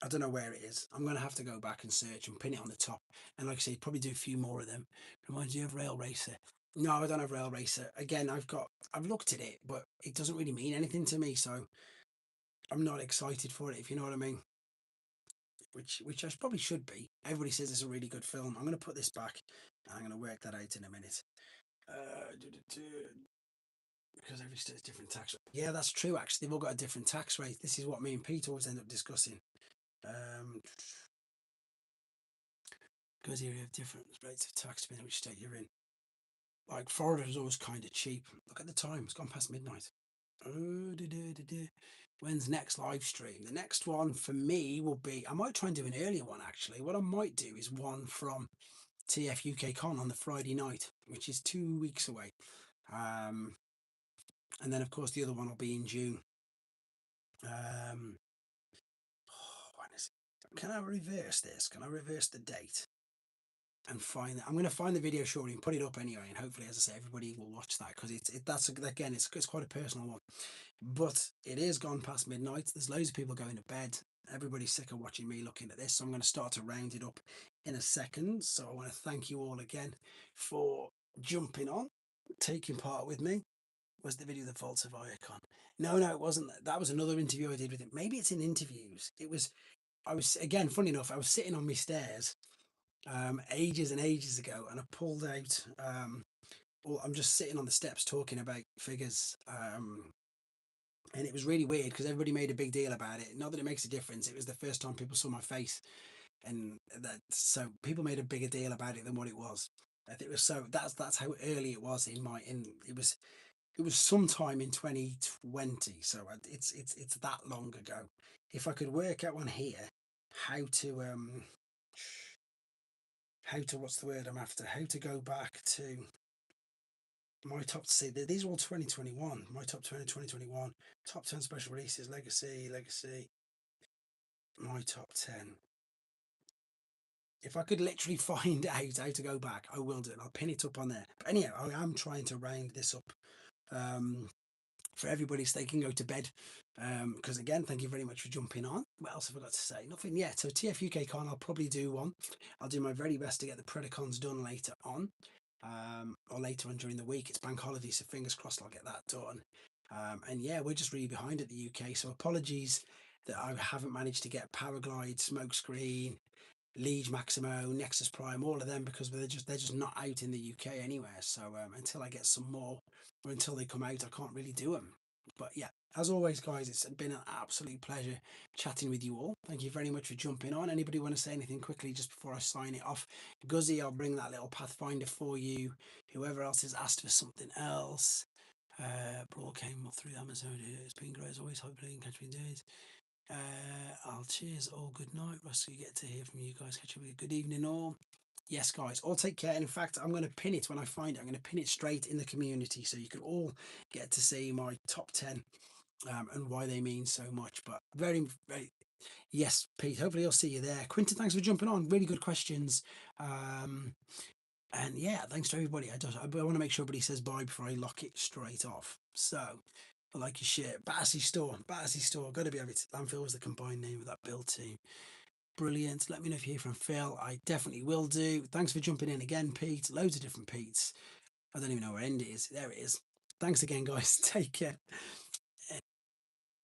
I don't know where it is. I'm going to have to go back and search and pin it on the top. And like I say, probably do a few more of them. Reminds you of Rail Racer. No, I don't have Rail Racer. Again, I've looked at it, but it doesn't really mean anything to me. So I'm not excited for it, if you know what I mean. Which I probably should be. Everybody says it's a really good film. I'm going to put this back. I'm going to work that out in a minute. Because every state's different tax rate. Yeah, that's true. Actually, they've all got a different tax rate. This is what me and Pete always end up discussing. Because you have different rates of tax depending on which state you're in. Like Florida is always kind of cheap. Look at the time; it's gone past midnight. When's next live stream? The next one for me will be. I might try and do an earlier one actually. What I might do is one from TF UK Con on the Friday night, which is 2 weeks away. And then of course the other one will be in June. When is it? Can I reverse this? Can I reverse the date and find that? I'm going to find the video shortly and put it up anyway, and hopefully, as I say, everybody will watch that, because that's again, it's quite a personal one. But it is gone past midnight. There's loads of people going to bed. Everybody's sick of watching me looking at this, so I'm going to start to round it up in a second. So I want to thank you all again for jumping on, taking part with me. Was the video the faults of Icon? No, it wasn't. That was another interview I did with him. Maybe it's in interviews. It was. I was, again, funny enough, I was sitting on my stairs ages and ages ago, and I pulled out. Well, I'm just sitting on the steps talking about figures. And it was really weird because everybody made a big deal about it. Not that it makes a difference. It was the first time people saw my face, and so people made a bigger deal about it than what it was. I think it was, so that's how early it was it was sometime in 2020. So it's that long ago. If I could work out on here how to what's the word I'm after? How to go back to my top, see, these are all 2021. My top 20 2021, top 10 special releases, legacy, my top 10. If I could literally find out how to go back, I will do it. I'll pin it up on there. But anyhow, I am trying to round this up for everybody so they can go to bed. Because again, thank you very much for jumping on. What else have I got to say? Nothing yet. So TF UK Con, I'll probably do one. I'll do my very best to get the Predacons done later on. Or later on during the week. It's bank holiday, so fingers crossed I'll get that done. And yeah, we're just really behind at the UK, so apologies that I haven't managed to get Paraglide, Smokescreen, Liege Maximo, Nexus Prime, all of them, because they're just not out in the UK anywhere. So until I get some more, or until they come out, I can't really do them. But yeah, as always, guys, it's been an absolute pleasure chatting with you all. Thank you very much for jumping on. Anybody want to say anything quickly just before I sign it off? Guzzy, I'll bring that little Pathfinder for you. Whoever else has asked for something else. Brawl came through Amazon. It's been great as always. Hopefully you can catch me in days. I'll cheers all. Good night, Russ. You get to hear from you guys. Catch you with a good evening all. Yes, guys, all take care. And in fact, I'm going to pin it when I find it. I'm going to pin it straight in the community so you can all get to see my top 10 and why they mean so much. But very, very, yes, Pete, hopefully I'll see you there. Quinton, thanks for jumping on. Really good questions. And yeah, thanks to everybody. I want to make sure everybody says bye before I lock it straight off. So, I like your shit. Battersea Store. Got to be able to. Landfill was the combined name of that build team. Brilliant. Let me know if you hear from Phil. I definitely will do. Thanks for jumping in again, Pete. Loads of different Petes. I don't even know where end it is. There it is. Thanks again, guys. Take care.